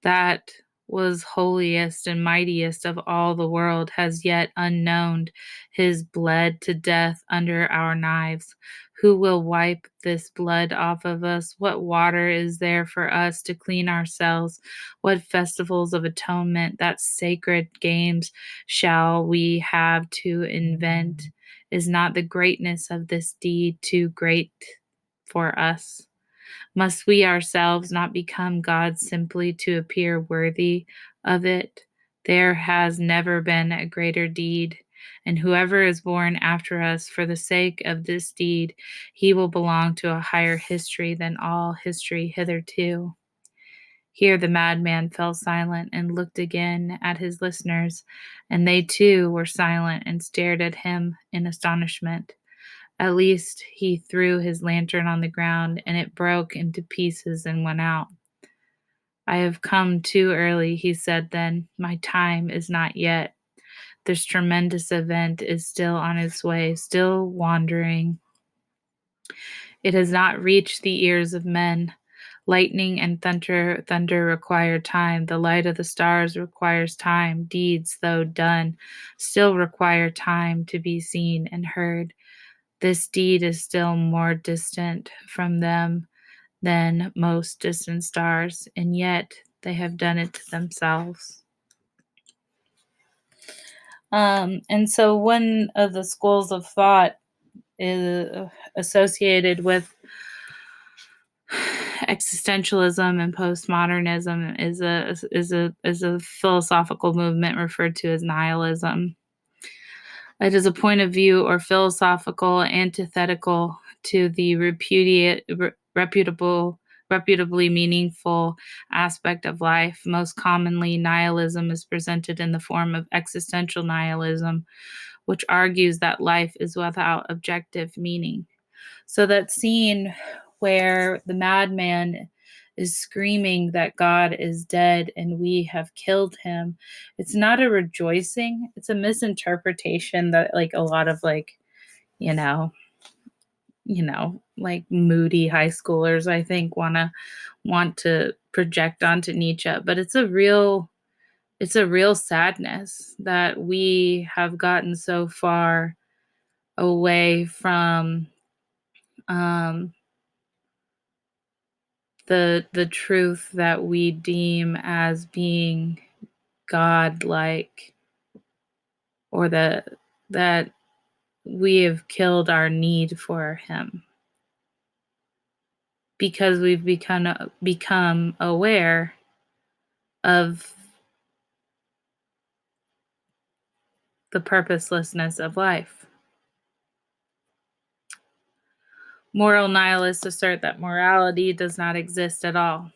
Speaker 1: That was holiest and mightiest of all the world has yet unknown his bled to death under our knives. Who will wipe this blood off of us? What water is there for us to clean ourselves? What festivals of atonement, that sacred games shall we have to invent? Is not the greatness of this deed too great for us? Must we ourselves not become gods simply to appear worthy of it? There has never been a greater deed, and whoever is born after us for the sake of this deed, he will belong to a higher history than all history hitherto. Here the madman fell silent and looked again at his listeners, and they too were silent and stared at him in astonishment. At least he threw his lantern on the ground, and it broke into pieces and went out. I have come too early, he said then. My time is not yet. This tremendous event is still on its way, still wandering. It has not reached the ears of men. Lightning and thunder require time. The light of the stars requires time. Deeds, though done, still require time to be seen and heard. This deed is still more distant from them than most distant stars, and yet they have done it to themselves. And so one of the schools of thought associated with existentialism and postmodernism is a philosophical movement referred to as nihilism. It is a point of view or philosophical antithetical to the reputably meaningful aspect of life. Most commonly, nihilism is presented in the form of existential nihilism, which argues that life is without objective meaning. So that scene where the madman is screaming that God is dead and we have killed him, it's not a rejoicing. It's a misinterpretation that like a lot of like, you know, like moody high schoolers, I think, want to project onto Nietzsche. But it's a real sadness that we have gotten so far away from um the truth that we deem as being godlike, or that we have killed our need for him because we've become aware of the purposelessness of life. Moral nihilists assert that morality does not exist at all.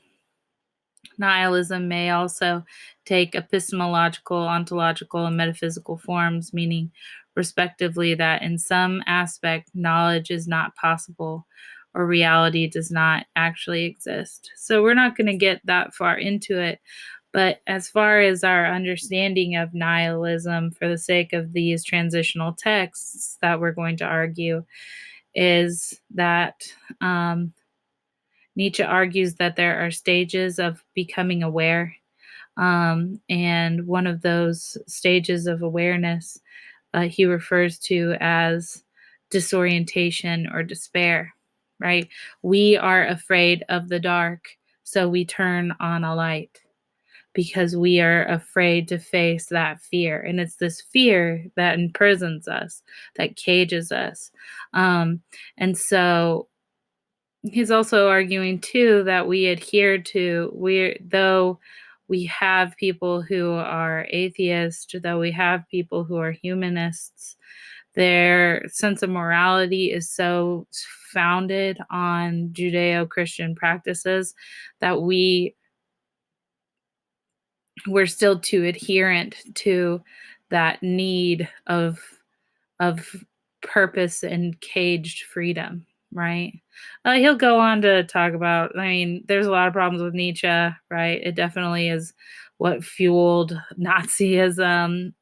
Speaker 1: Nihilism may also take epistemological, ontological, and metaphysical forms, meaning, respectively, that in some aspect knowledge is not possible or reality does not actually exist. So we're not going to get that far into it. But as far as our understanding of nihilism, for the sake of these transitional texts that we're going to argue, is that Nietzsche argues that there are stages of becoming aware. And one of those stages of awareness he refers to as disorientation or despair, right? We are afraid of the dark, so we turn on a light because we are afraid to face that fear. And it's this fear that imprisons us, that cages us. And so he's also arguing too that though we have people who are atheists, though we have people who are humanists, their sense of morality is so founded on Judeo-Christian practices that we're still too adherent to that need of purpose and caged freedom, right? He'll go on to talk about, I mean, there's a lot of problems with Nietzsche, right? It definitely is what fueled Nazism.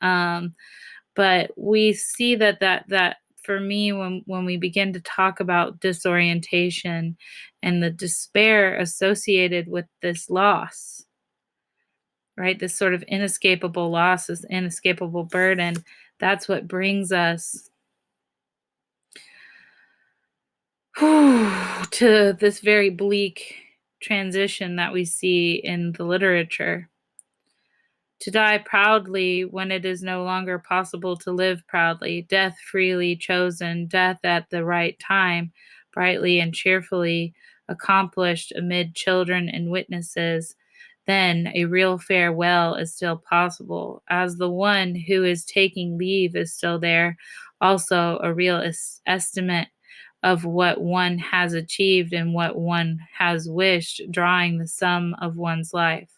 Speaker 1: But we see that for me, when we begin to talk about disorientation and the despair associated with this loss, right? This sort of inescapable loss, this inescapable burden, that's what brings us to this very bleak transition that we see in the literature. To die proudly when it is no longer possible to live proudly, death freely chosen, death at the right time, brightly and cheerfully accomplished amid children and witnesses, then a real farewell is still possible, as the one who is taking leave is still there, also a real estimate of what one has achieved and what one has wished, drawing the sum of one's life,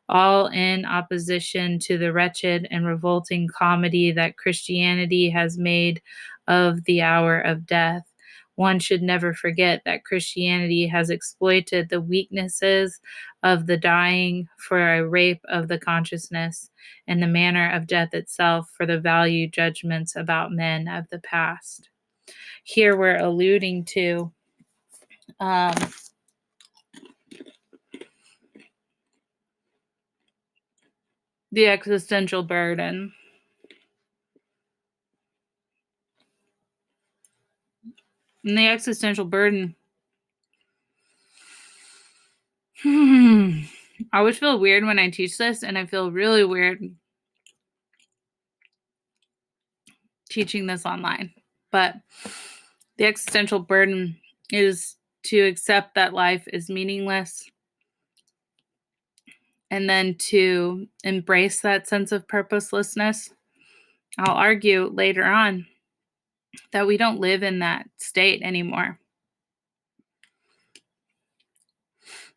Speaker 1: all in opposition to the wretched and revolting comedy that Christianity has made of the hour of death. One should never forget that Christianity has exploited the weaknesses of the dying for a rape of the consciousness, and the manner of death itself for the value judgments about men of the past. Here we're alluding to the existential burden. And the existential burden, I always feel weird when I teach this, and I feel really weird teaching this online. But The existential burden is to accept that life is meaningless and then to embrace that sense of purposelessness. I'll argue later on that we don't live in that state anymore.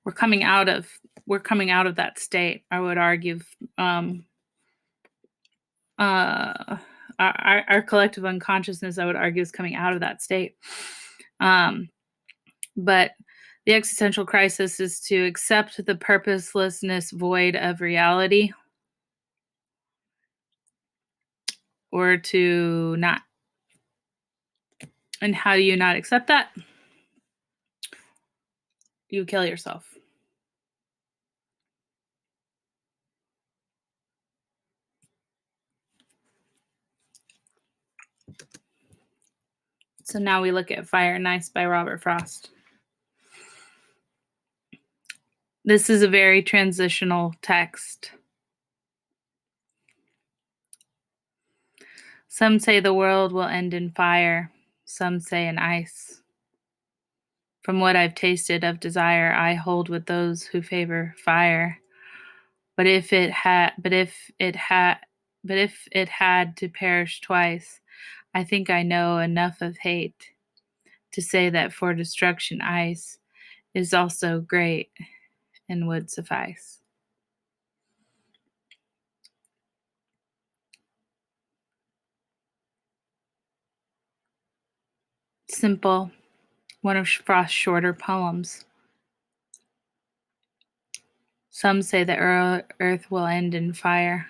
Speaker 1: We're coming out of that state, I would argue. Our collective unconsciousness, I would argue, is coming out of that state. But the existential crisis is to accept the purposelessness void of reality, or to not. And how do you not accept that? You kill yourself. So now we look at Fire and Ice by Robert Frost. This is a very transitional text. Some say the world will end in fire, some say in ice. From what I've tasted of desire, I hold with those who favor fire. But if it had to perish twice, I think I know enough of hate to say that for destruction ice is also great and would suffice. Simple, one of Frost's shorter poems. Some say the earth will end in fire.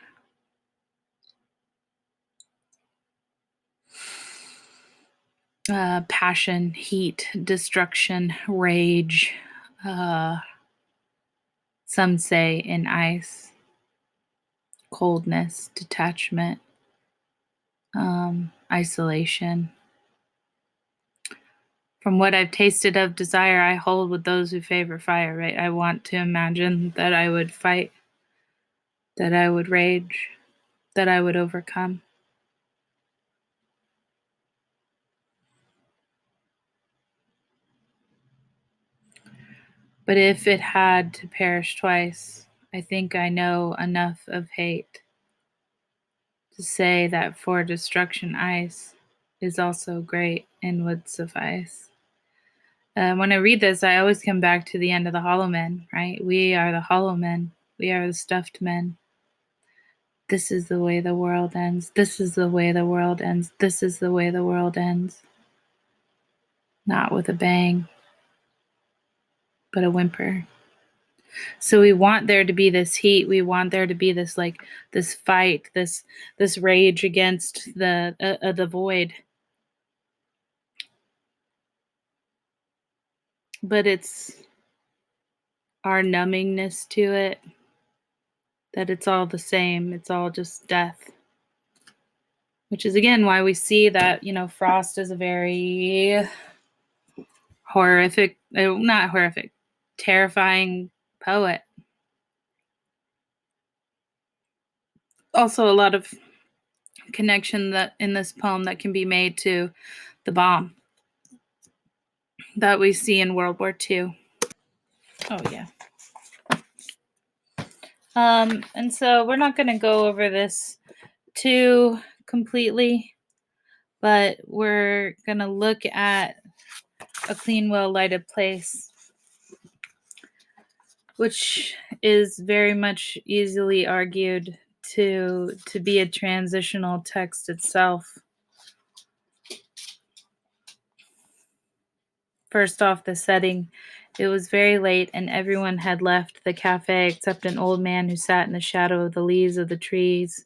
Speaker 1: Passion, heat, destruction, rage. Some say in ice. Coldness, detachment, isolation. From what I've tasted of desire, I hold with those who favor fire, right? I want to imagine that I would fight, that I would rage, that I would overcome. But if it had to perish twice, I think I know enough of hate to say that for destruction ice is also great and would suffice. When I read this, I always come back to the end of the Hollow Men, right? We are the Hollow Men. We are the stuffed men. This is the way the world ends. This is the way the world ends. This is the way the world ends. Not with a bang, but a whimper. So we want there to be this heat. We want there to be this this fight, this rage against the void. But it's our numbingness to it, that it's all the same. It's all just death. Which is, again, why we see that, Frost is a very terrifying poet. Also, a lot of connection that in this poem that can be made to the bomb that we see in World War II. Oh, yeah. And so we're not going to go over this too completely, but we're going to look at A Clean, Well-Lighted Place, which is very much easily argued to be a transitional text itself. First off, the setting. It was very late, and everyone had left the cafe except an old man who sat in the shadow of the leaves of the trees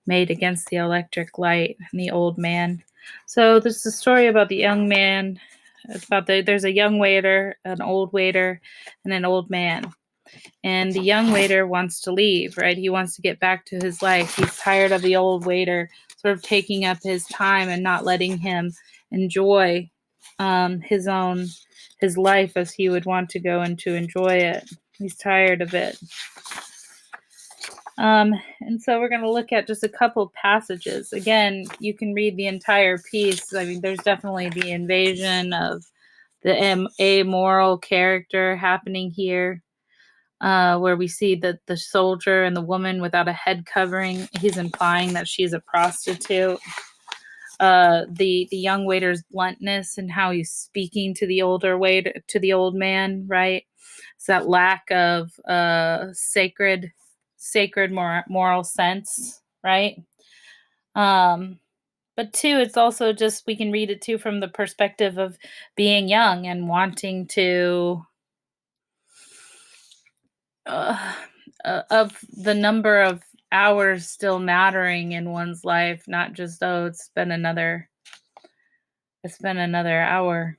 Speaker 1: made against the electric light, and the old man. So this is a story about the young man. There's a young waiter, an old waiter, and an old man. And the young waiter wants to leave, right? He wants to get back to his life. He's tired of the old waiter sort of taking up his time and not letting him enjoy his life as he would want to go and to enjoy it. He's tired of it. And so we're going to look at just a couple passages. Again, you can read the entire piece. I mean, there's definitely the invasion of the amoral character happening here, where we see that the soldier and the woman without a head covering, he's implying that she's a prostitute. The young waiter's bluntness and how he's speaking to the older waiter, to the old man, right? It's that lack of sacred moral sense, right? But two, it's also just, we can read it too from the perspective of being young and wanting to of the number of hours still mattering in one's life, not just, oh, it's been another hour.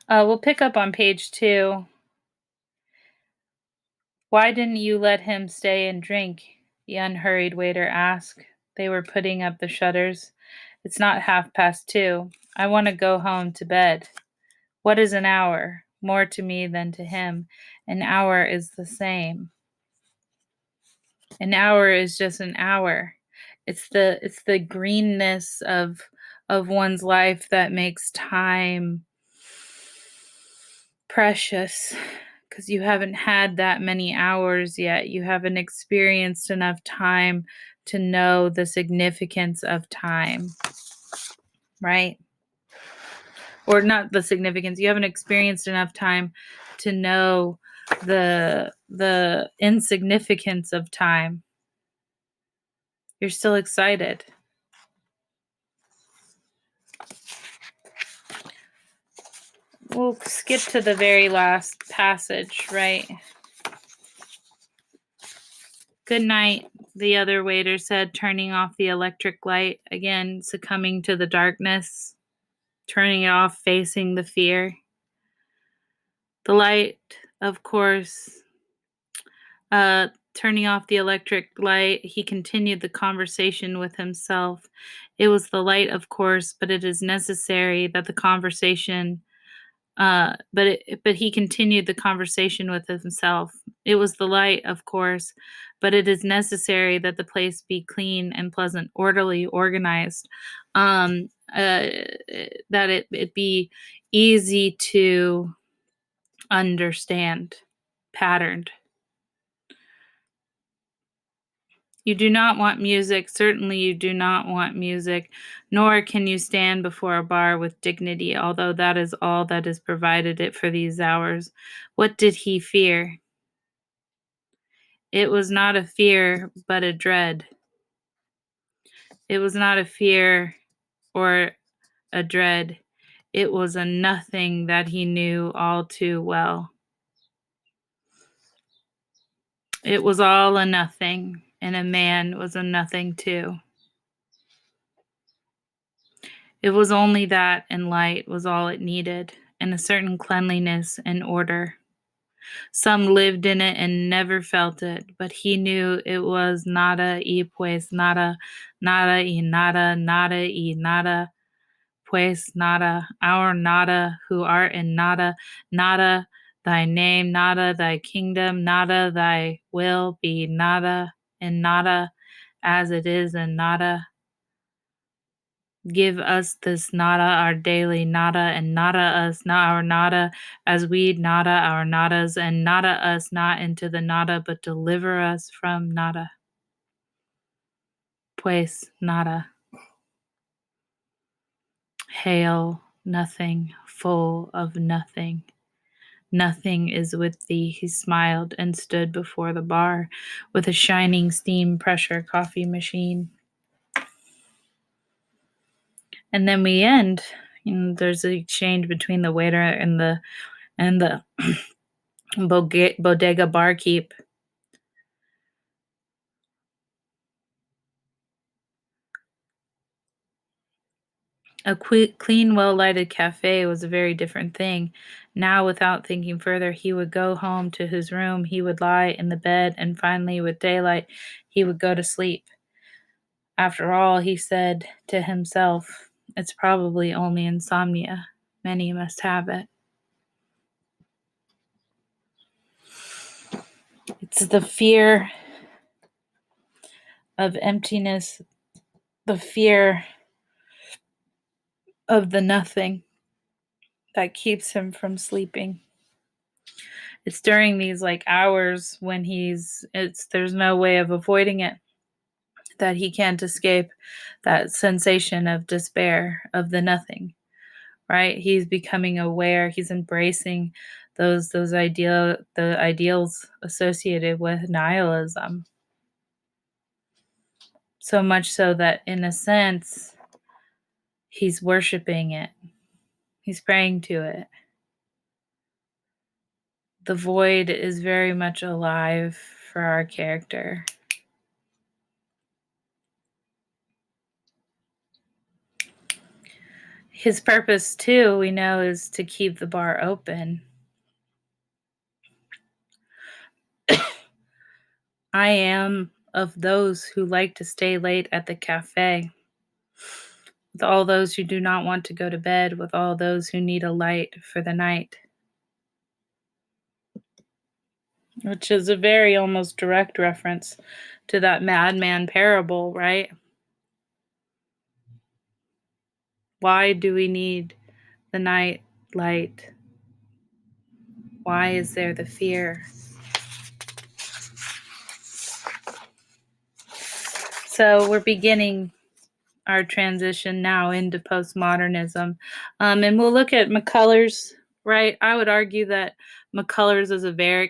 Speaker 1: We'll pick up on page 2. Why didn't you let him stay and drink? The unhurried waiter asked. They were putting up the shutters. It's not 2:30. I want to go home to bed. What is an hour? More to me than to him. An hour is the same. An hour is just an hour. It's the greenness of one's life that makes time precious, because you haven't had that many hours yet. You haven't experienced enough time to know the significance of time, right? Or not the significance. You haven't experienced enough time to know the insignificance of time. You're still excited. We'll skip to the very last passage, right? Good night, the other waiter said, turning off the electric light, again succumbing to the darkness, turning it off, facing the fear. The light, of course, turning off the electric light, he continued the conversation with himself. It was the light, of course, but it is necessary that the conversation but he continued the conversation with himself. It was the light, of course, but it is necessary that the place be clean and pleasant, orderly, organized, that it be easy to understand, patterned. You do not want music. Certainly, you do not want music, nor can you stand before a bar with dignity, although that is all that is provided it for these hours. What did he fear? It was not a fear, but a dread. It was not a fear or a dread. It was a nothing that he knew all too well. It was all a nothing, and a man was a nothing too. It was only that, and light was all it needed, and a certain cleanliness and order. Some lived in it and never felt it, but he knew it was nada y pues nada, nada y nada, nada y nada, pues nada, our nada, who art in nada, nada, thy name, nada, thy kingdom, nada, thy will be nada, and nada, as it is in nada. Give us this nada, our daily nada, and nada us not our nada, as we nada our nadas, and nada us not into the nada, but deliver us from nada. Pues nada. Hail, nothing, full of nothing. Nothing is with thee. He smiled and stood before the bar with a shining steam pressure coffee machine. And then we end. There's an exchange between the waiter and the bodega barkeep. A clean, well-lighted cafe was a very different thing. Now, without thinking further, he would go home to his room, he would lie in the bed, and finally, with daylight, he would go to sleep. After all, he said to himself, it's probably only insomnia. Many must have it. It's the fear of emptiness, the fear of the nothing that keeps him from sleeping. It's during these like hours when there's no way of avoiding it, that he can't escape that sensation of despair, of the nothing, right? He's becoming aware, he's embracing the ideals associated with nihilism. So much so that in a sense, he's worshiping it. He's praying to it. The void is very much alive for our character. His purpose, too, we know, is to keep the bar open. I am of those who like to stay late at the cafe, with all those who do not want to go to bed, with all those who need a light for the night. Which is a very almost direct reference to that madman parable, right? Why do we need the night light? Why is there the fear? So we're beginning our transition now into postmodernism. And we'll look at McCullers, right? I would argue that McCullers is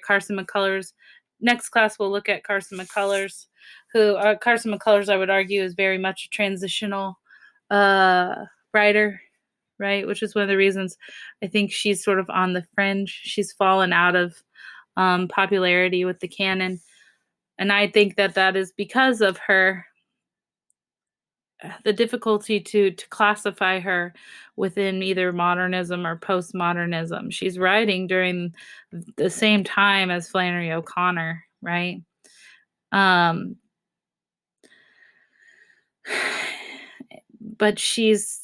Speaker 1: Carson Mccullers. Next class, we'll look at Carson Mccullers, Carson Mccullers, I would argue, is very much a transitional writer, right? Which is one of the reasons I think she's sort of on the fringe. She's fallen out of popularity with the canon. And I think that is because of the difficulty to classify her within either modernism or postmodernism. She's writing during the same time as Flannery O'Connor, right? But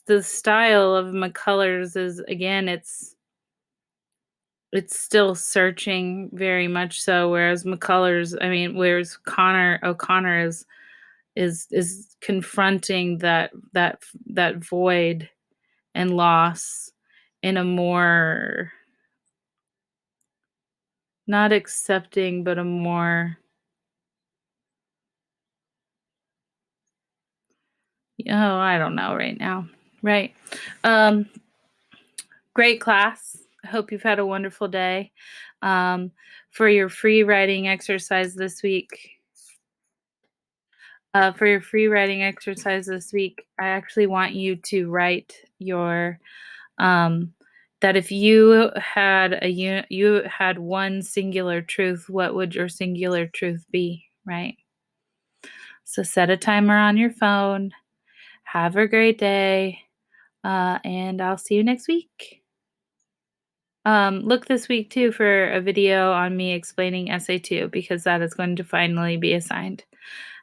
Speaker 1: the style of McCullers is, again, it's still searching very much so, whereas O'Connor is confronting that void and loss in a more not accepting, but a more I don't know right now. Right. Great class. I hope you've had a wonderful day. For your free writing exercise this week, I actually want you to write your that if you had one singular truth, what would your singular truth be, right? So set a timer on your phone. Have a great day, and I'll see you next week. Look this week, too, for a video on me explaining Essay 2, because that is going to finally be assigned.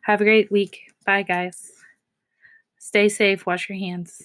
Speaker 1: Have a great week. Bye, guys. Stay safe. Wash your hands.